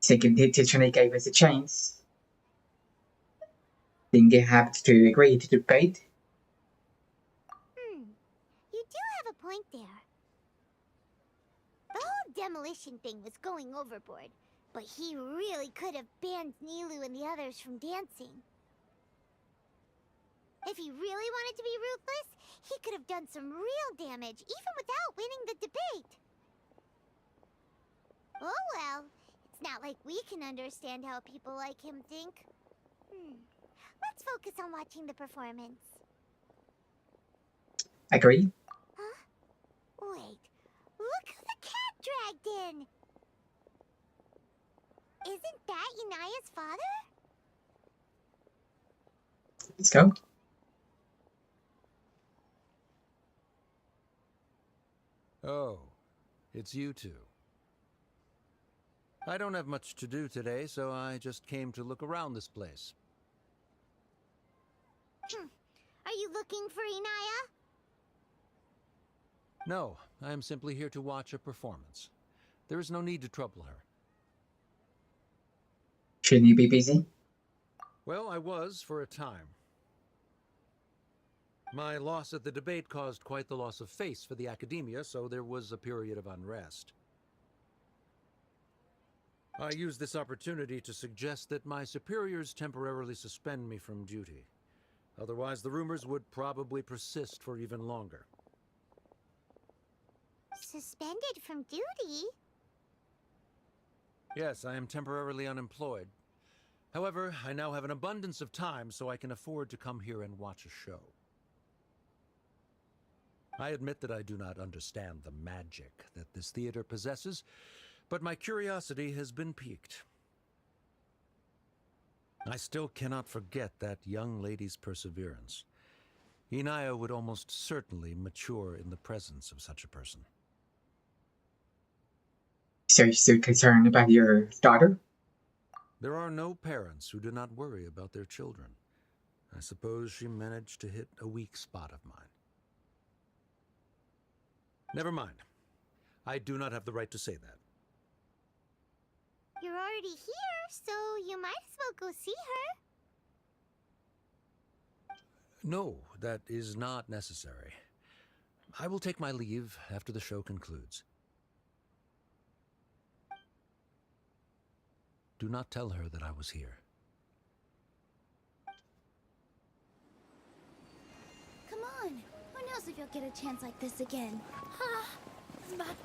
Thinking the teacher gave us a chance. Didn't get happy to agree to debate. point there. The whole demolition thing was going overboard, but he really could have banned Nilou and the others from dancing. If he really wanted to be ruthless, he could have done some real damage, even without winning the debate. Oh well, it's not like we can understand how people like him think. Let's focus on watching the performance. Agreed. Huh? Wait, look who the cat dragged in! Isn't that Inaya's father? Let's go. Oh, it's you two. I don't have much to do today, so I just came to look around this place. Are you looking for Inaya? No, I am simply here to watch a performance. There is no need to trouble her. Shouldn't you be busy? Well, I was for a time. My loss at the debate caused quite the loss of face for the academia, so there was a period of unrest. I used this opportunity to suggest that my superiors temporarily suspend me from duty. Otherwise, the rumors would probably persist for even longer. Suspended from duty? Yes, I am temporarily unemployed. However, I now have an abundance of time, so I can afford to come here and watch a show. I admit that I do not understand the magic that this theater possesses, but my curiosity has been piqued. I still cannot forget that young lady's perseverance. Inaya would almost certainly mature in the presence of such a person. So you're still concerned about your daughter? There are no parents who do not worry about their children. I suppose she managed to hit a weak spot of mine. Never mind. I do not have the right to say that. You're already here, so you might as well go see her. No, that is not necessary. I will take my leave after the show concludes. Do not tell her that I was here. Come on. Who knows if you'll get a chance like this again? But...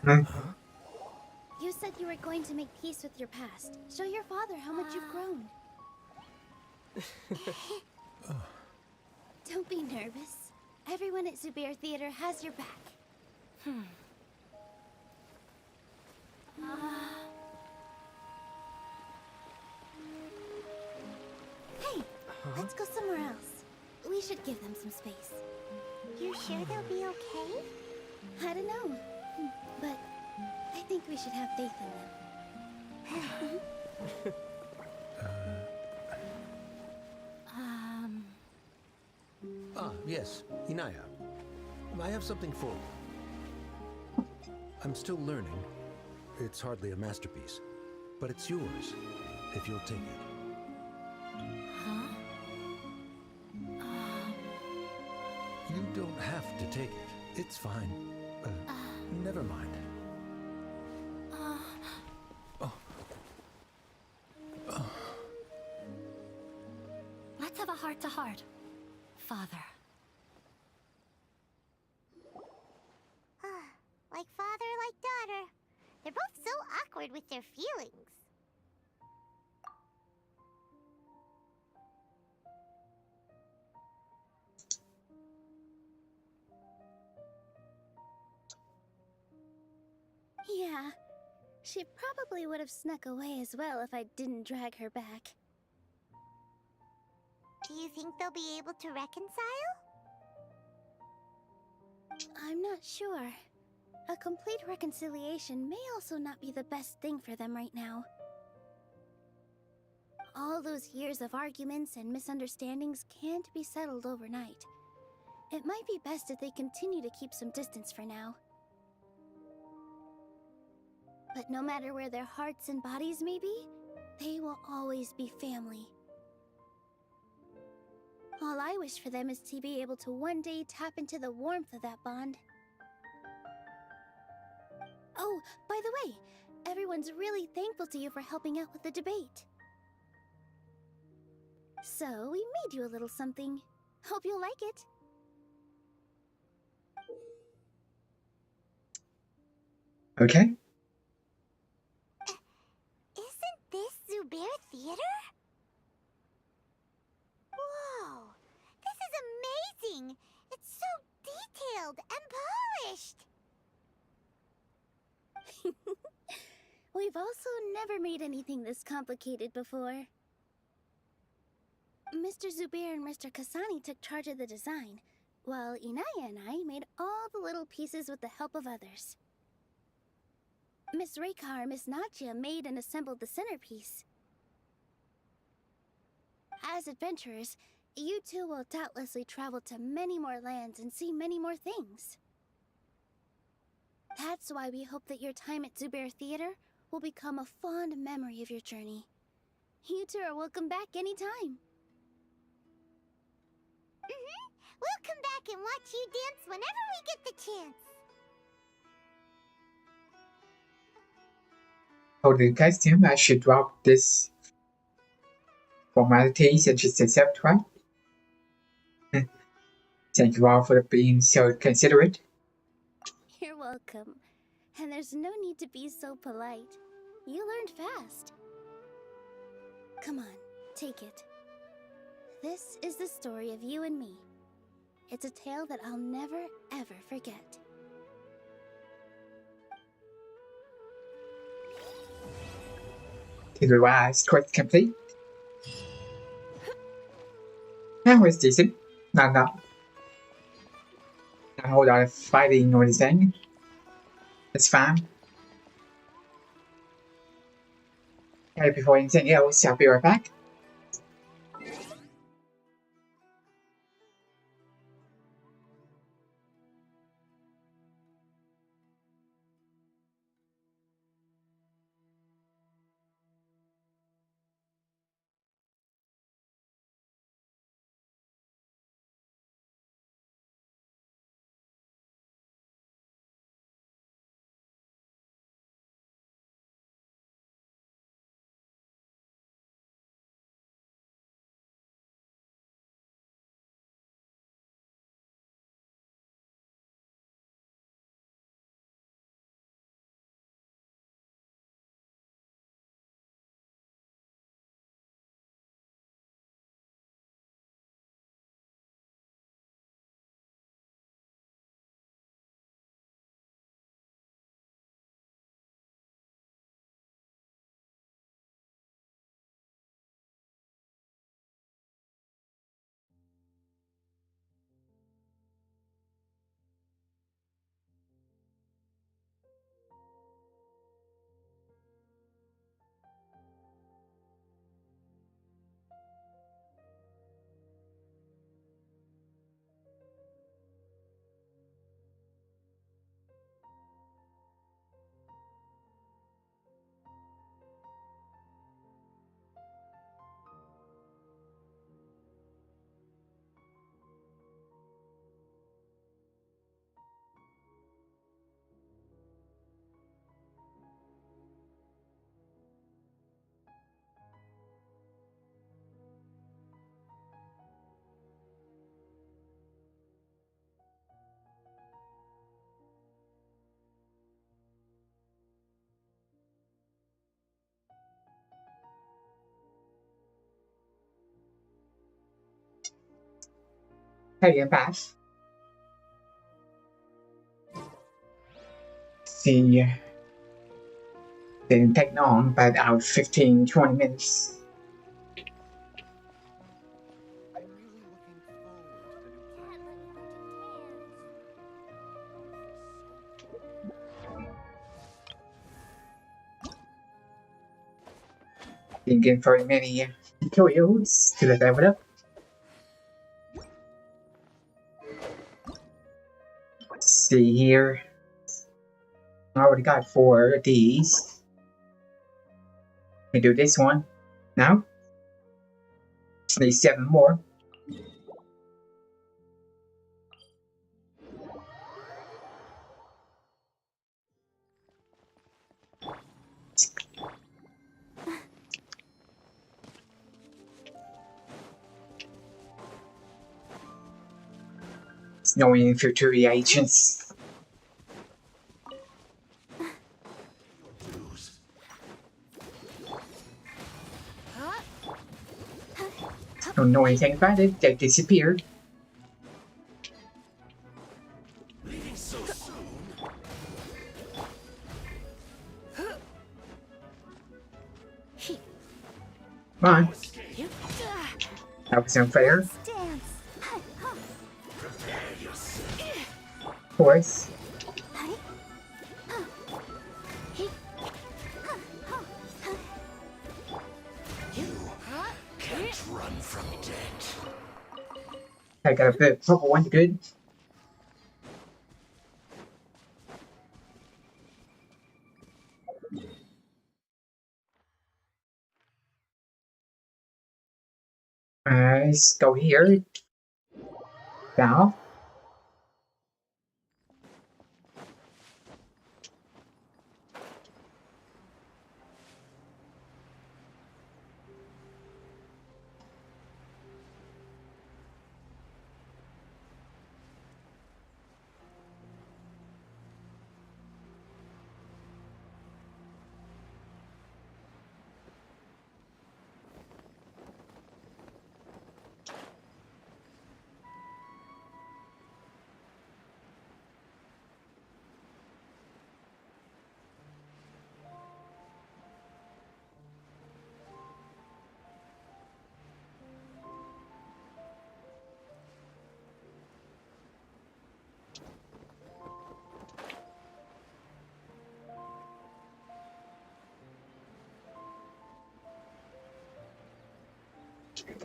Huh? You said you were going to make peace with your past. Show your father how much you've grown. Don't be nervous. Everyone at Zubair Theater has your back. Hey, let's go somewhere else. We should give them some space. You sure they'll be okay? I don't know, but I think we should have faith in them. Yes, Inaya. I have something for you. I'm still learning. It's hardly a masterpiece, but it's yours, if you'll take it. You don't have to take it. It's fine. Never mind. Let's have a heart-to-heart, Father. Like father, like daughter. They're both so awkward with their feelings. Yeah, she probably would have snuck away as well if I didn't drag her back. Do you think they'll be able to reconcile? I'm not sure. A complete reconciliation may also not be the best thing for them right now. All those years of arguments and misunderstandings can't be settled overnight. It might be best if they continue to keep some distance for now. But no matter where their hearts and bodies may be, they will always be family. All I wish for them is to be able to one day tap into the warmth of that bond. Oh, by the way, everyone's really thankful to you for helping out with the debate. So, we made you a little something. Hope you'll like it. Okay. Isn't this Zubair Theater? Whoa! This is amazing! It's so detailed and polished! We've also never made anything this complicated before. Mr. Zubair and Mr. Kasani took charge of the design, while Inaya and I made all the little pieces with the help of others. Miss Reikar and Miss Nadia made and assembled the centerpiece. As adventurers, you two will doubtlessly travel to many more lands and see many more things. That's why we hope that your time at Zubair Theater will become a fond memory of your journey. You two are welcome back anytime. We'll come back and watch you dance whenever we get the chance. For the costume, I should drop this formalities and just accept, right? Thank you all for being so considerate. You're welcome. And there's no need to be so polite. You learned fast. Come on, take it. This is the story of you and me. It's a tale that I'll never, ever forget. To the last quest complete. That was decent. Not a whole lot of fighting or anything. That's fine. Hey, before anything else, I'll be right back. Hey, I'm back. See, didn't take long, but about 15-20 minutes. Didn't get very many tutorials to level up. Let's see here. I already got 4 of these. We do this one now. Just need 7 more. knowing future reactions. Don't know anything about it. They disappeared. Leaving so soon. Come on. That was unfair. Of course. Can't run from debt. I got a bit purple one, good. Let's go here. Now.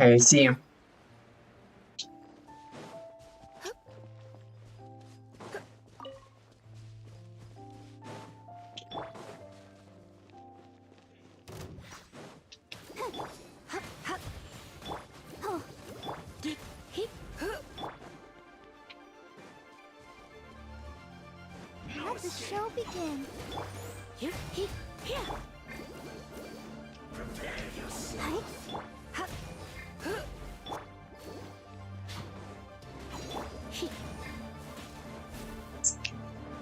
Okay, I see him. Let the show begin. Prepare yourself.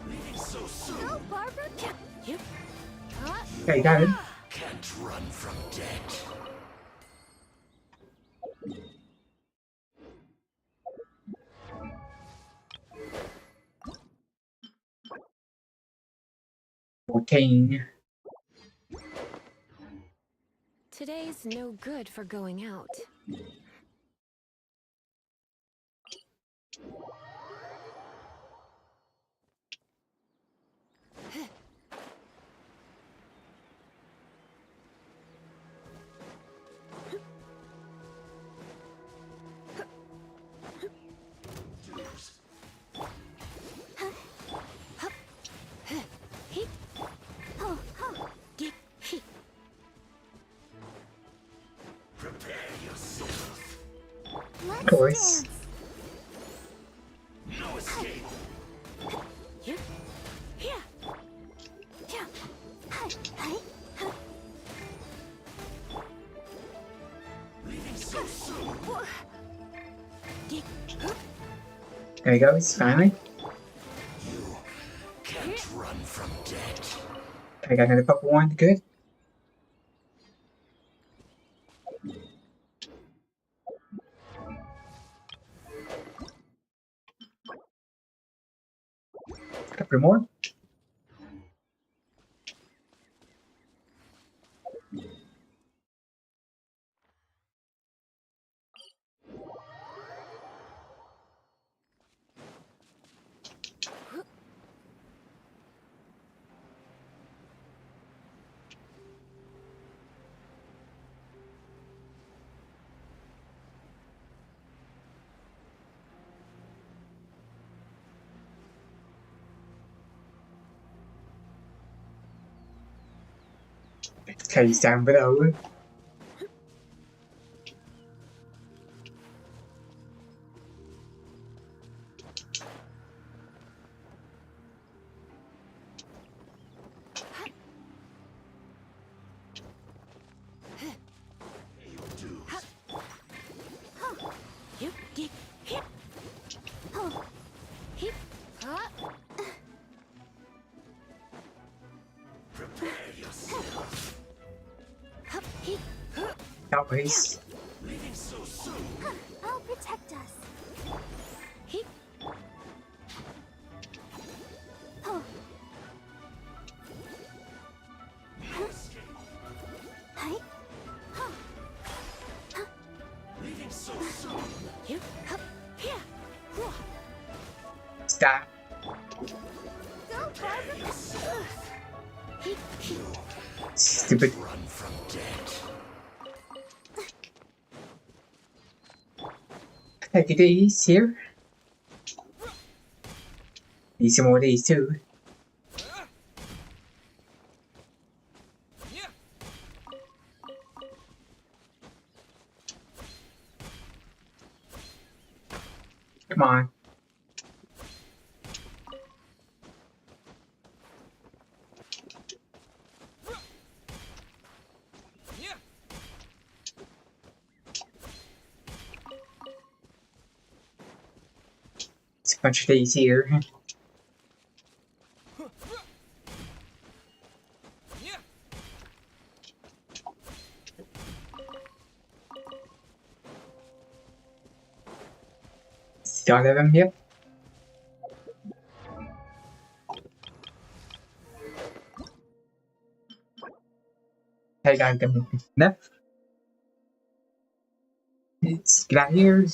Leaving so soon. Go, Barbara. Okay, got it. Can't run from debt. Okay. Today's no good for going out. Prepare yourself. Of course. No escape. Leaving so soon. There he goes, finally. You can't run from debt. I got another purple one, good. Couple more. Case down below. Always. Leaving so soon. I'll protect us. Oh. Hey. Leaving so soon. Stop. Go, Barbara. Stupid. Run from debt. Take these here. Need some more of these too. Come on. It's a bunch of these here. Start of them, yep. Hey, guys, enough. Let's get out of here.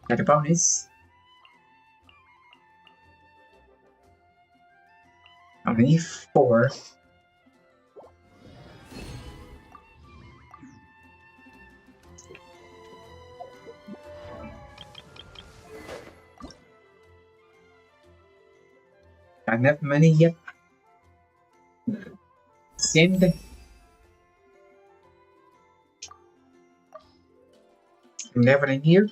Got a bonus. Only 4. Got enough money, yep. Send. Never in here.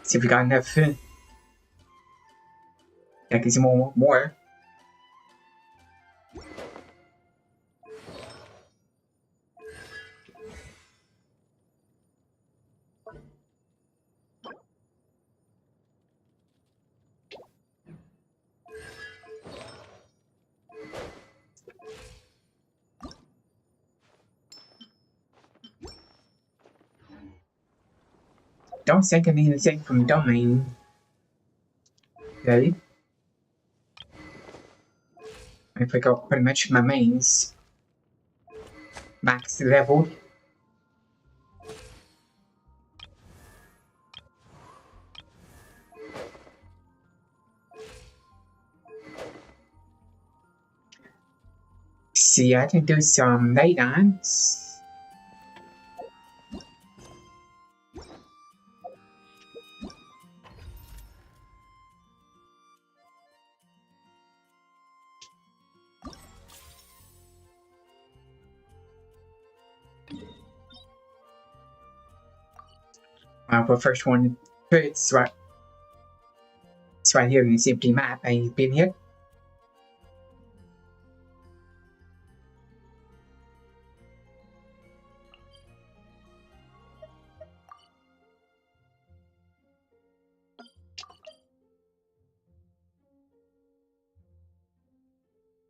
See if we got enough. Yeah, get some more. Don't think of anything from domain. Okay. I forgot pretty much my mains. Max leveled. See, I can do some night dance. The first one, it's right here in this empty map. I've been here.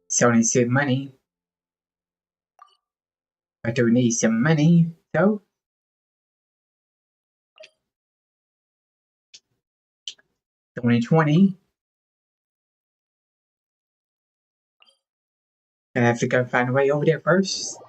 So I need some money. I do need some money, though. $20. I have to go find a way over there first.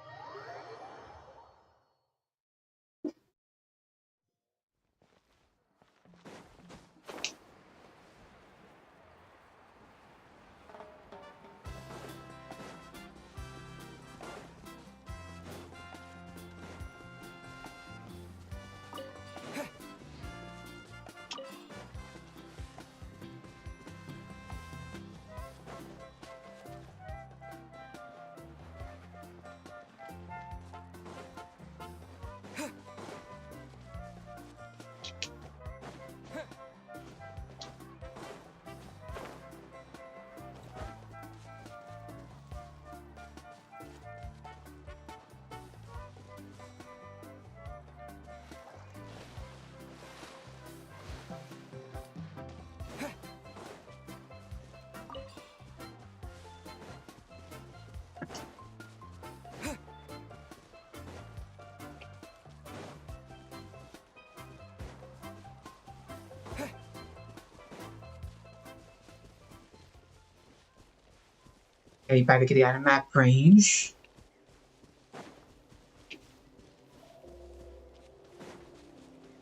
Okay, better get out of map range.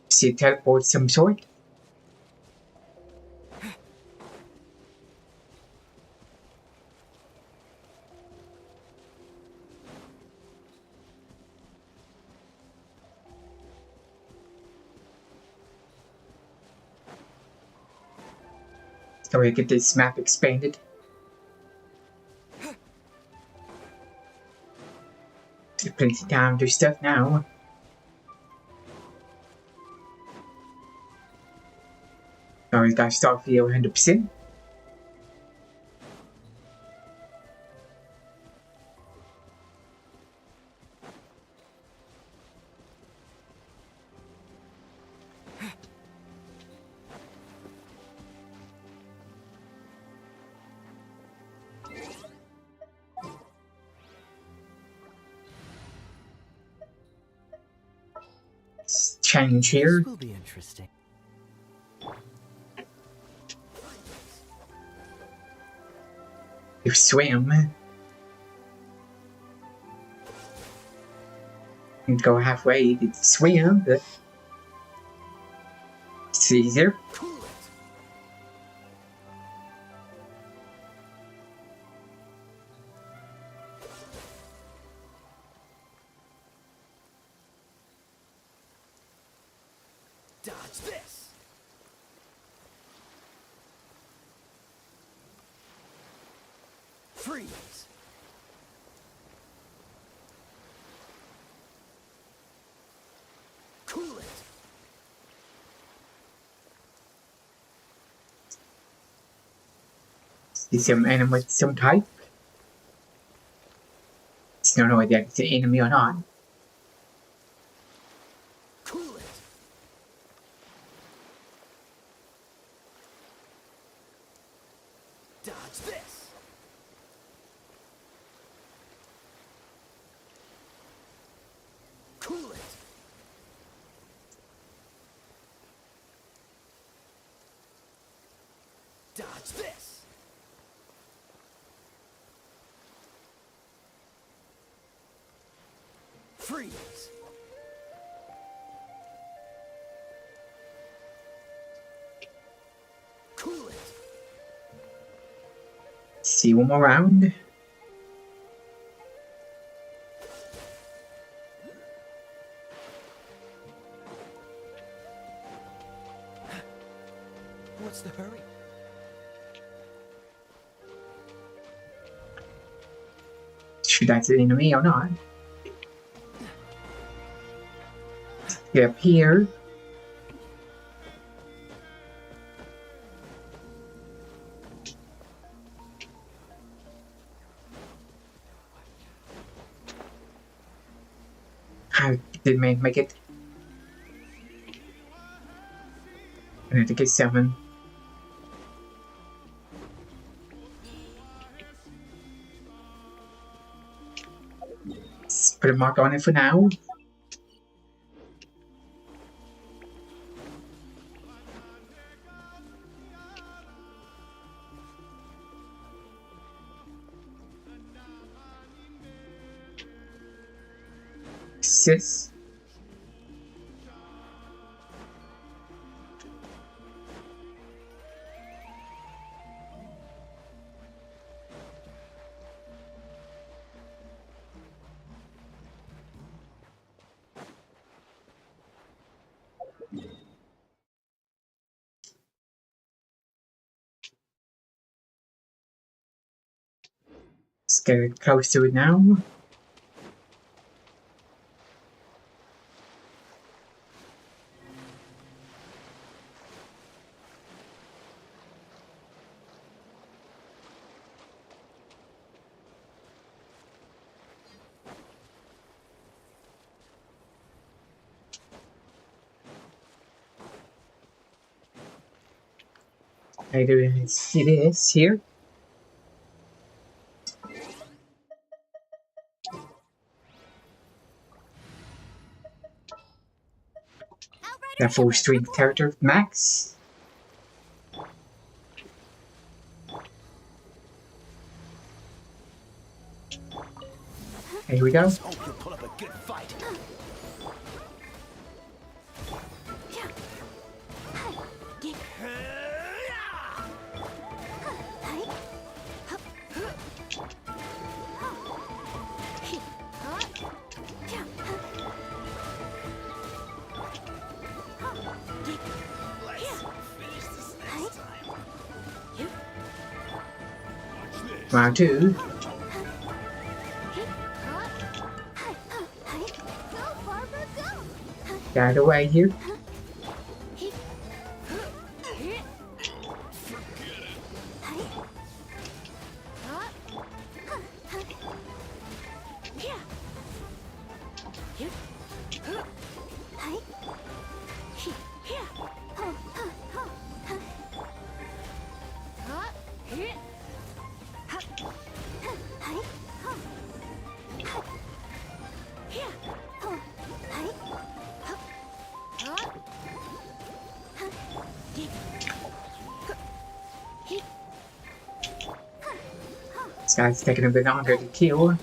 See a teleport of some sort. So we get this map expanded. Plenty of time to do stuff now. So we got Starfell 100%. Change here. This will be interesting. You swim. And go halfway to swim, but it's easier. Dodge this. Freeze. Cool it. See some enemy with some type. It's no idea if it's an enemy or not. Cool it. Dodge this. Cool it. Dodge this. Freeze. Cool it. See one more round. What's the hurry? Should that's an enemy or not? Get up here. How did man make it? I need to get 7. Let's put a mark on it for now. Sis. Let's get close to it now. I do see this here. That full strength character max. Here we go. Let's hope you'll put up a good fight. Round 2. Get out of the way here. This guy's taking a bit longer to kill.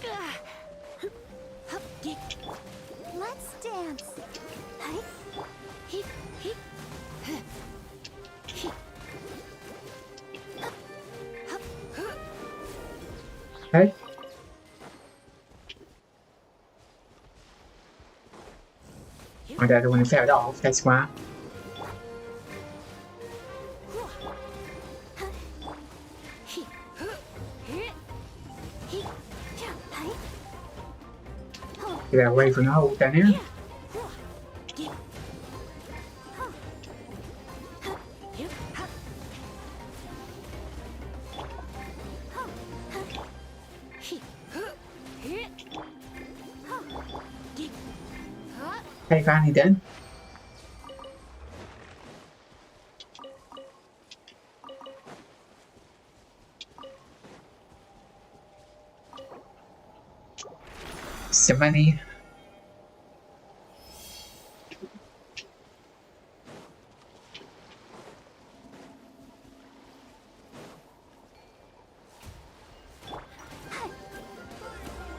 Let's dance. Okay. Oh, the other one fell off, that's why. Get away from the hole down here. Okay, finally done. Some money.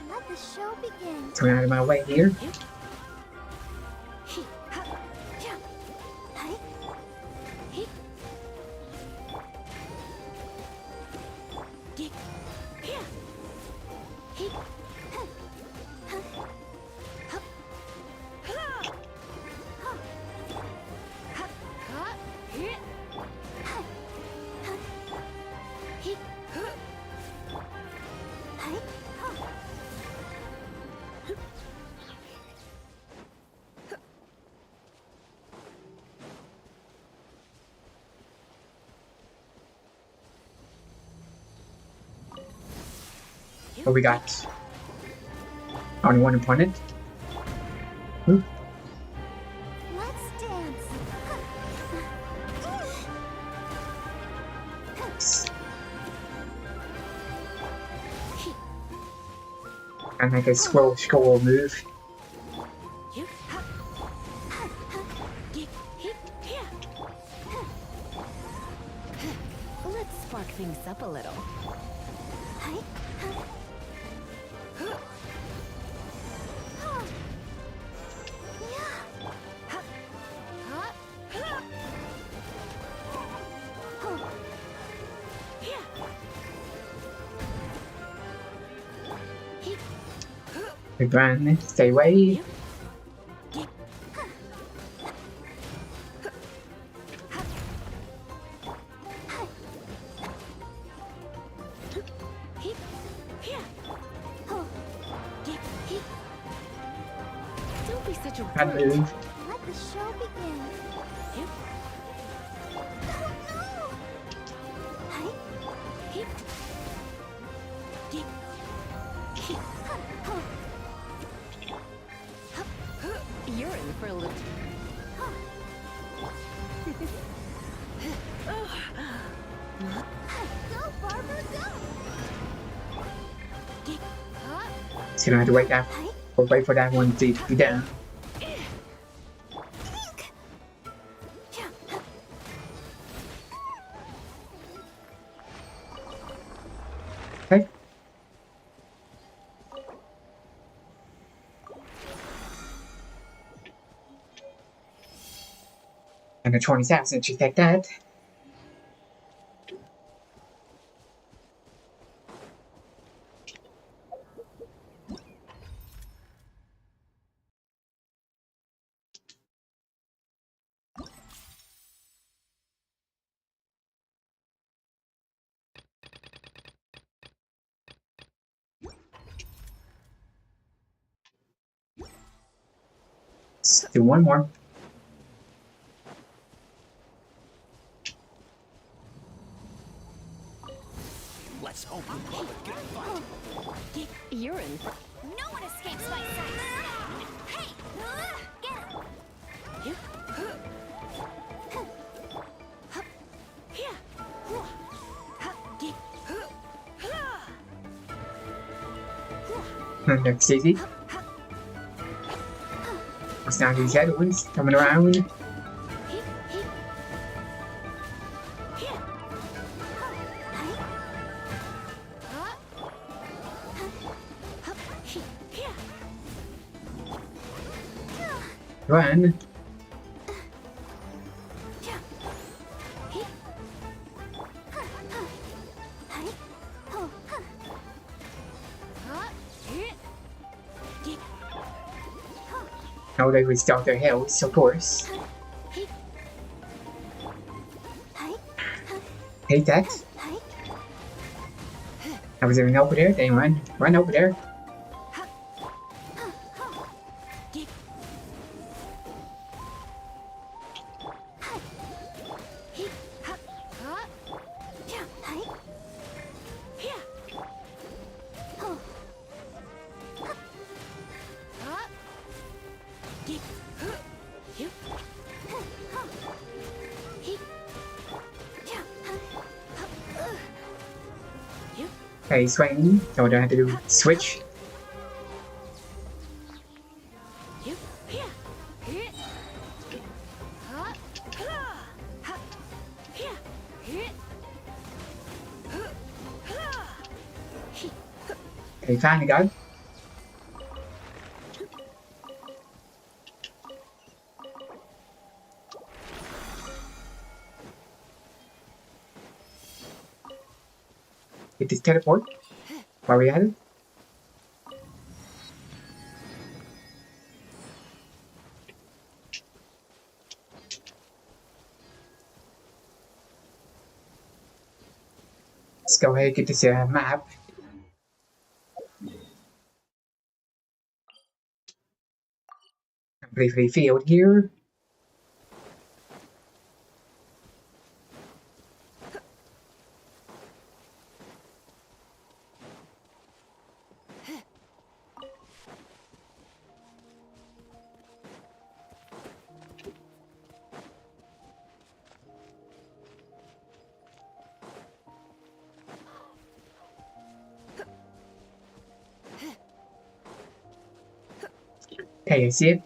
Let the show begin. Coming out of my way here. What we got? Only one opponent. Ooh. Let's dance. And make a scroll move. Let's spark things up a little. Run, stay away. Don't be such a Can't brute. move. Let the show begin. You're in for a little. Go, Barbara, go! So you have to wait that or wait for that one to be down. Okay. Under 20,000, just like that. Let's do one more. Let's hope we call a good fight. You're in. No one escapes my sight! Hey! Get him! That's easy. It's now these other ones coming around. Run. Now they restart their health, of course. Hate that. I was even over there, then run over there. Okay, swing, so I don't have to do switch. Okay, finally go. Get this teleport while we at it. Let's go ahead and get this map. Completely field here. Okay, I see it.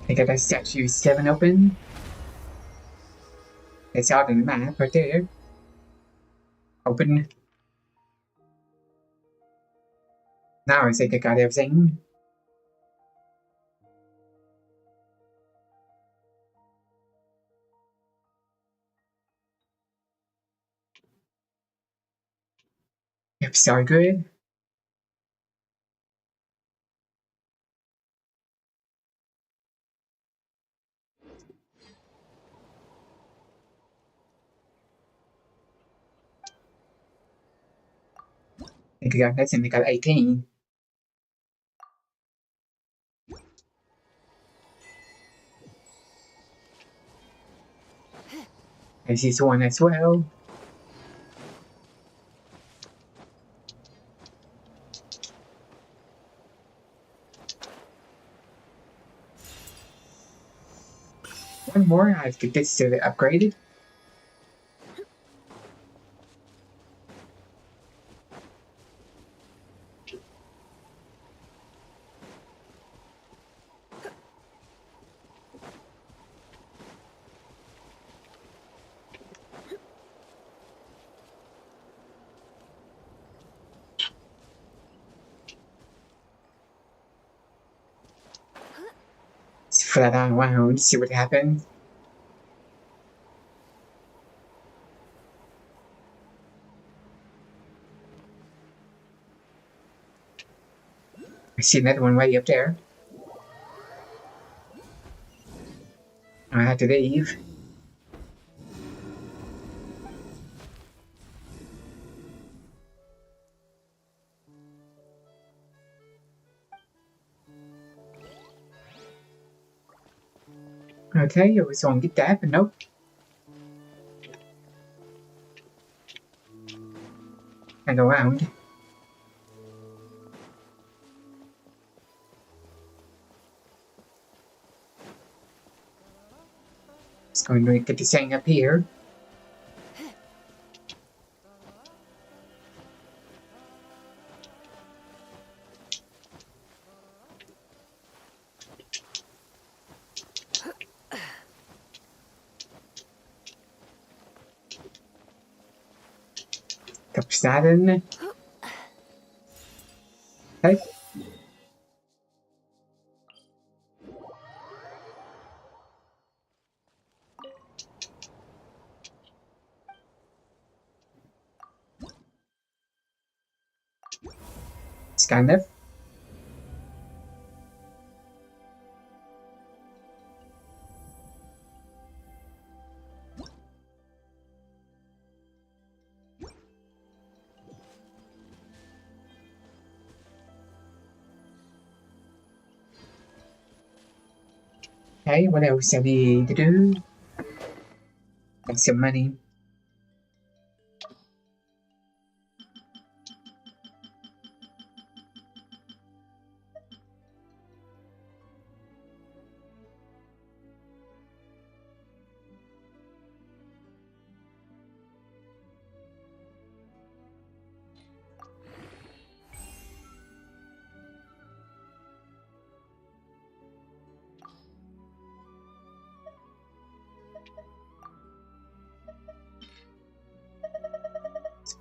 I got that statue 7 open. It's out in the map right there. Open. Now I think I got everything. Yep, so good. I think I got that's and I got 18. I see this one as well. One more, I get this upgraded. Flat on around, see what happens. I see another one way up there. I have to leave. Okay, I was gonna get that, but nope. I go around. Just going to get this thing up here. Push that in. Okay. Scan it. Okay, what else I need to do? Get some money.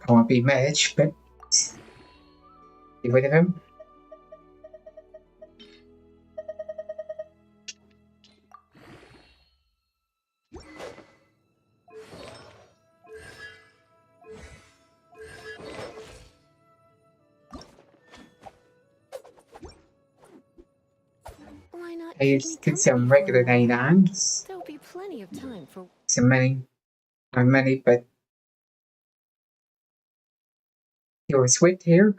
I won't be much, but get rid of him. Why not I just get some regular 99s. There'll be plenty of time for Some money. Not money, but your sweat here.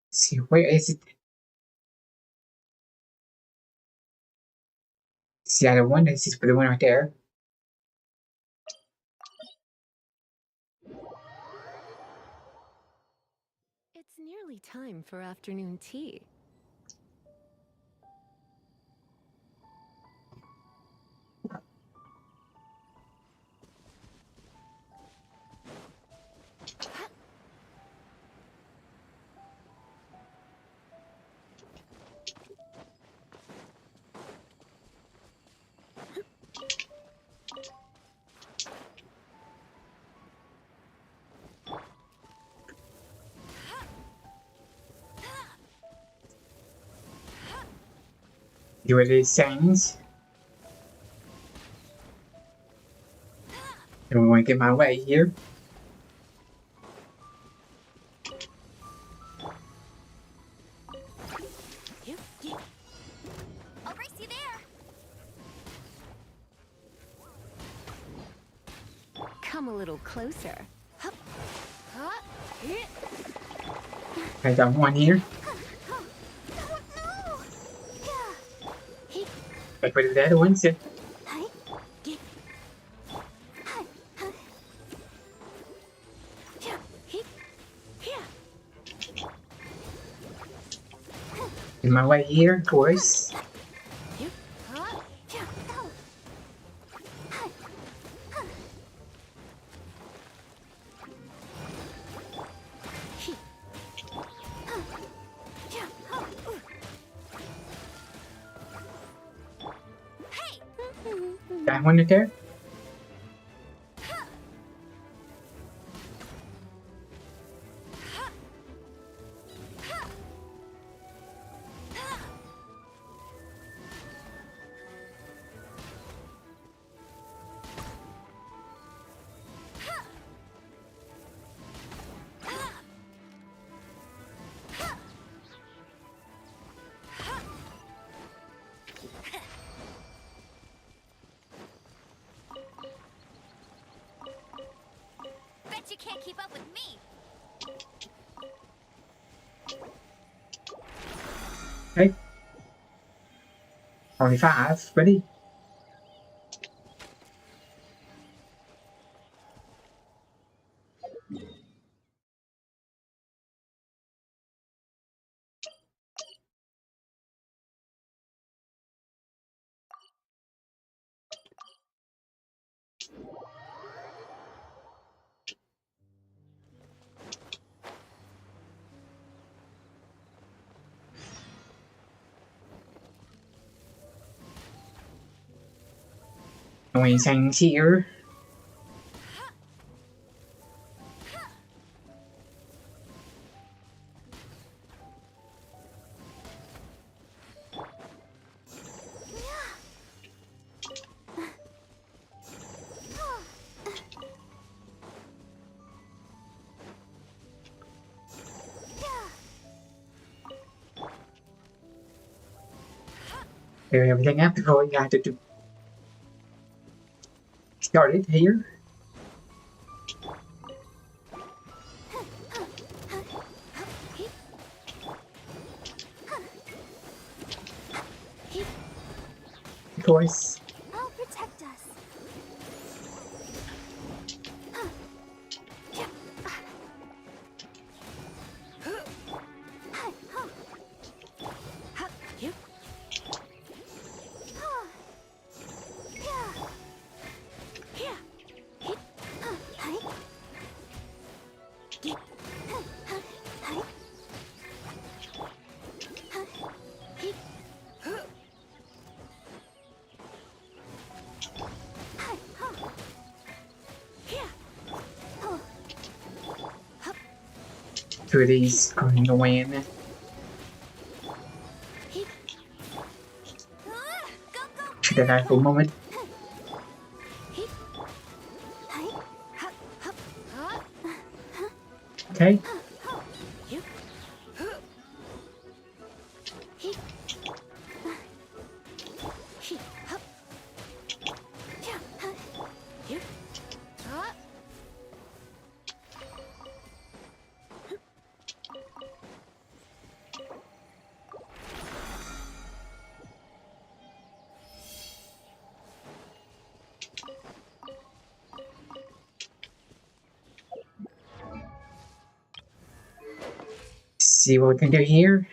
See, where is it? See, the other one. This is the one right there. It's nearly time for afternoon tea. Do these things. Don't want to get my way here. I'll race you there. Come a little closer. I got one here. Like with the other ones, yeah. In my way here, of course. That one right there. Bet you can't keep up with me. Okay. Only 5. Ready? Only things here. Everything up before we got to start it here. Of course. I'll protect us. Two of these going to win. Should have died for a moment. Okay. See what we can do here.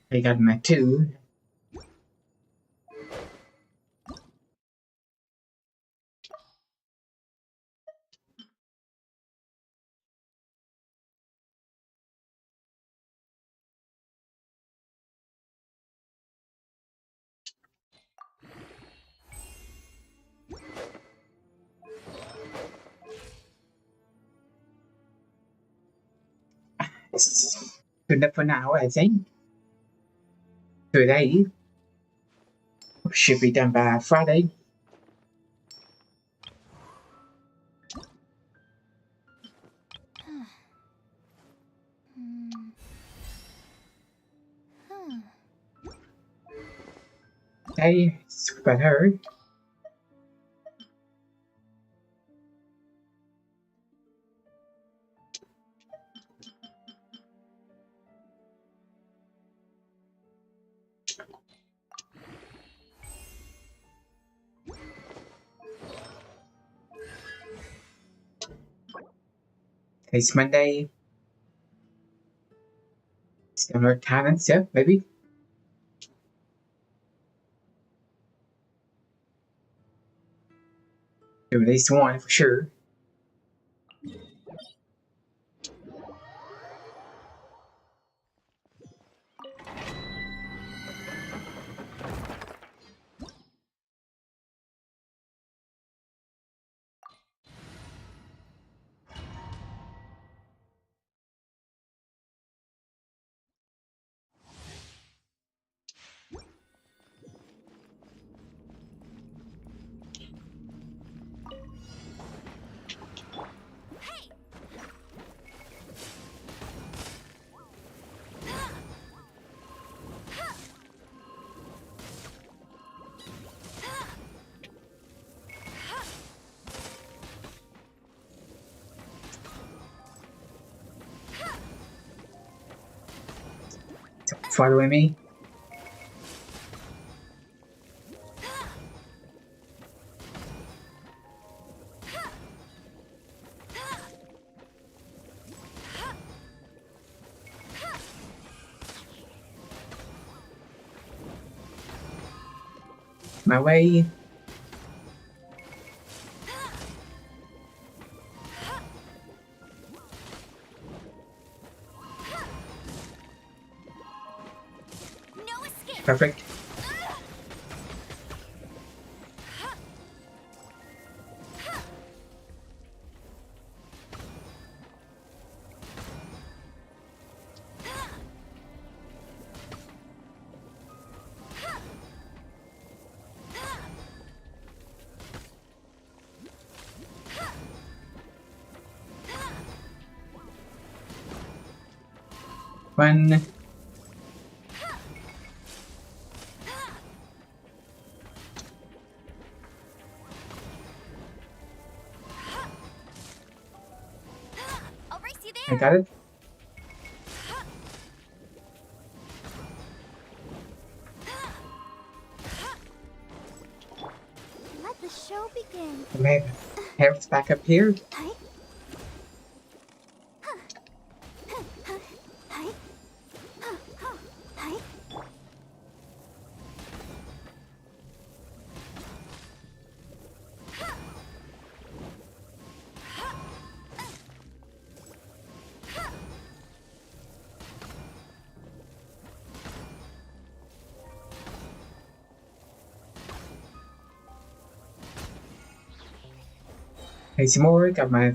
They got him at 2. It's good enough for now, I think. Today should be done by Friday. Okay, it's about her. It's Monday. Similar time and stuff, maybe. Do at least one for sure. Following me. My way. Perfect. One. I got it. Let the show begin. Maybe hair's back up here. Hey, some more. Got my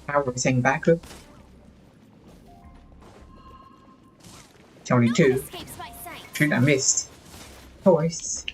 power thing back up. It's only two. Shoot, I missed. Twice.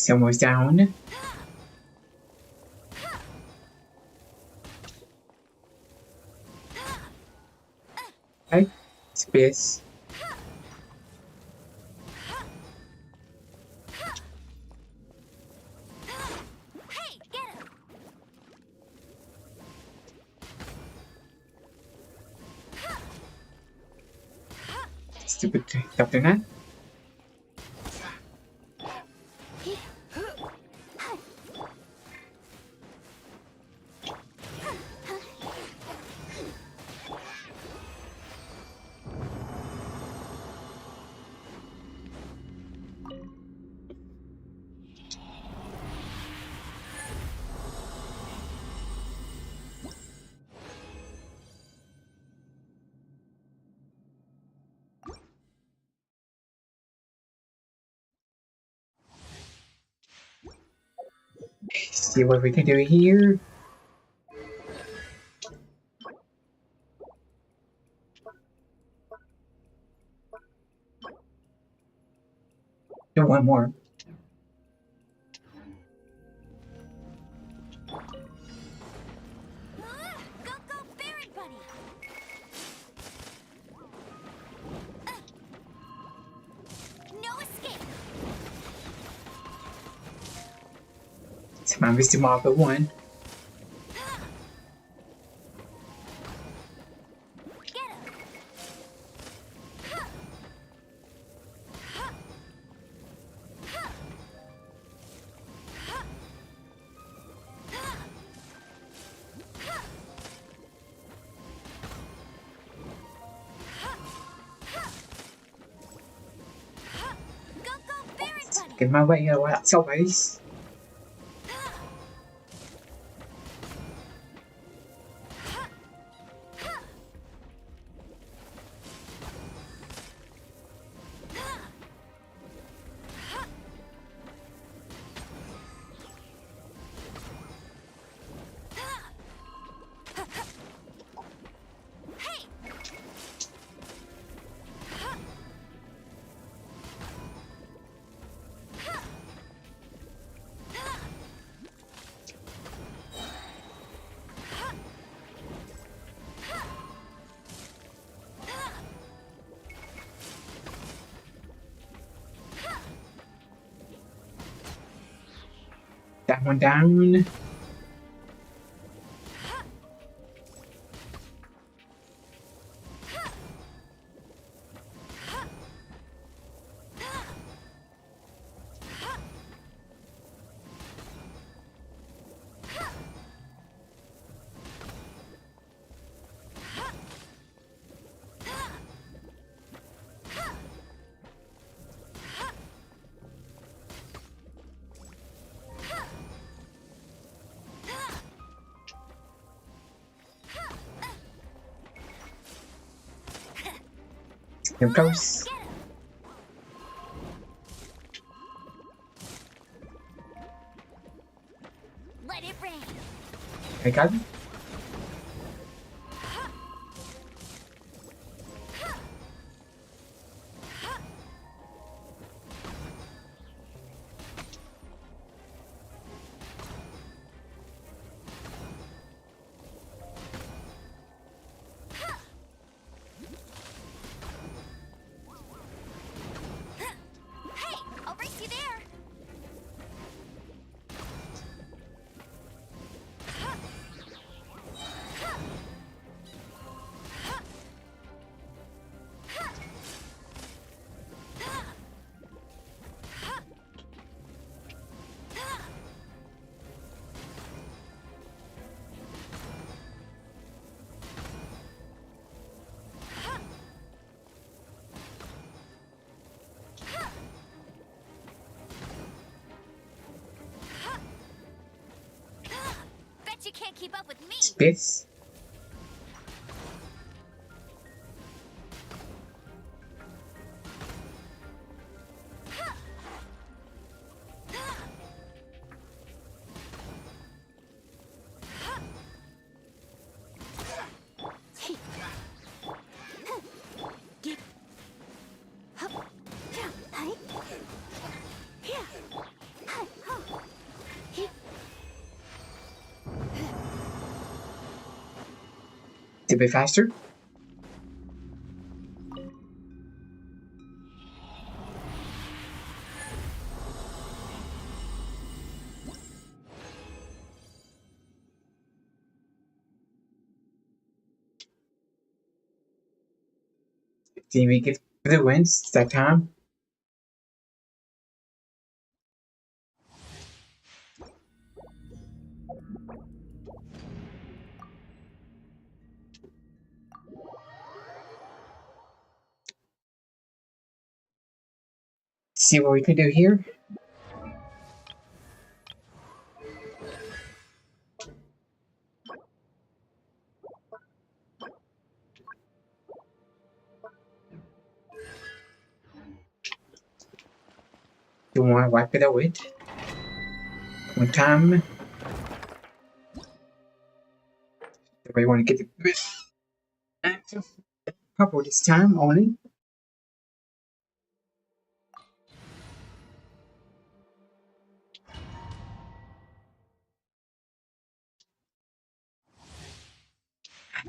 Someone's down. Okay, space. Stupid Dr. Nat. See what we can do here. Do one more. Come on, Mr. Marble 1. Get my way out, so guys. That one down. Here goes. Let it rain. I got it. Bet you can't keep up with me. Space. A bit faster. See we get the wins that time. See what we can do here. You want to wipe it out with one time. We want to get the purple this time only.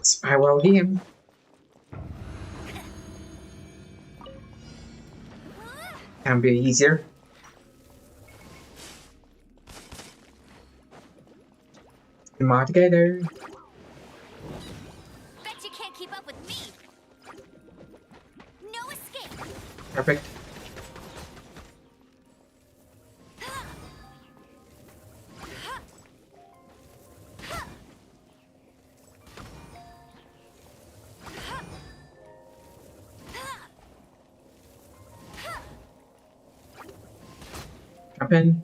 Spiral him. Can be easier. Put them all together. Bet you can't keep up with me. No escape. Perfect. Jump in.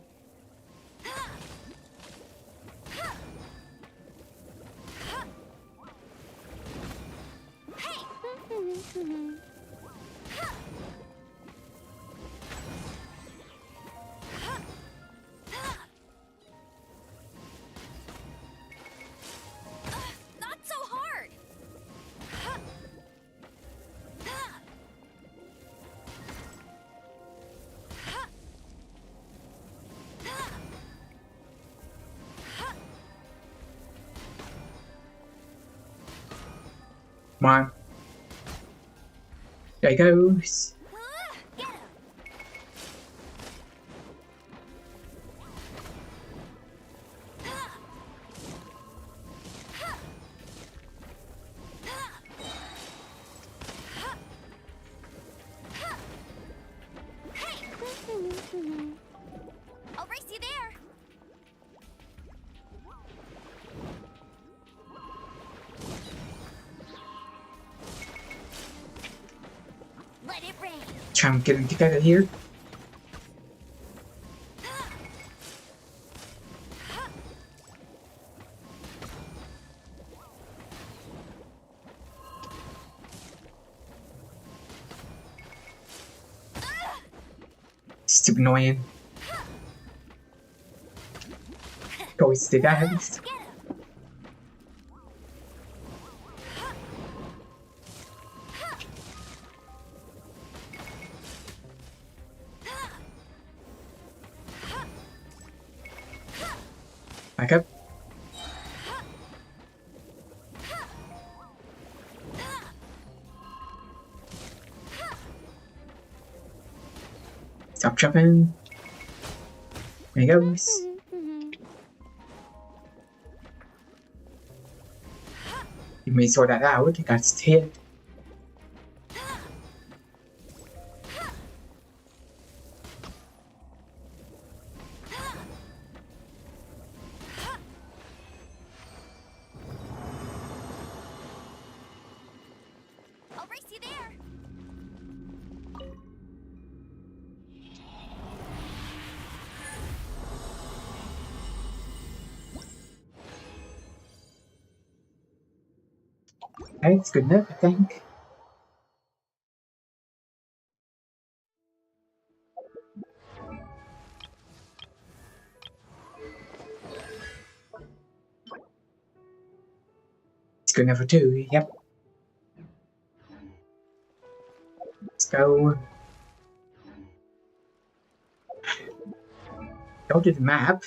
Not so hard. Come on. There he goes. I'll race you there. Let it rain. Try and get them together here. Stupid annoying. Goes to dance. Back up. Stop jumping. There he goes. You may sort that out. That's hit. I'll race you there. Okay, it's good enough, I think. It's good enough for 2, yep. Let's go. Go to the map.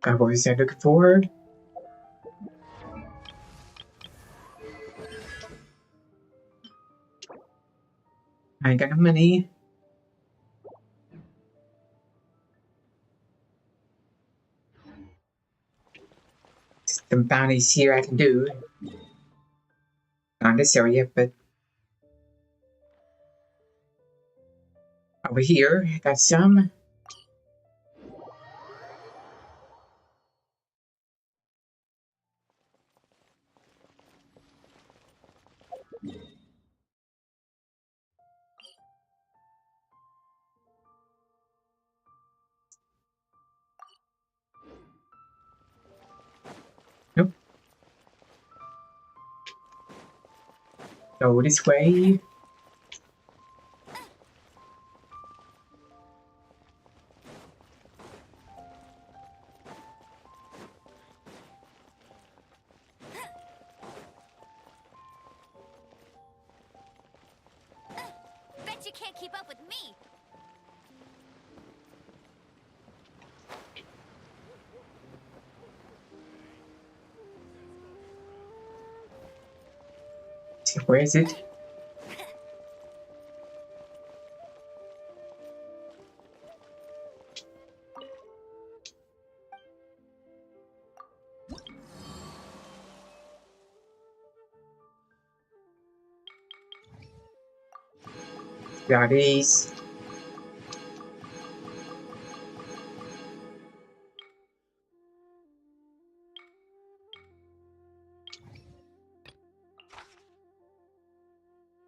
Got what we said looking forward. I ain't got no money. Some bounties here I can do. Not in this area, but over here, I got some. Go this way. Bet you can't keep up with me. Where is it? There it is.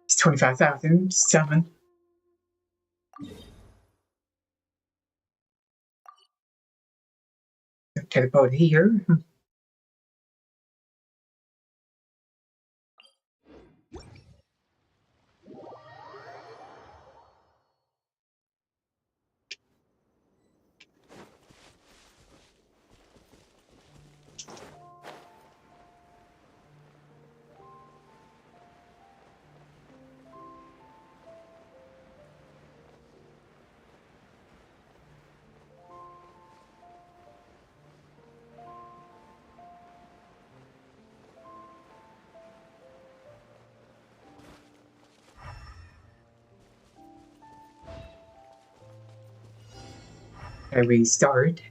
It's 25,007. Teleport here. And we start.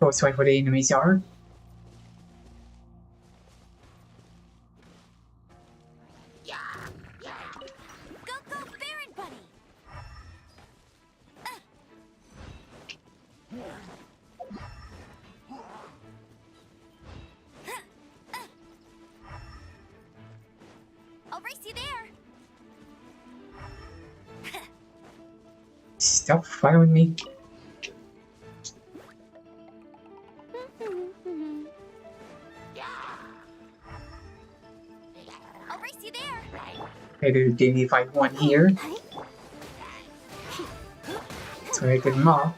Oh, sorry, where the enemies are. Go, Baron Bunny! I'll race you there! Stop following me. I'll race you there! Maybe did we fight one here? So I get them all.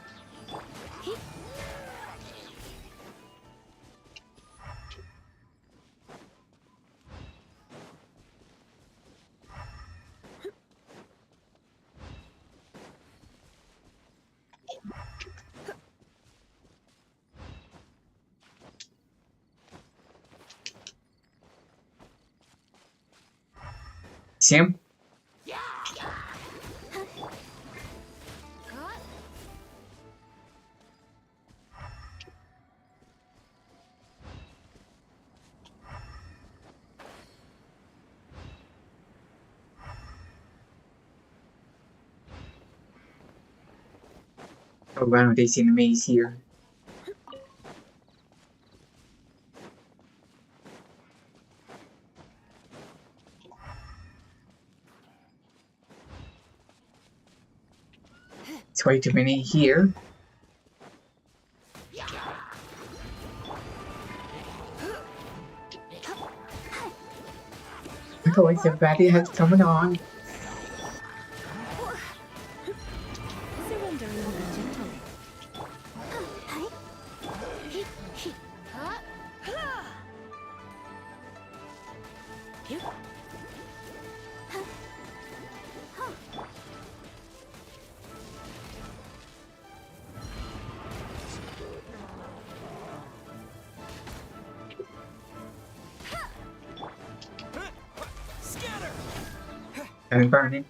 See him? Oh, one of these enemies here. It's way too many here. Oh, everybody has coming on. And burning.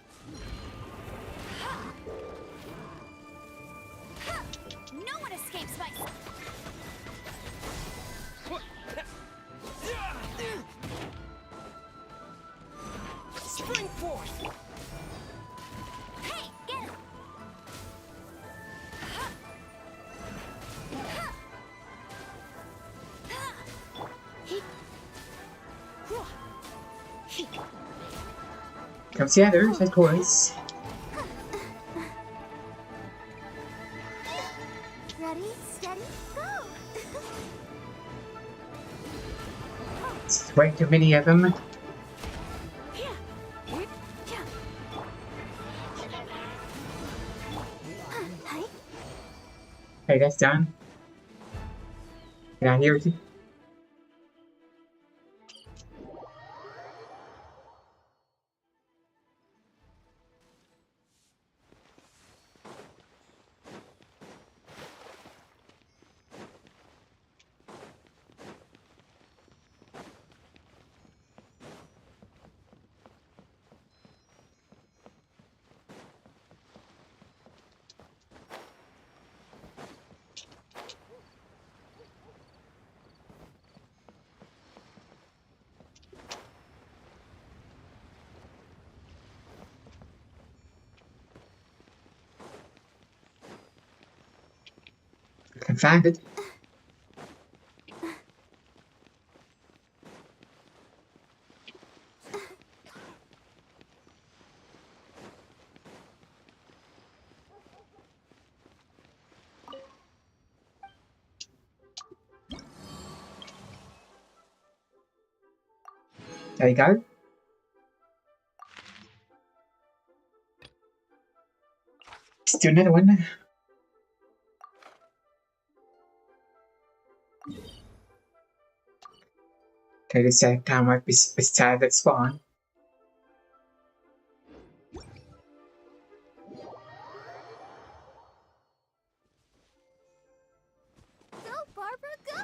No one escapes my... Spring forth! Hey, get him! Comes the others, of course. Ready, steady, go! It's way too many of them. Okay, that's done. Now here's it. I can find it. There you go. Let's do another one. Okay, this time might be beside that spawn. Go, Barbara, go!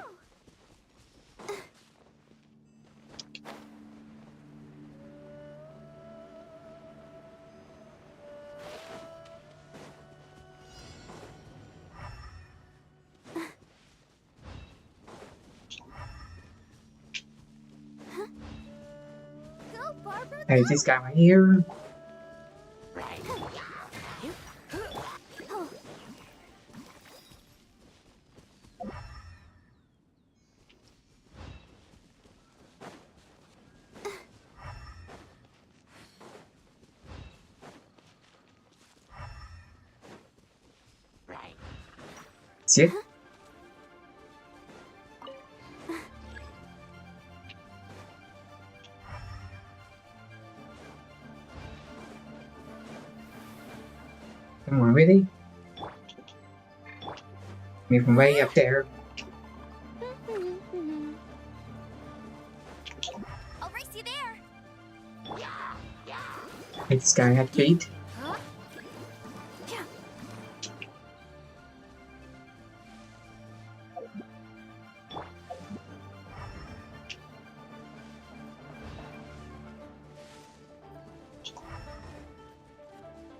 Go, Barbara, Hey, this guy right here. See it? Come on, really? Me from way up there. I'll race you there! This guy had feet.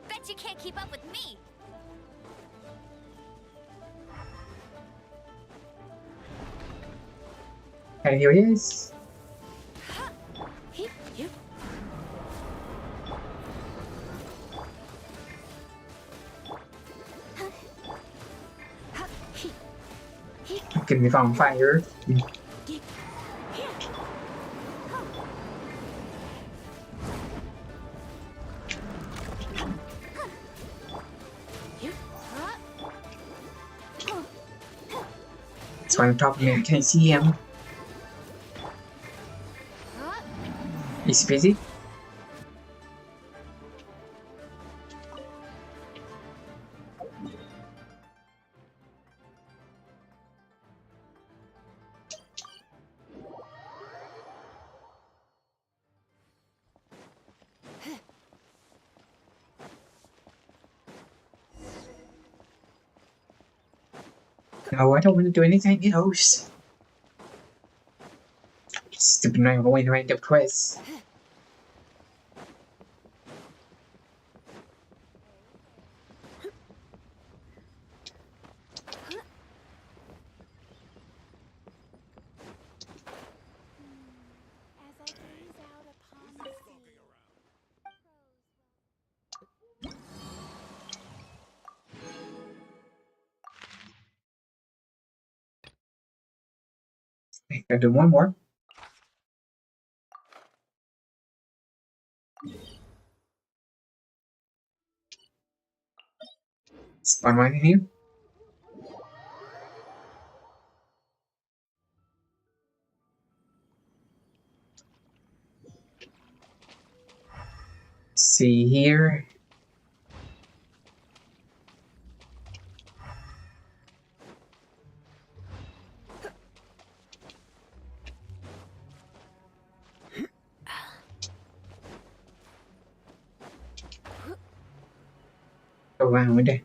Bet you can't keep up with me! And here he is. Can be on fire. It's right on top of me, I can't see him. He's busy. No, I don't want to do anything else. Stupid random quests. Gotta do one more. Spawn right in here. See here. Around.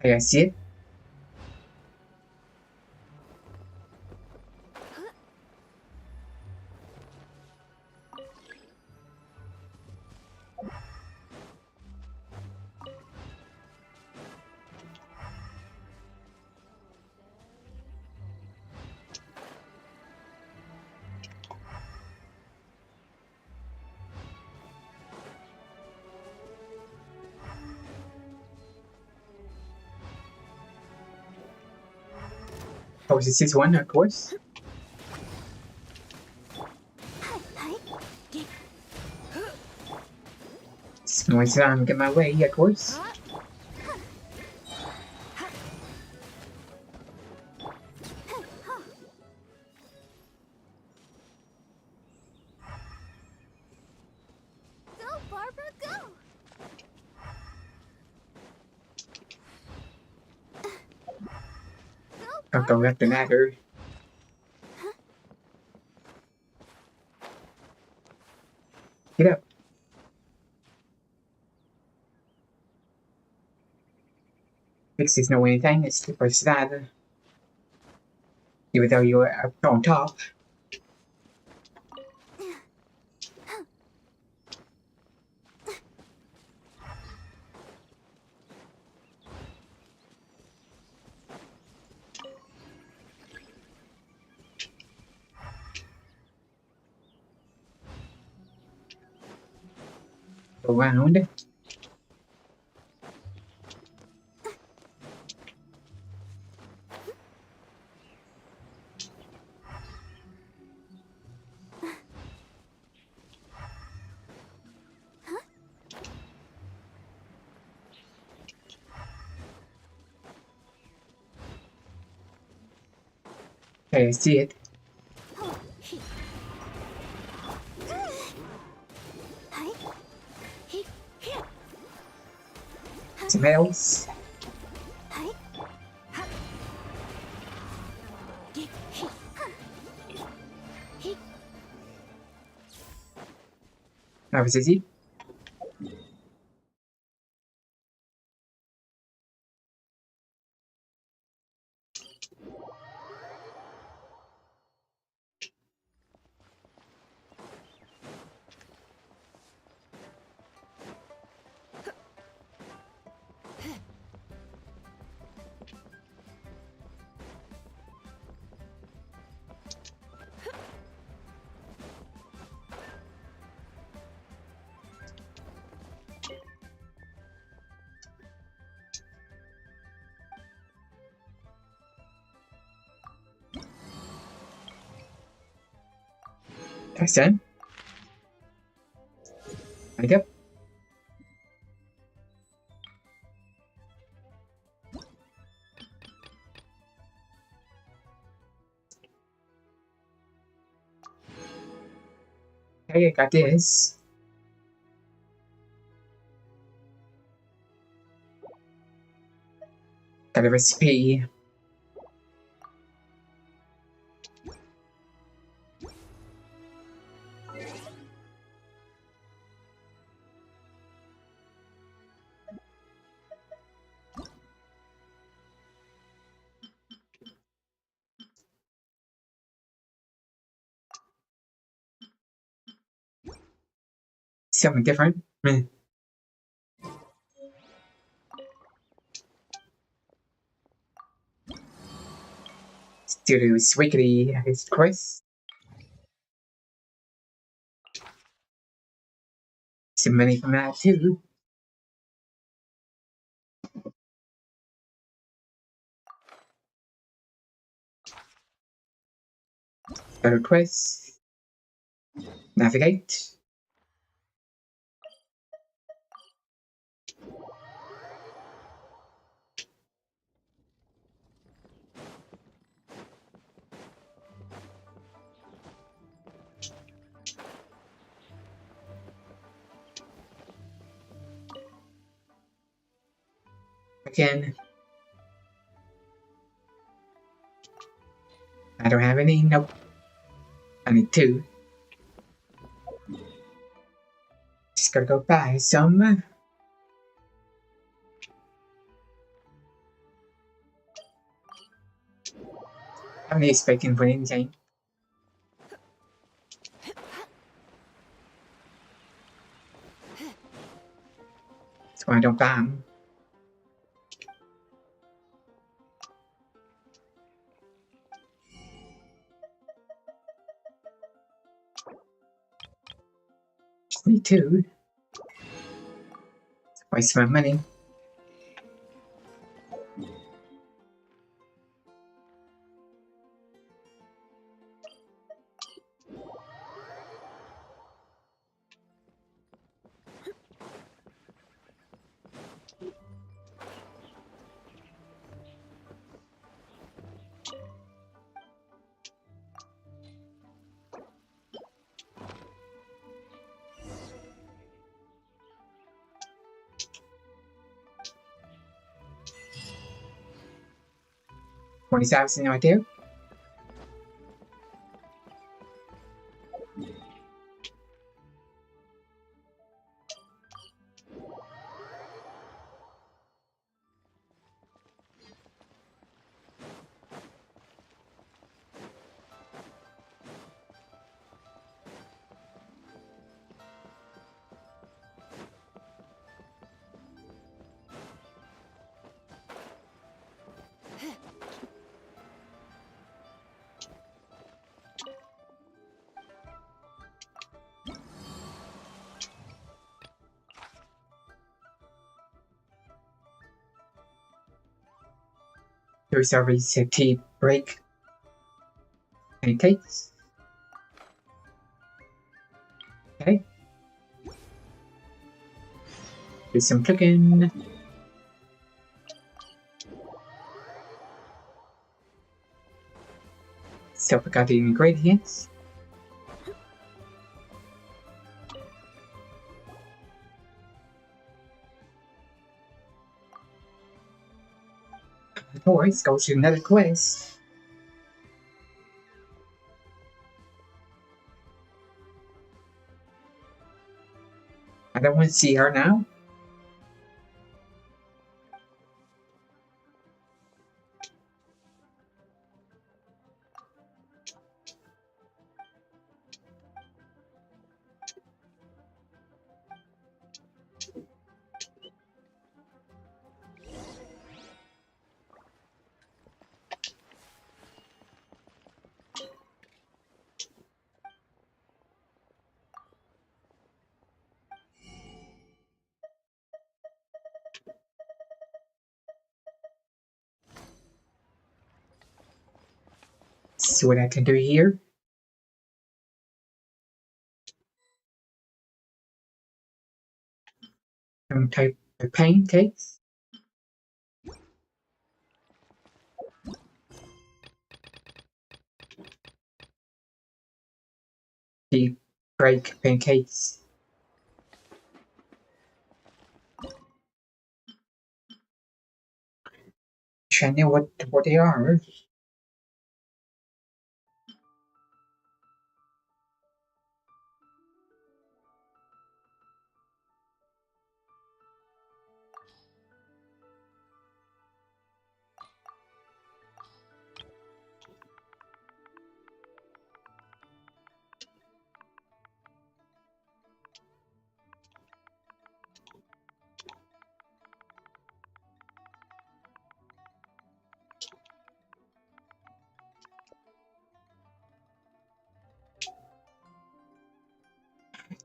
I see it. Oh, is this one, of course? Small slime, get my way, of course. Go, Barbara, go! I'll go after Natter. Get up. Fixes no anything, it's the first side. Even though you're up on top. Around. Okay, I see it. Some else. Now is easy. That's done. Back up. Okay, I got this. Got a recipe. Something different. Still do swiggly his quest. some money from that too. Better quest. Navigate. Again. I don't have any. Nope. I need 2. Just gotta go buy some. I'm not expecting for anything. That's why I don't buy them. Just need 2. Waste my money. $20,000 right there. There's a reset break. And it takes. Okay. Do some cooking. So I got the ingredients. Let's go to another quest. I don't want to see her now. See what I can do here. Some type of pancakes. Deep break pancakes. I know what they are.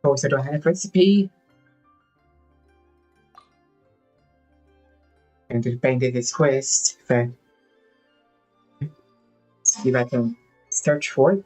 Also, do I have a recipe? trying to abandon this quest. See if I can search for it.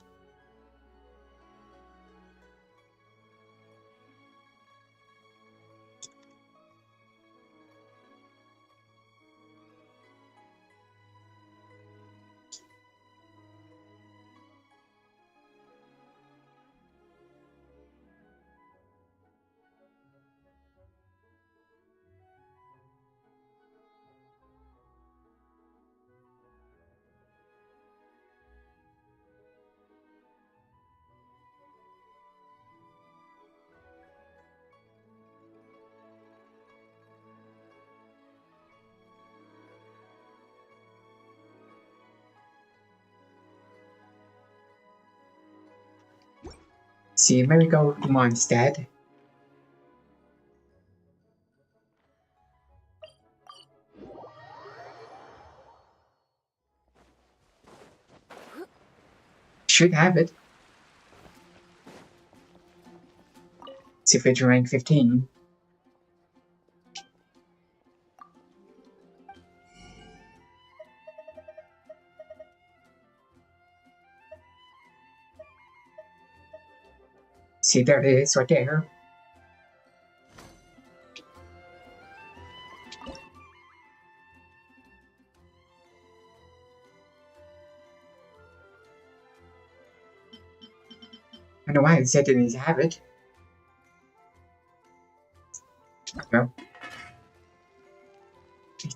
See, maybe go to mine instead. Should have it. See if it's rank 15. See, there it is, right there. I don't know why it said it didn't have it. No.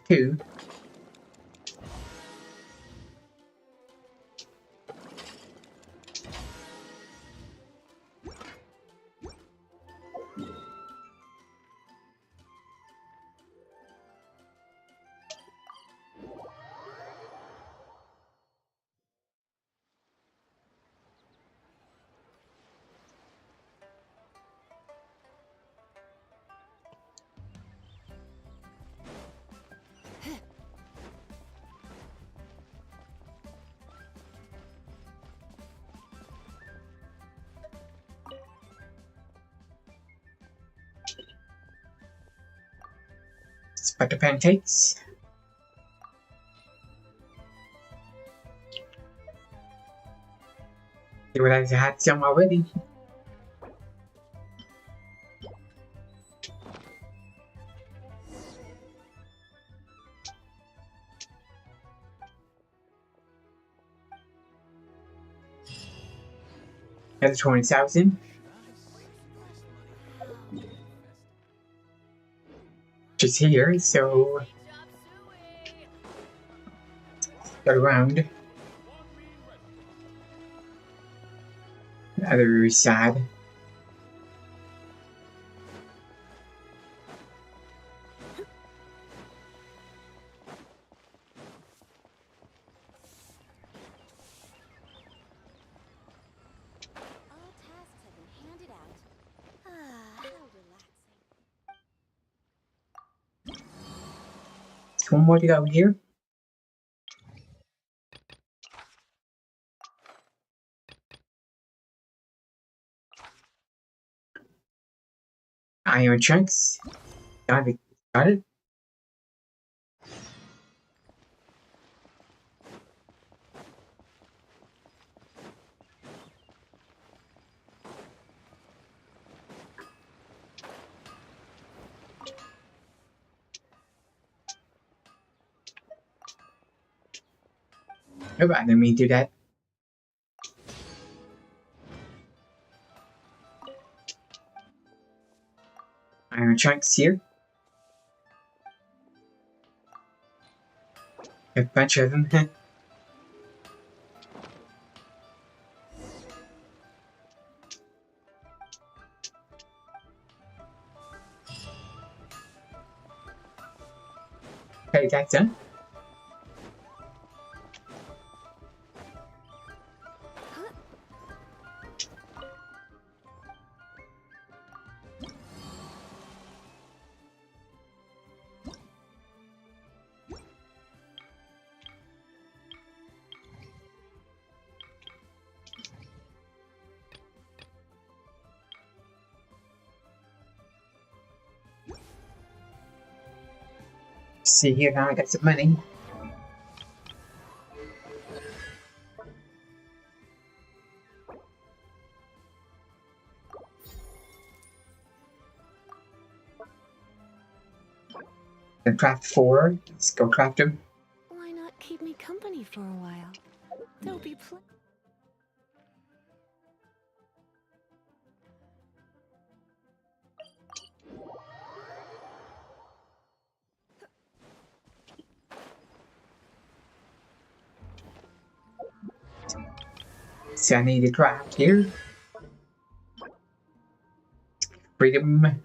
2. But the pancakes. You realize I had some already. Another 20,000. She's here, so go around. The other side. There's one more to go here. Iron chunks. Got it. Got it. Oh, I didn't mean to do that. Iron chunks here. A bunch of them. Okay, that's done. See here, now I got some money. Then craft 4. Let's go craft them. Why not keep me company for a while? There'll be plenty. So I need to craft here. Freedom.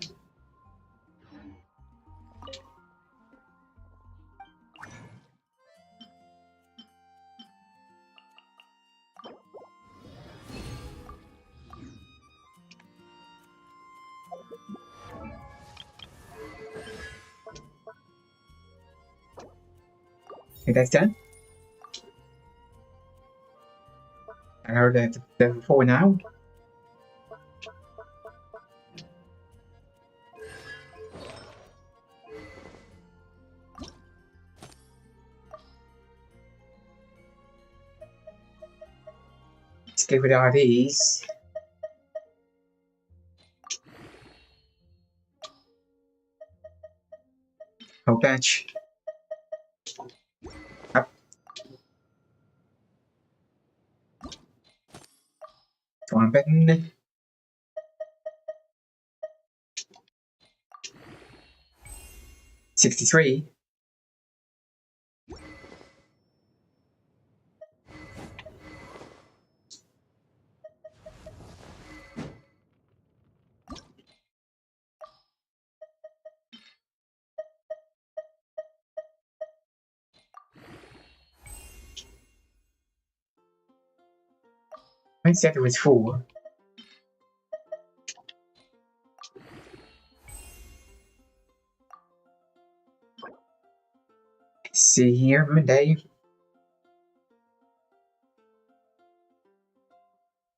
Okay, that's done. I heard that level 4 now. Let's get rid of all these. Whole batch. Up. One button. $63. I said it was 4. Let's see here, Monday.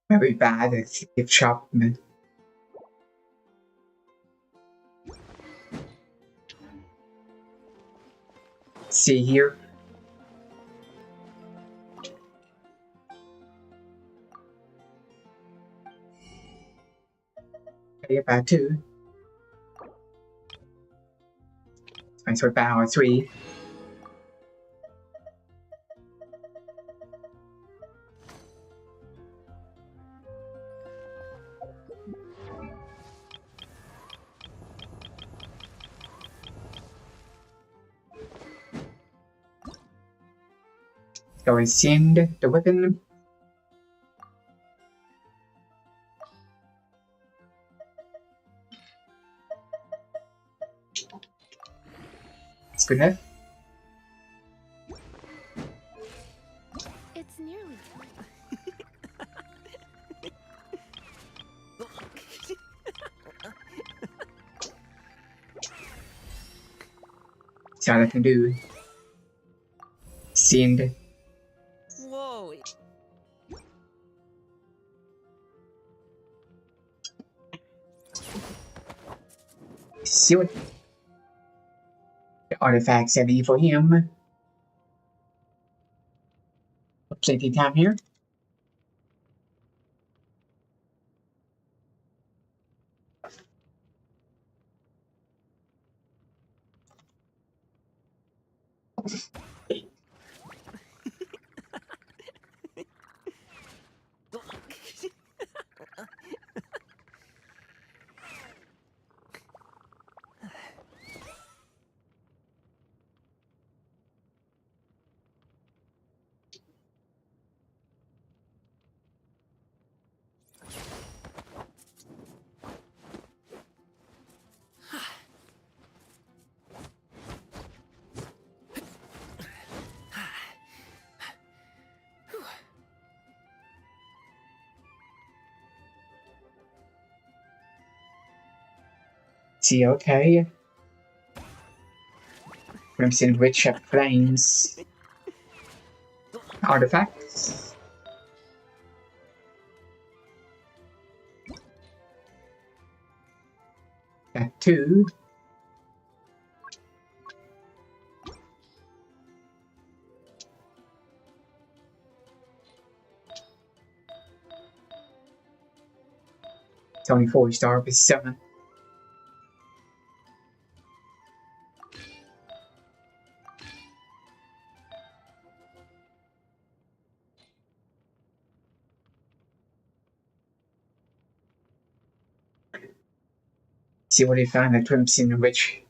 Very bad at gift shop. See here. Okay, about 2. Thanks for power 3. Go and send the weapon. It's good enough. It's nearly. That's all I can do. Send. Whoa. See what the artifacts I need for him. Plenty of time here. See, okay. Crimson Witch of Flames. Artifacts. Got 2. It's only 4 star, but 7. See what they find at Crimson Ridge.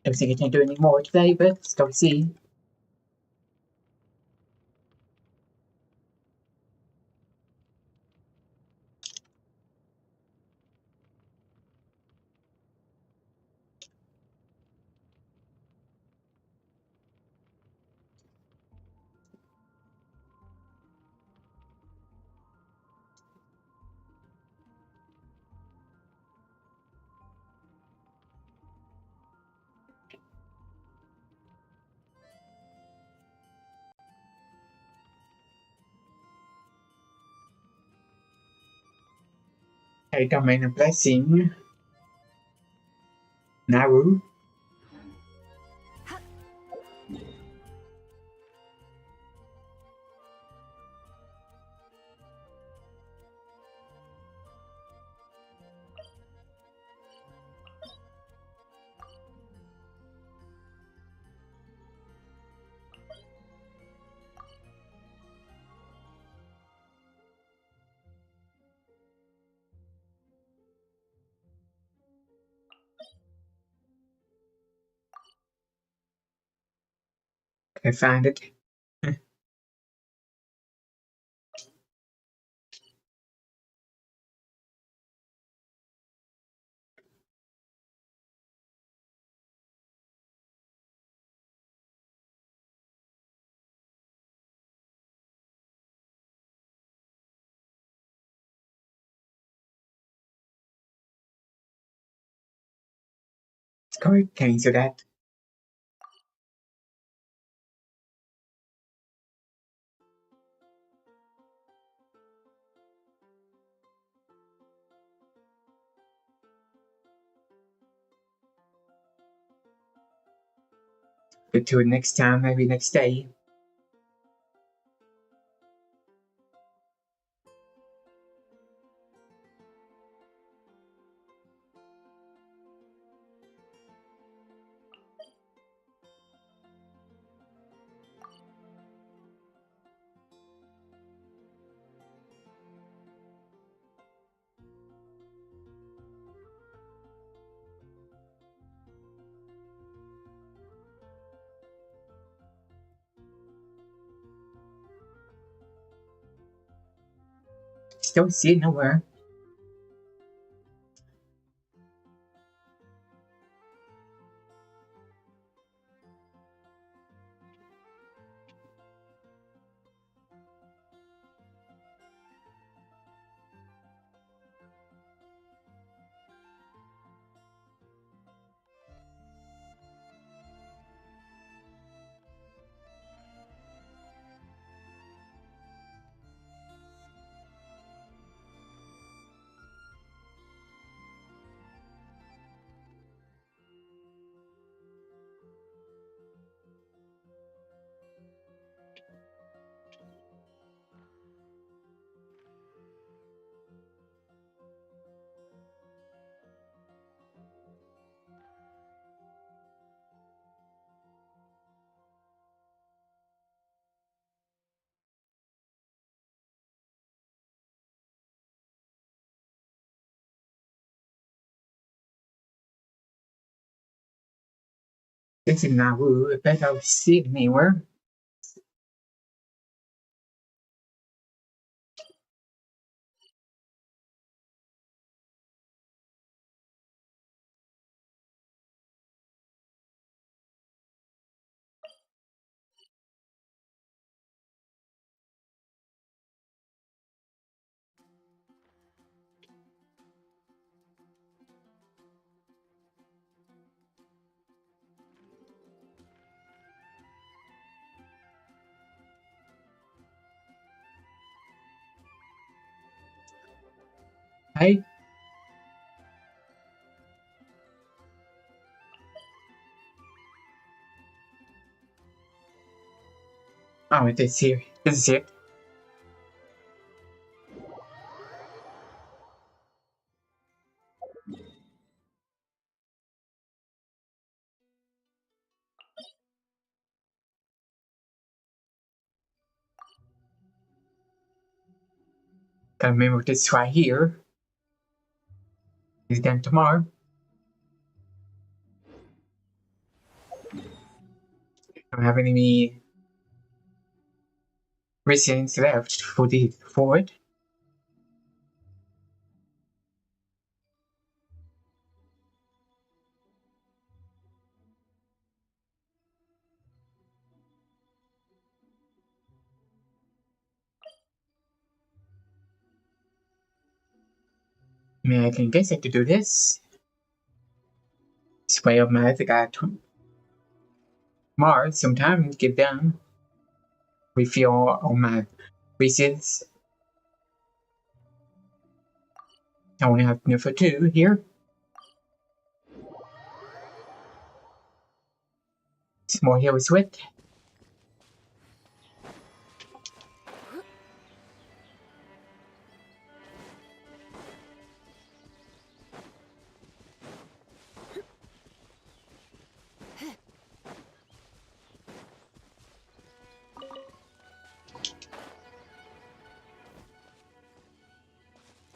Don't think I can do any more today, but let's go see. Hey, domain a blessing. Naru. I found it. Let's go cancel that. But to it next time, maybe next day. Just don't see it nowhere. This is Nauru. I bet I'll see it anywhere. Hey. Oh, it is here. This is it. Gotta remember this right here. It's done tomorrow. Don't have any reasons left for it. I mean, I can guess I could do this. Display of math, I got Mars sometime to get done. Refill all my reasons. I only have enough for 2 here. Some more here with Swift.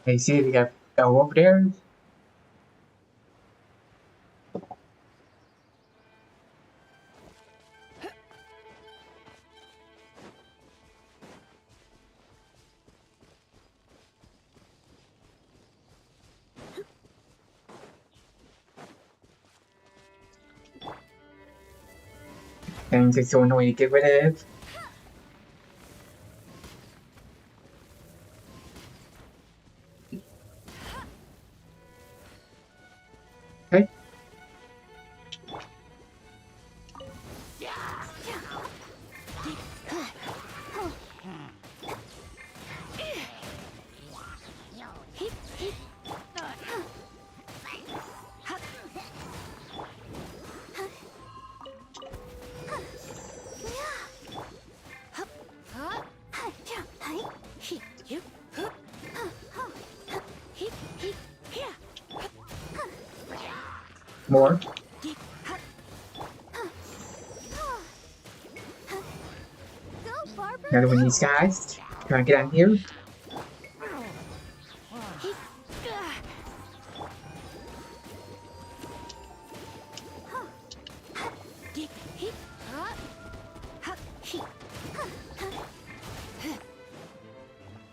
Hey, see, they got go over there. Things are so annoying to get rid of. Okay. More. Another one of these guys. Trying to get out here.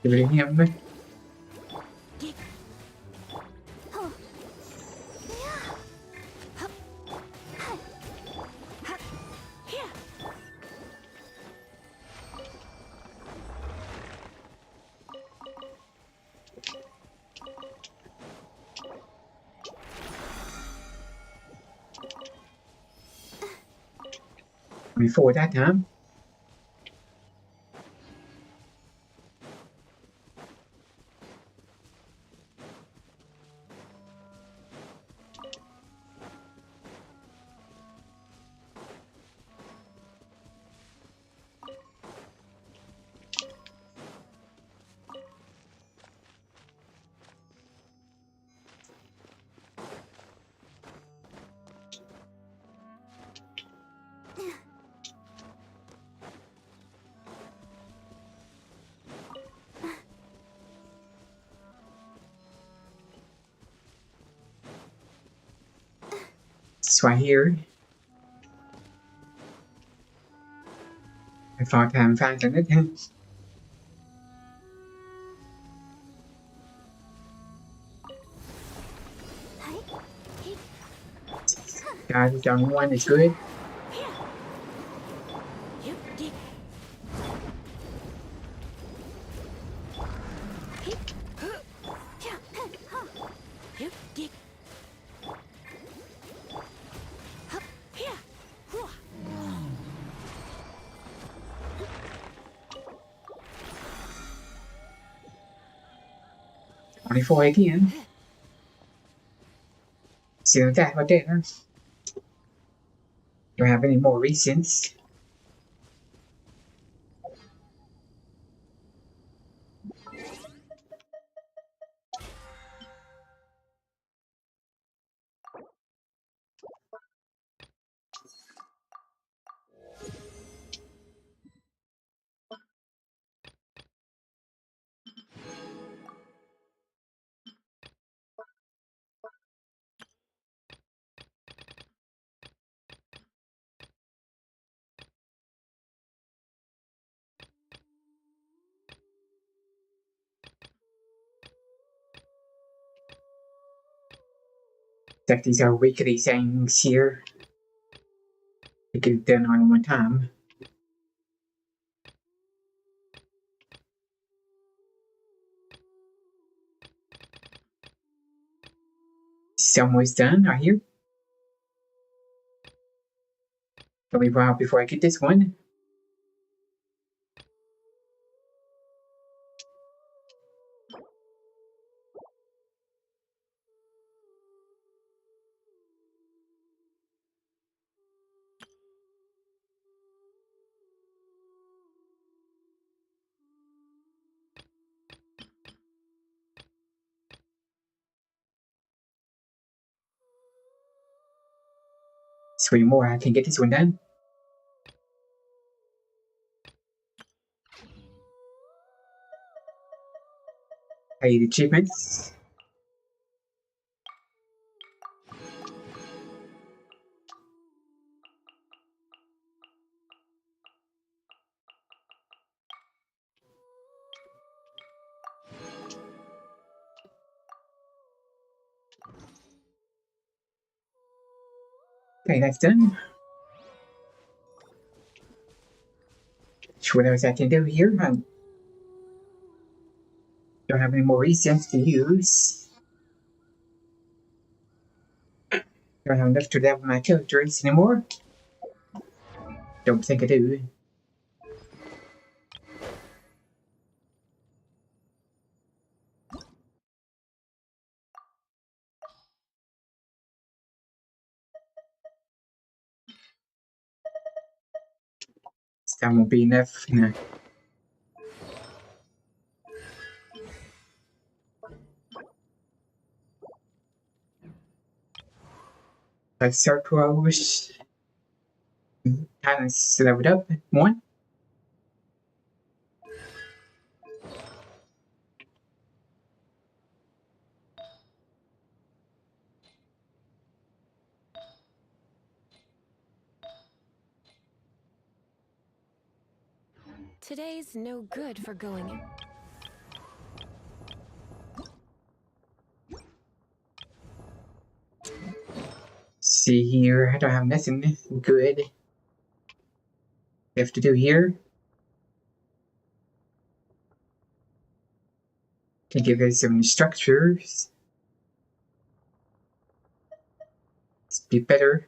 Give it to him. Before that time. It's right here. I thought I found it. Guys, the only one is good. Only 4 again. See that right there. Don't have any more reasons. Like these are weekly things here. To get it done on one time. Some was done right here. Let me run out before I get this one. Three more, I can get this one done. Pay the achievements. Okay, that's done. What else I can do here? I don't have any more reasons to use. Don't have enough to level my characters anymore. Don't think I do. That won't be enough. No. Let's start close. Kind of slow it up. One. Today's no good for going in. See here, I don't have nothing good left to do here. Can give us some structures. It's be better.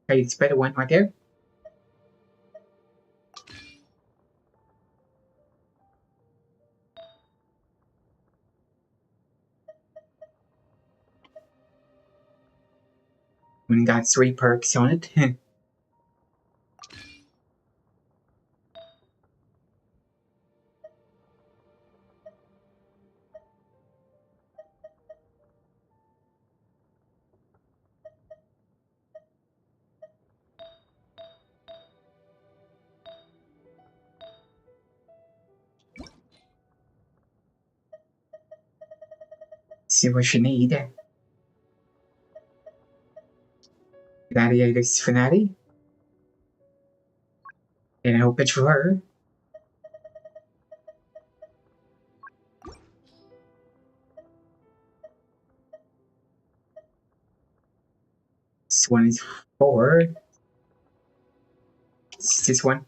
Okay, it's better one right there. We got 3 perks on it. See what you need. Gladiator's Finale. And I hope it's for her. This one is for. It's this one.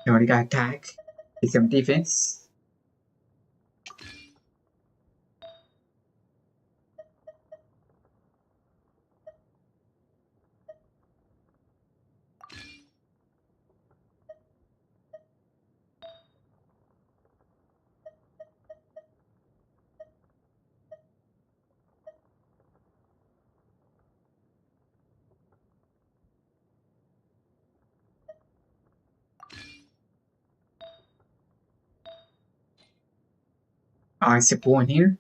I already got attack. Get some defense. I zip one here.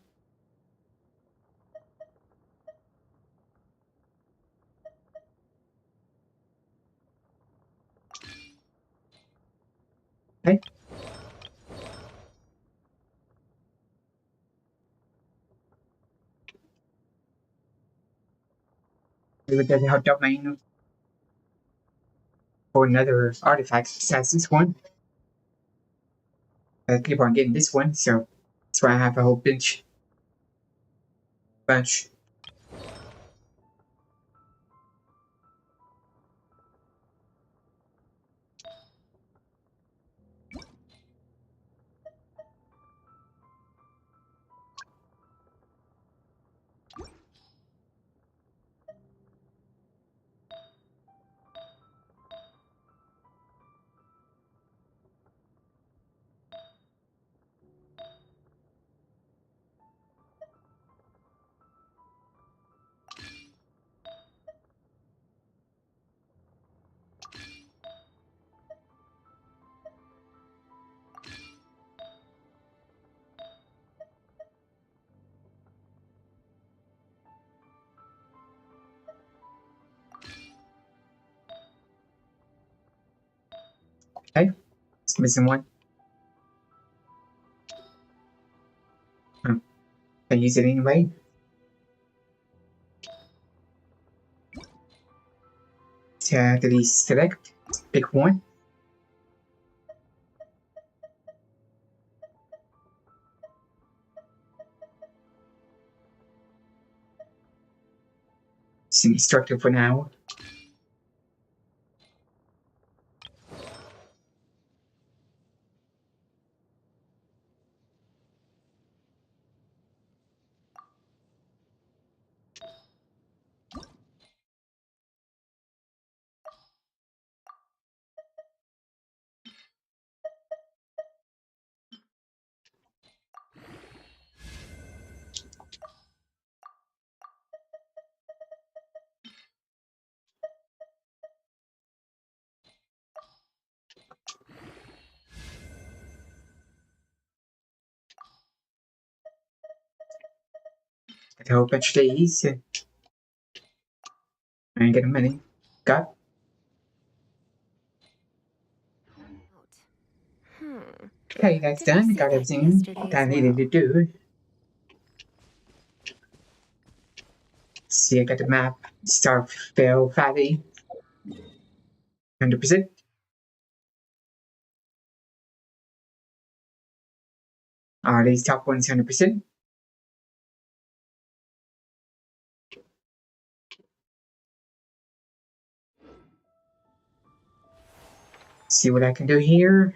Okay. with the hot domain for another artifact besides this one. I keep on getting this one, so that's why I have a whole bunch. Okay, it's missing one. I use it anyway. Delete select, pick one. It's instructive for now. Got a whole bunch of these. I ain't getting many. Got. Okay, that's done. Got everything that I needed to do. See, I got the map. Starfell Valley. 100%. Are these top ones 100%? See what I can do here.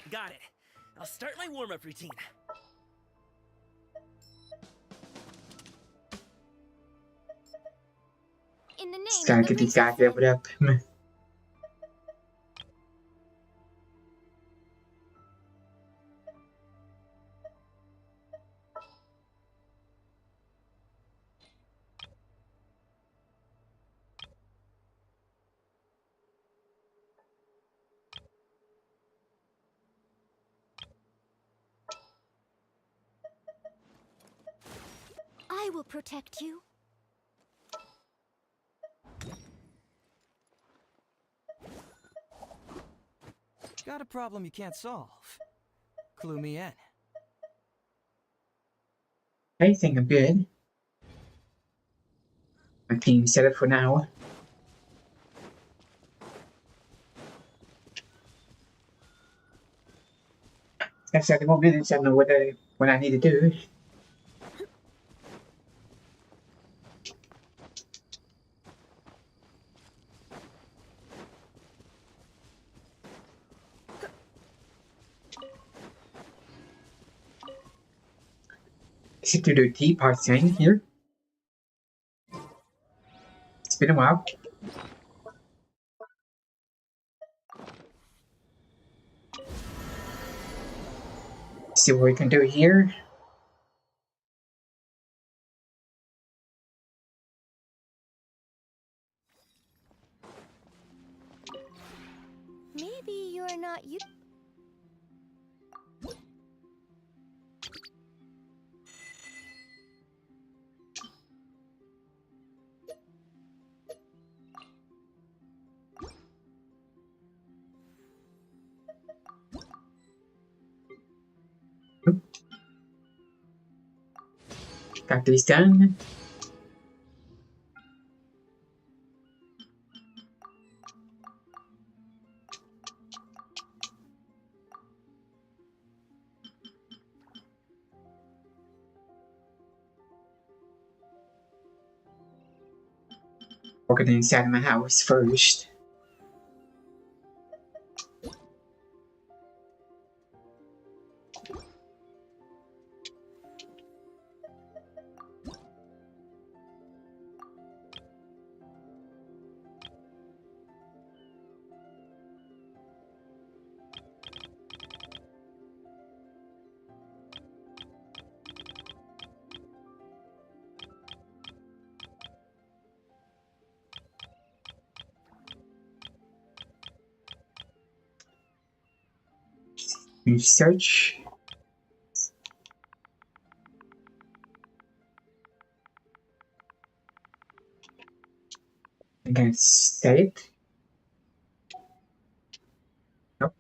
Got it. I'll start my warm-up routine. In the Just name gotta of the get these princess guys leveled up. I will protect you. Got a problem you can't solve? Clue me in. I think I'm good. My team's set up for now. That's at the moment, I don't know what I need to do. I should do the teapot thing here. It's been a while. See what we can do here. Maybe you're not you. Got these done. Working inside my house first. Research. I can save. Nope.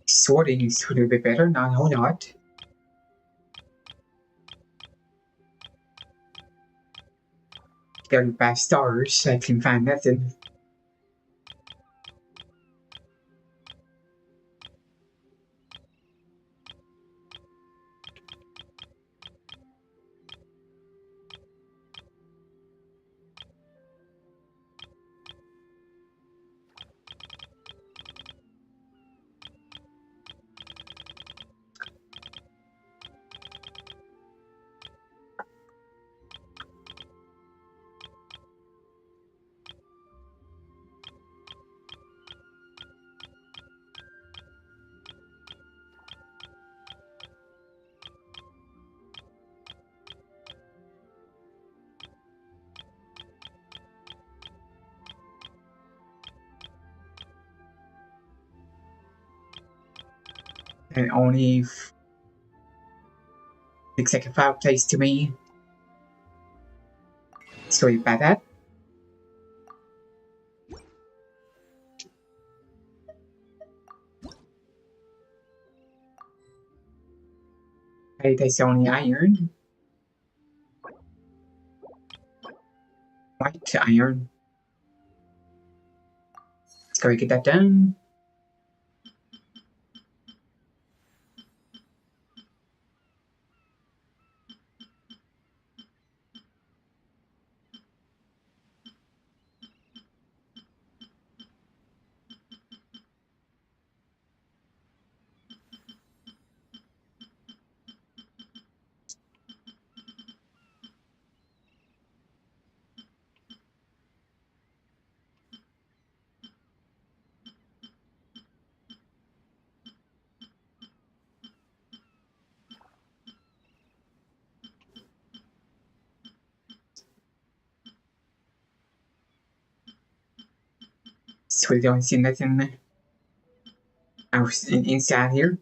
Sorting is a little bit better, not a whole lot. Going by stars, I can find nothing. And only 6 second fireplace to me. Sorry about that. Hey, there's only iron. White iron. Let's go get that done. So we don't see nothing else inside here.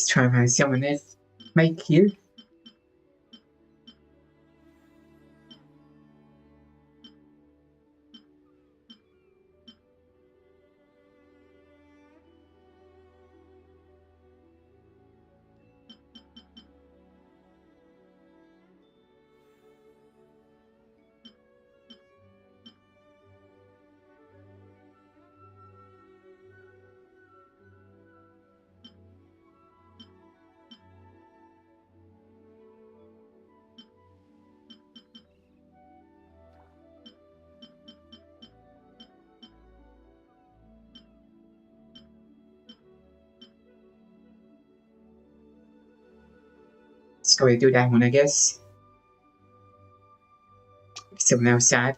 try and find someone else make here. Let's go ahead and do that one, I guess. Someone outside.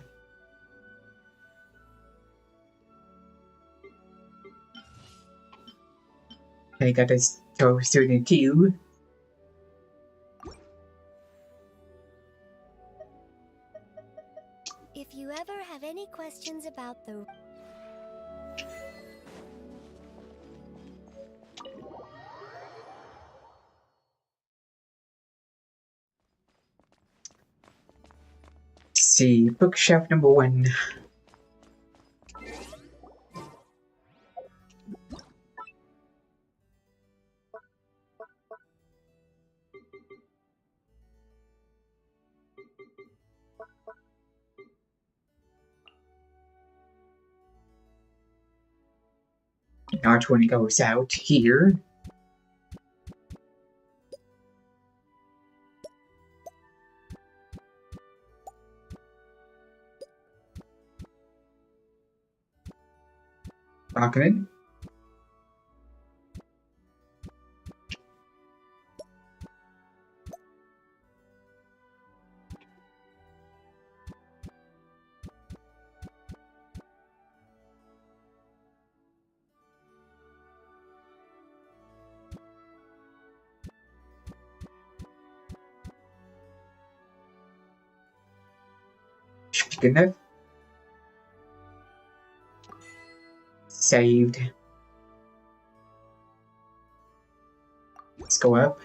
I got this go through the queue. If you ever have any questions about the... Let's see, bookshelf number 1. R20 goes out here. Rocking it. Good enough. Saved. Let's go up.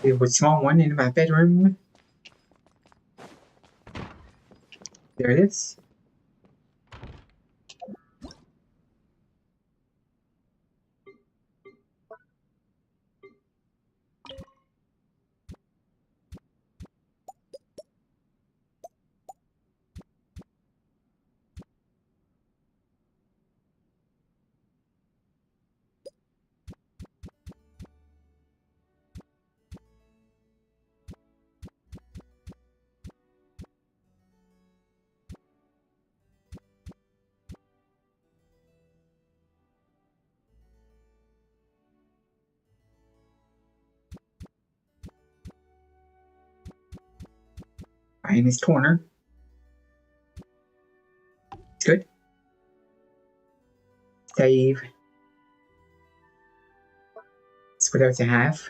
There was a small one in my bedroom. There it is. Right in this corner. It's good. Save. It's what else I have.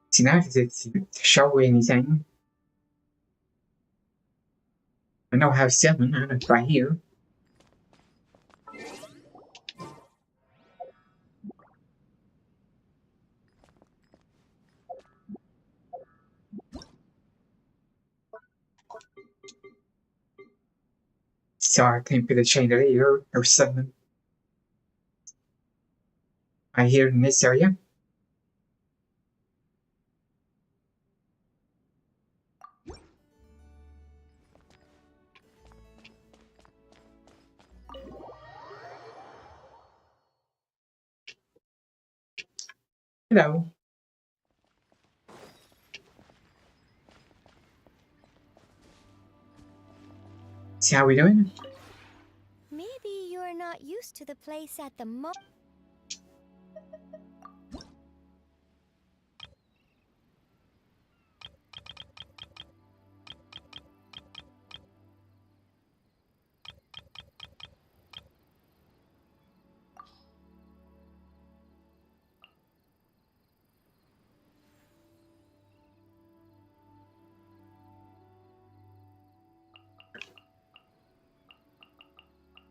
See now, does it show anything? I know I have 7, I don't know, right here. Sorry, I can't put a chandelier or something. Right here in this area. Hello. See how we doing? Maybe you're not used to the place at the moment.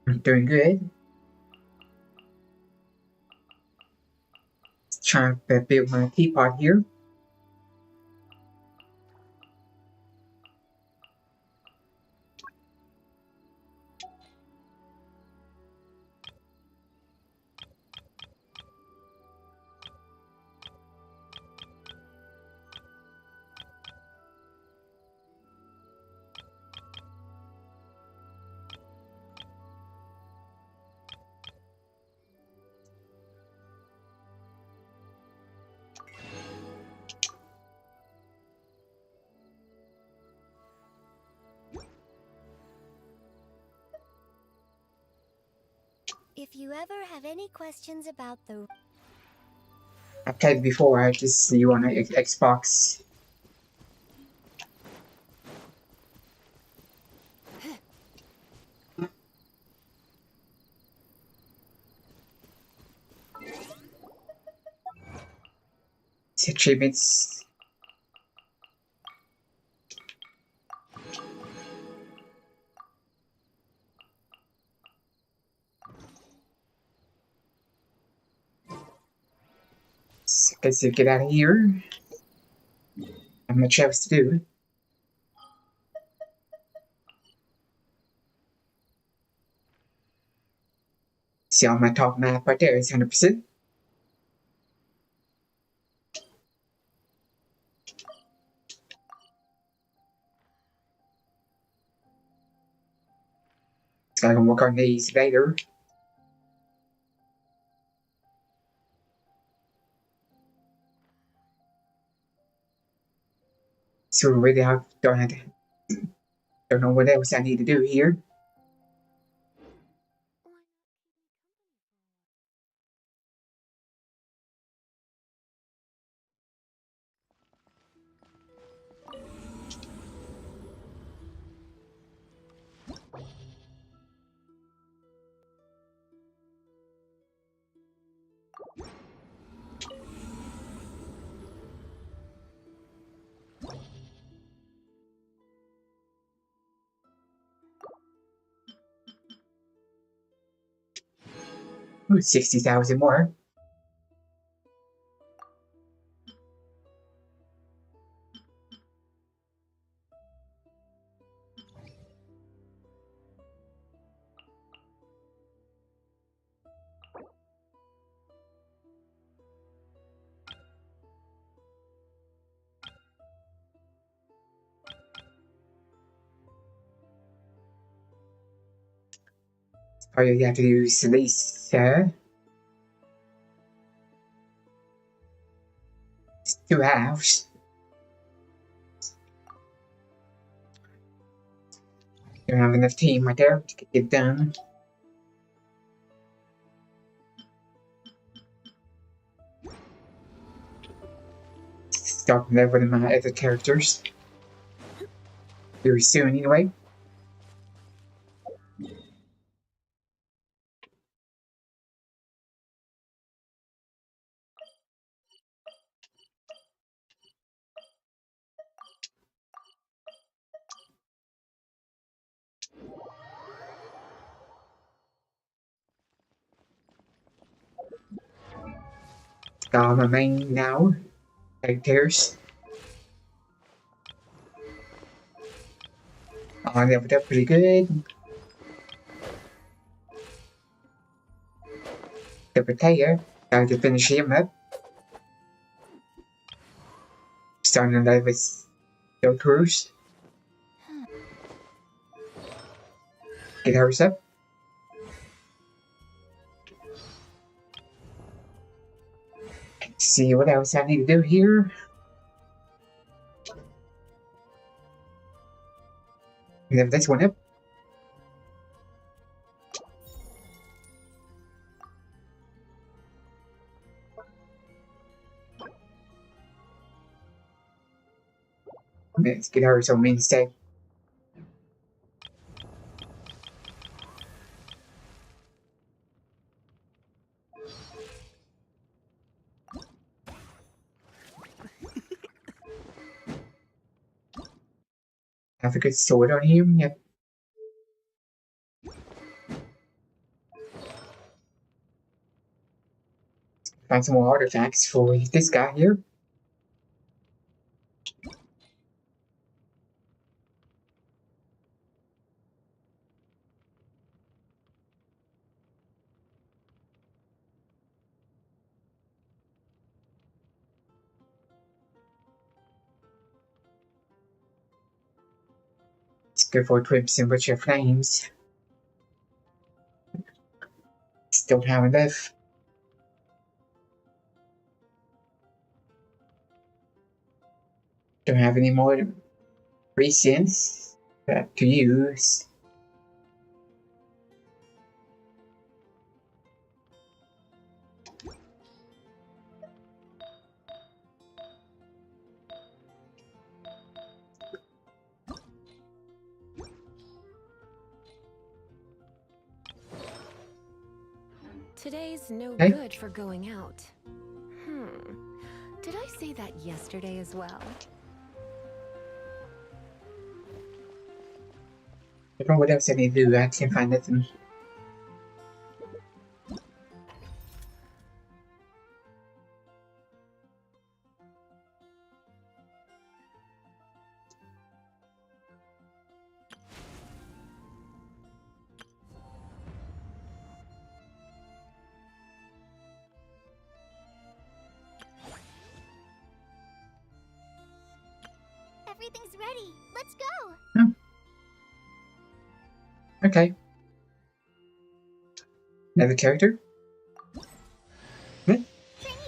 I'm doing good. Trying to build my teapot here. If you ever have any questions about the... I played before. I just see you on Xbox. Achievements. Guess you get out of here. Not much else to do. See on my top map right there is 100%. So I can work on these later. So really I don't know what else I need to do here. Ooh, 60,000 more. All you have to do is Lisa. It's 2 halves. Don't have enough team right there to get it done. Start leveling my other characters. Very soon anyway. Got my main now. Characters. I leveled up pretty good. The Kaeya. Got to finish him up. Starting to live with Go Cruise. Get hers up. See what else I need to do here. Lift this one up. Let's get her some instead. Have a good sword on him. Yep. Find some more artifacts for this guy here. It's good for Crimson Witcher Flames. Still have enough. Don't have any more reasons to use. Today's no Okay. good for going out. Did I say that yesterday as well? I don't know what else I need to do. I can't find nothing. Everything's ready. Let's go. Okay. Another character? Trainee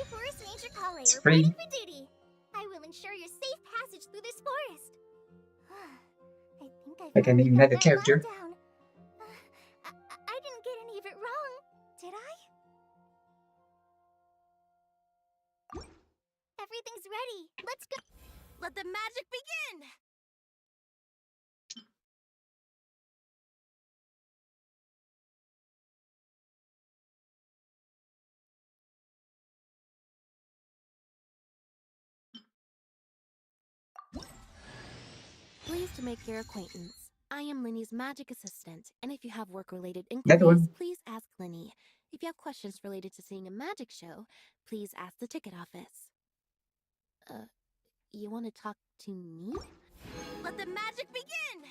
Forest Ranger Kaeya It's reporting free. for duty. I will ensure your safe passage through this forest. I think I Like I need another character. down. I didn't get any of it wrong, did I? Everything's ready. Let's go. Let the magic begin. Pleased to make your acquaintance. I am Linny's magic assistant, and if you have work-related That inquiries, one. please ask Linny. If you have questions related to seeing a magic show, please ask the ticket office. You want to talk to me? Let the magic begin.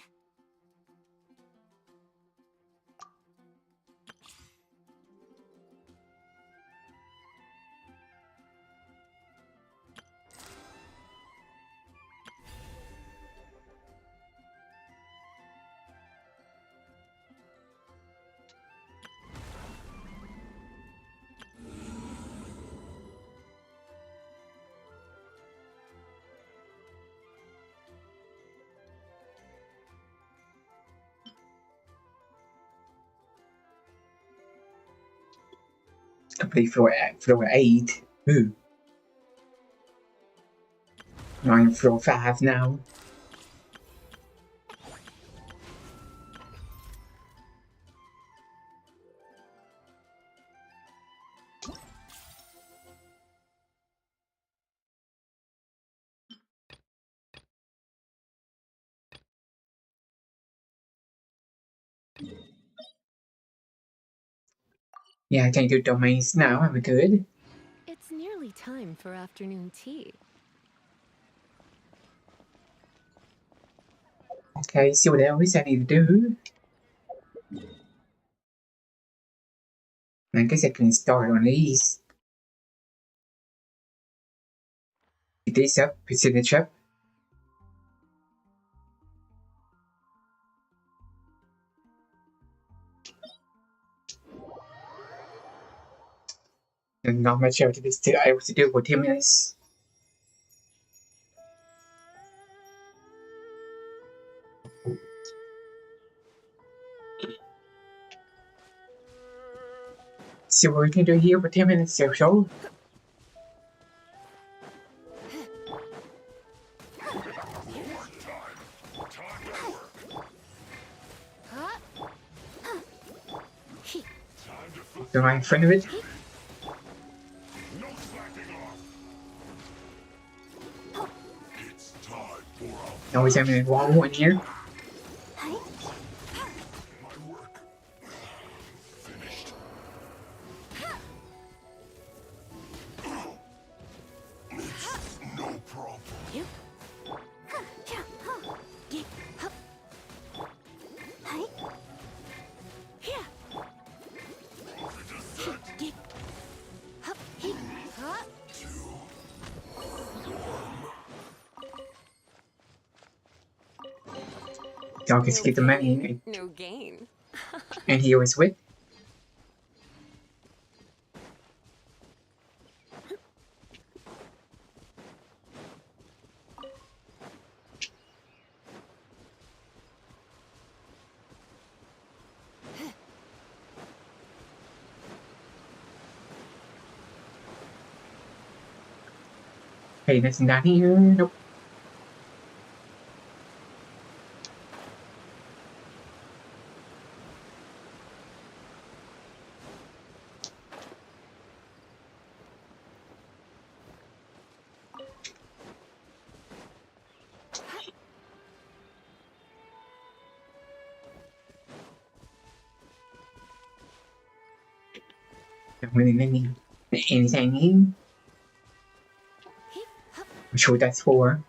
Complete floor 8. Ooh. I'm floor 5 now. Yeah, I can do domains now. I'm good. It's nearly time for afternoon tea. Okay, see what else I need to do. I guess I can start on these. Pick this up, percentage up. And not much else I was to do for 10 minutes. See what we can do here for 10 minutes or so. The right in front of it. Always having a wall one here. Dog gets to get the money. No gain. And he always with. Hey, nothing down here. Nope. Don't really need anything here. I'm sure what that's for.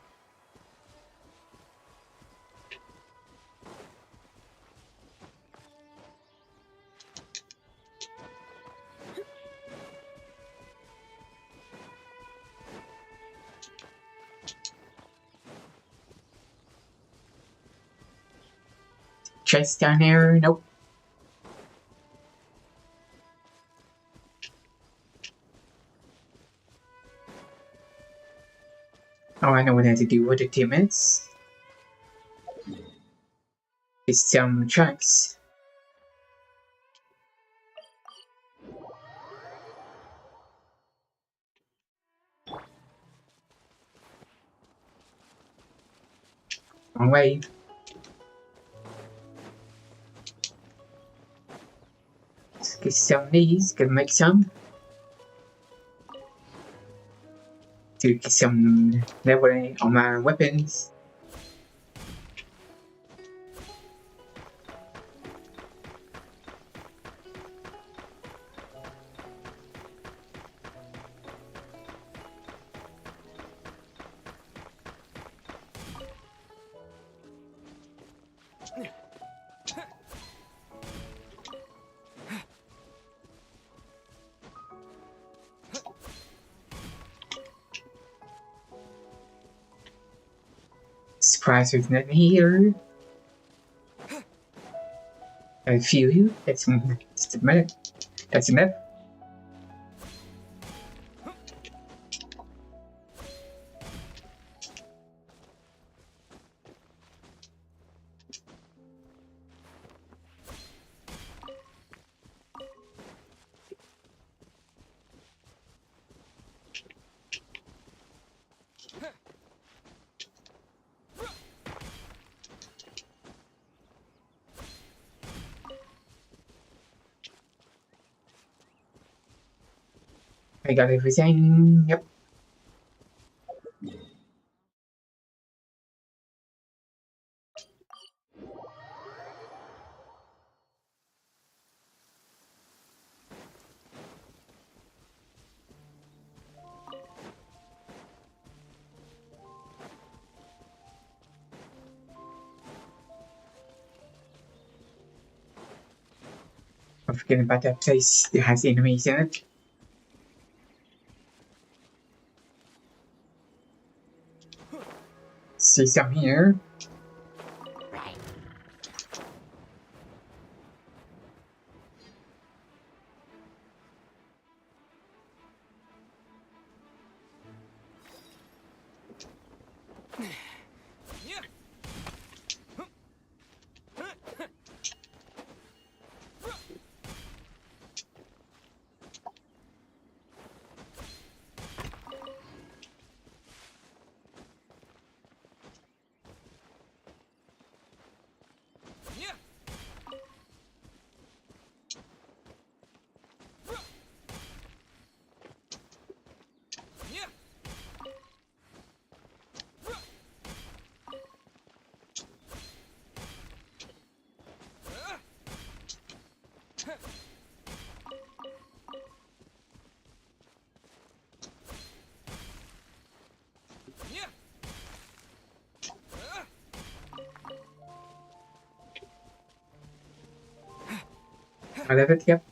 Chest down there. Nope. Oh, I know what I have to do with the 10 minutes. It's some tracks. Wrong way. Let's get some of these. Gonna make some. To get some level on my weapons. Surprise, there's nothing here. I feel you. That's a minute. That's enough. I got everything. Yep. I'm forgetting about that place that has enemies in it. See some here. I love it, yep.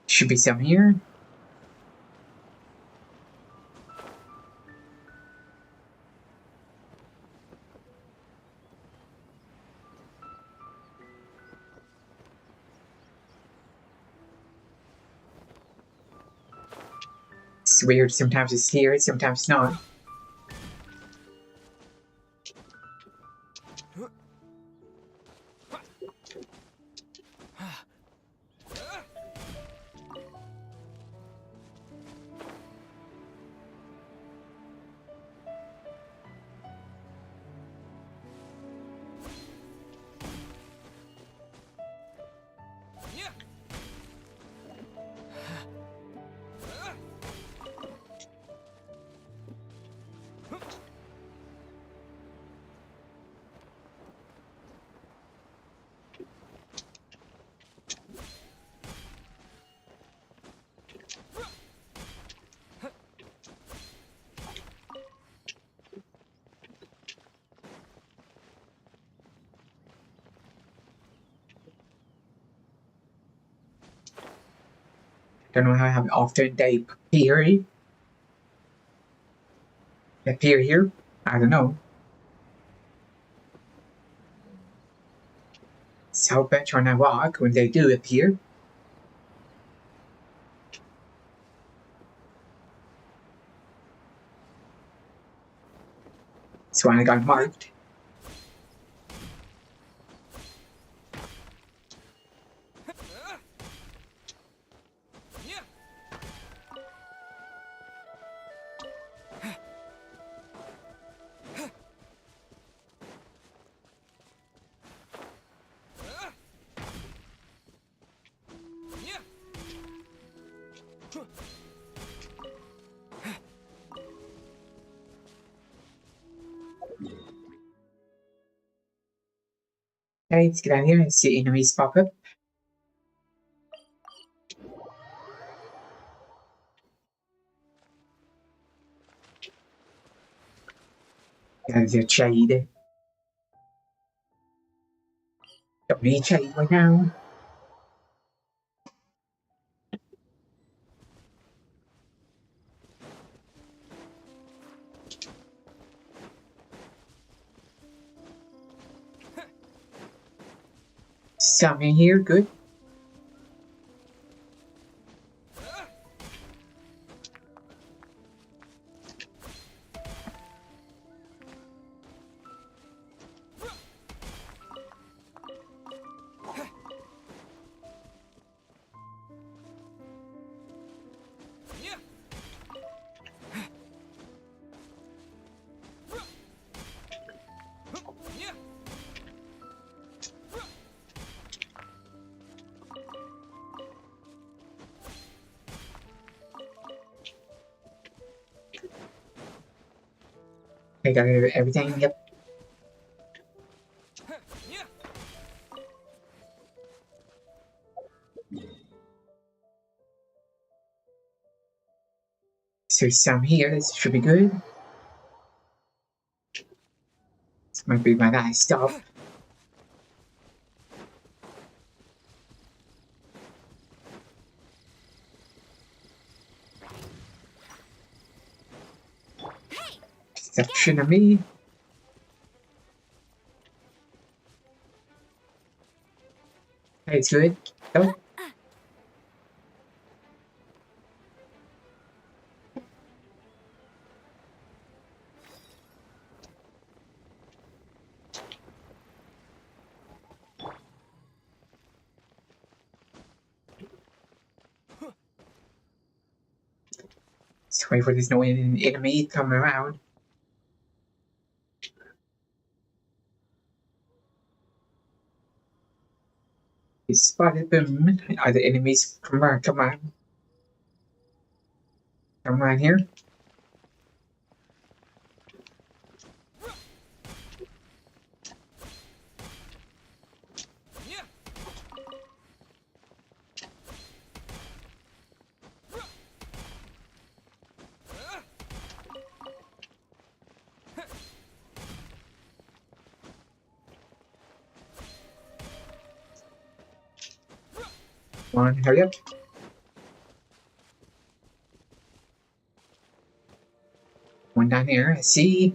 Should be some here. It's weird, sometimes it's here, sometimes not. Don't know how often they appear here. I don't know. So bet when I walk when they do appear. So I got marked. Okay, let's get out here and see enemies pop up. There's a shade. Don't need shade right now. Some in here, good. I got everything, yep. So some here, this should be good. This might be my last stop. Section of me. Okay, it's good. Go. Just wait for this no enemy coming around. He spotted them. Are the enemies? Come on, come on. Come on here. Come on, hurry up. One down here. I see.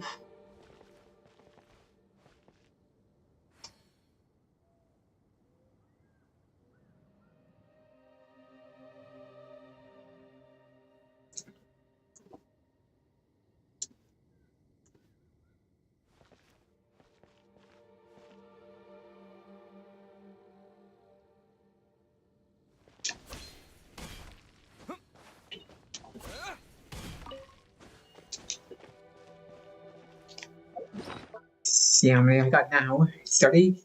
See how many I got now. 30.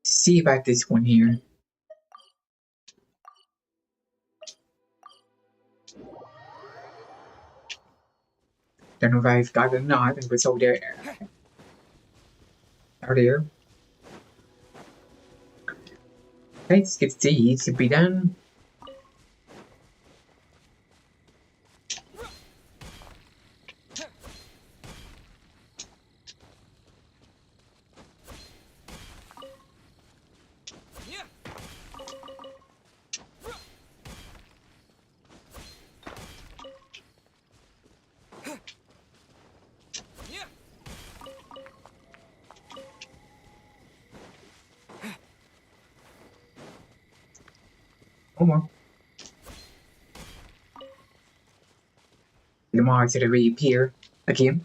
See about this one here. Don't know if I've got it or not. It was over there. Earlier. Okay, let's get these to be done. One more. The marks that reappear again.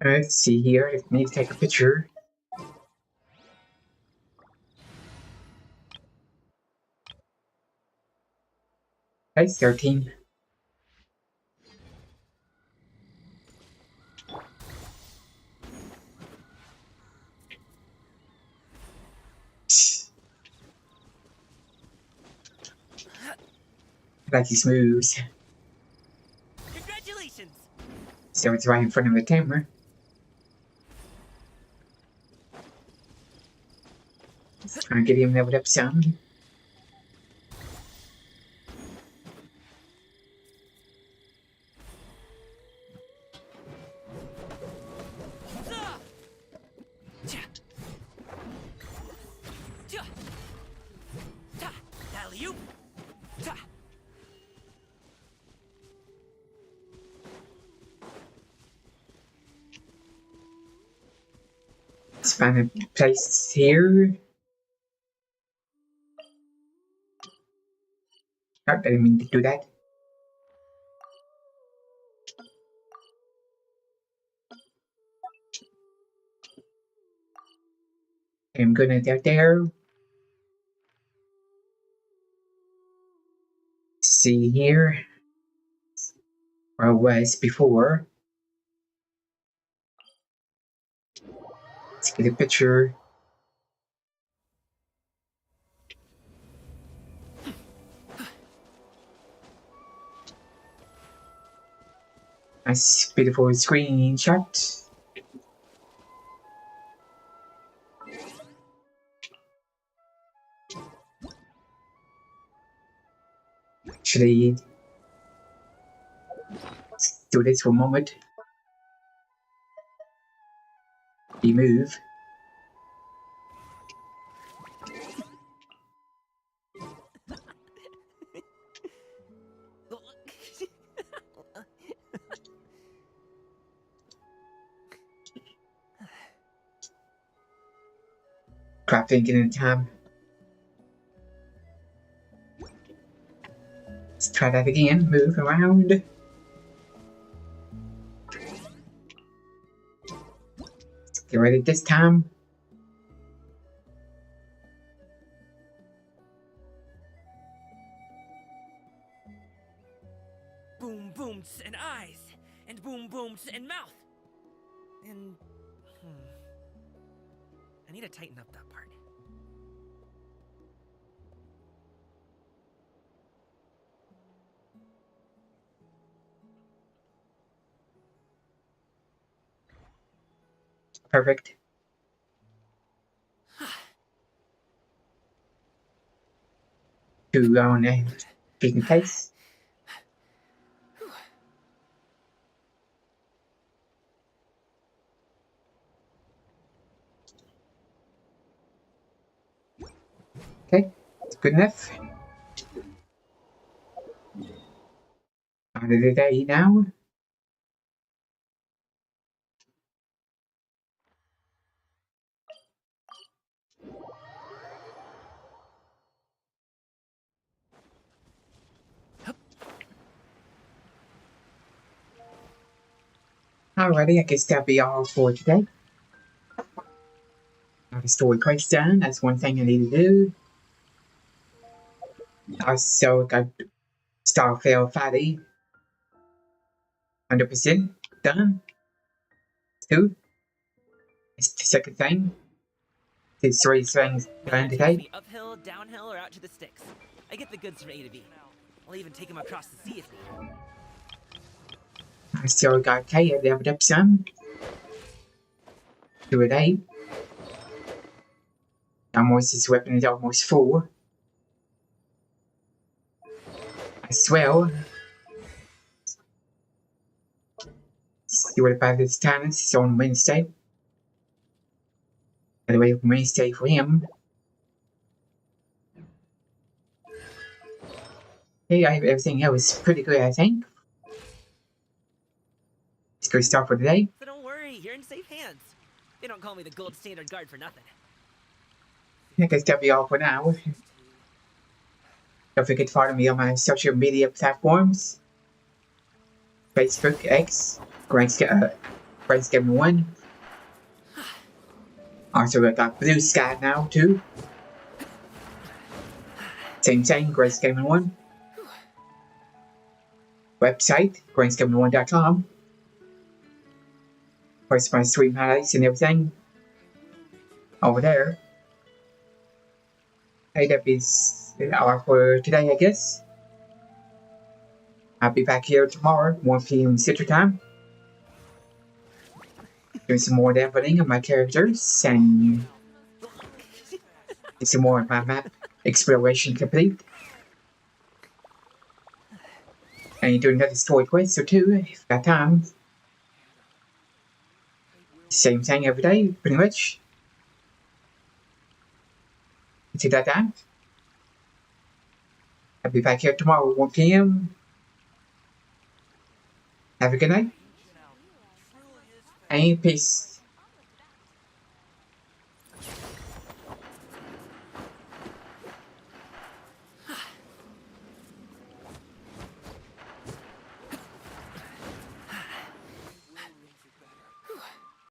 Let's see here. I need to take a picture. Okay, 13. Like these moves. Congratulations! So it's right in front of the camera. Trying to get him leveled up some. Alley-oop! Let's find a place here. I didn't mean to do that. I'm gonna get there. See here. Where I was before. Let's get a picture. Nice, beautiful screenshot. Actually, let's do this for a moment. You move. Crap thinking in time. Let's try that again. Move around. Let's get ready this time. Boom booms and eyes, and boom booms and mouth. And I need to tighten up that part. Perfect. Two on a speaking case. Okay, it's good enough. Out of the day now. Alrighty, I guess that'll be all for today. Got the story quest done. That's one thing I need to do. Also got Starfell 5D 100% done. Two. It's the second thing. Did 3 things done Takes today. me uphill, downhill, or out to the sticks. I get the goods from A to B. I'll even take him across the sea if needed. I still got Kaeya leveled up some. 2 a day. Almost his weapon is almost full. As well. See what about his talents. It's on Wednesday. By the way, Wednesday for him. Hey, everything else pretty good, I think. It's good stuff for today. So don't worry, you're in safe hands. They don't call me the gold standard guard for nothing. I guess that'll be all for now. Don't forget to follow me on my social media platforms. Facebook, X, Gaming1. Also, I got Blue Sky now, too. Same thing, GraceGaming1. Website, GraceGaming1.com. Post my stream highlights and everything over there. Hey, that'll be all for today, I guess. I'll be back here tomorrow, 1 PM Central Time. Doing some more leveling of my characters and some more of my map exploration complete. And doing another story quest or two if I got time. Same thing every day, pretty much. Until that time. I'll be back here tomorrow, 1 PM. Have a good night. And peace.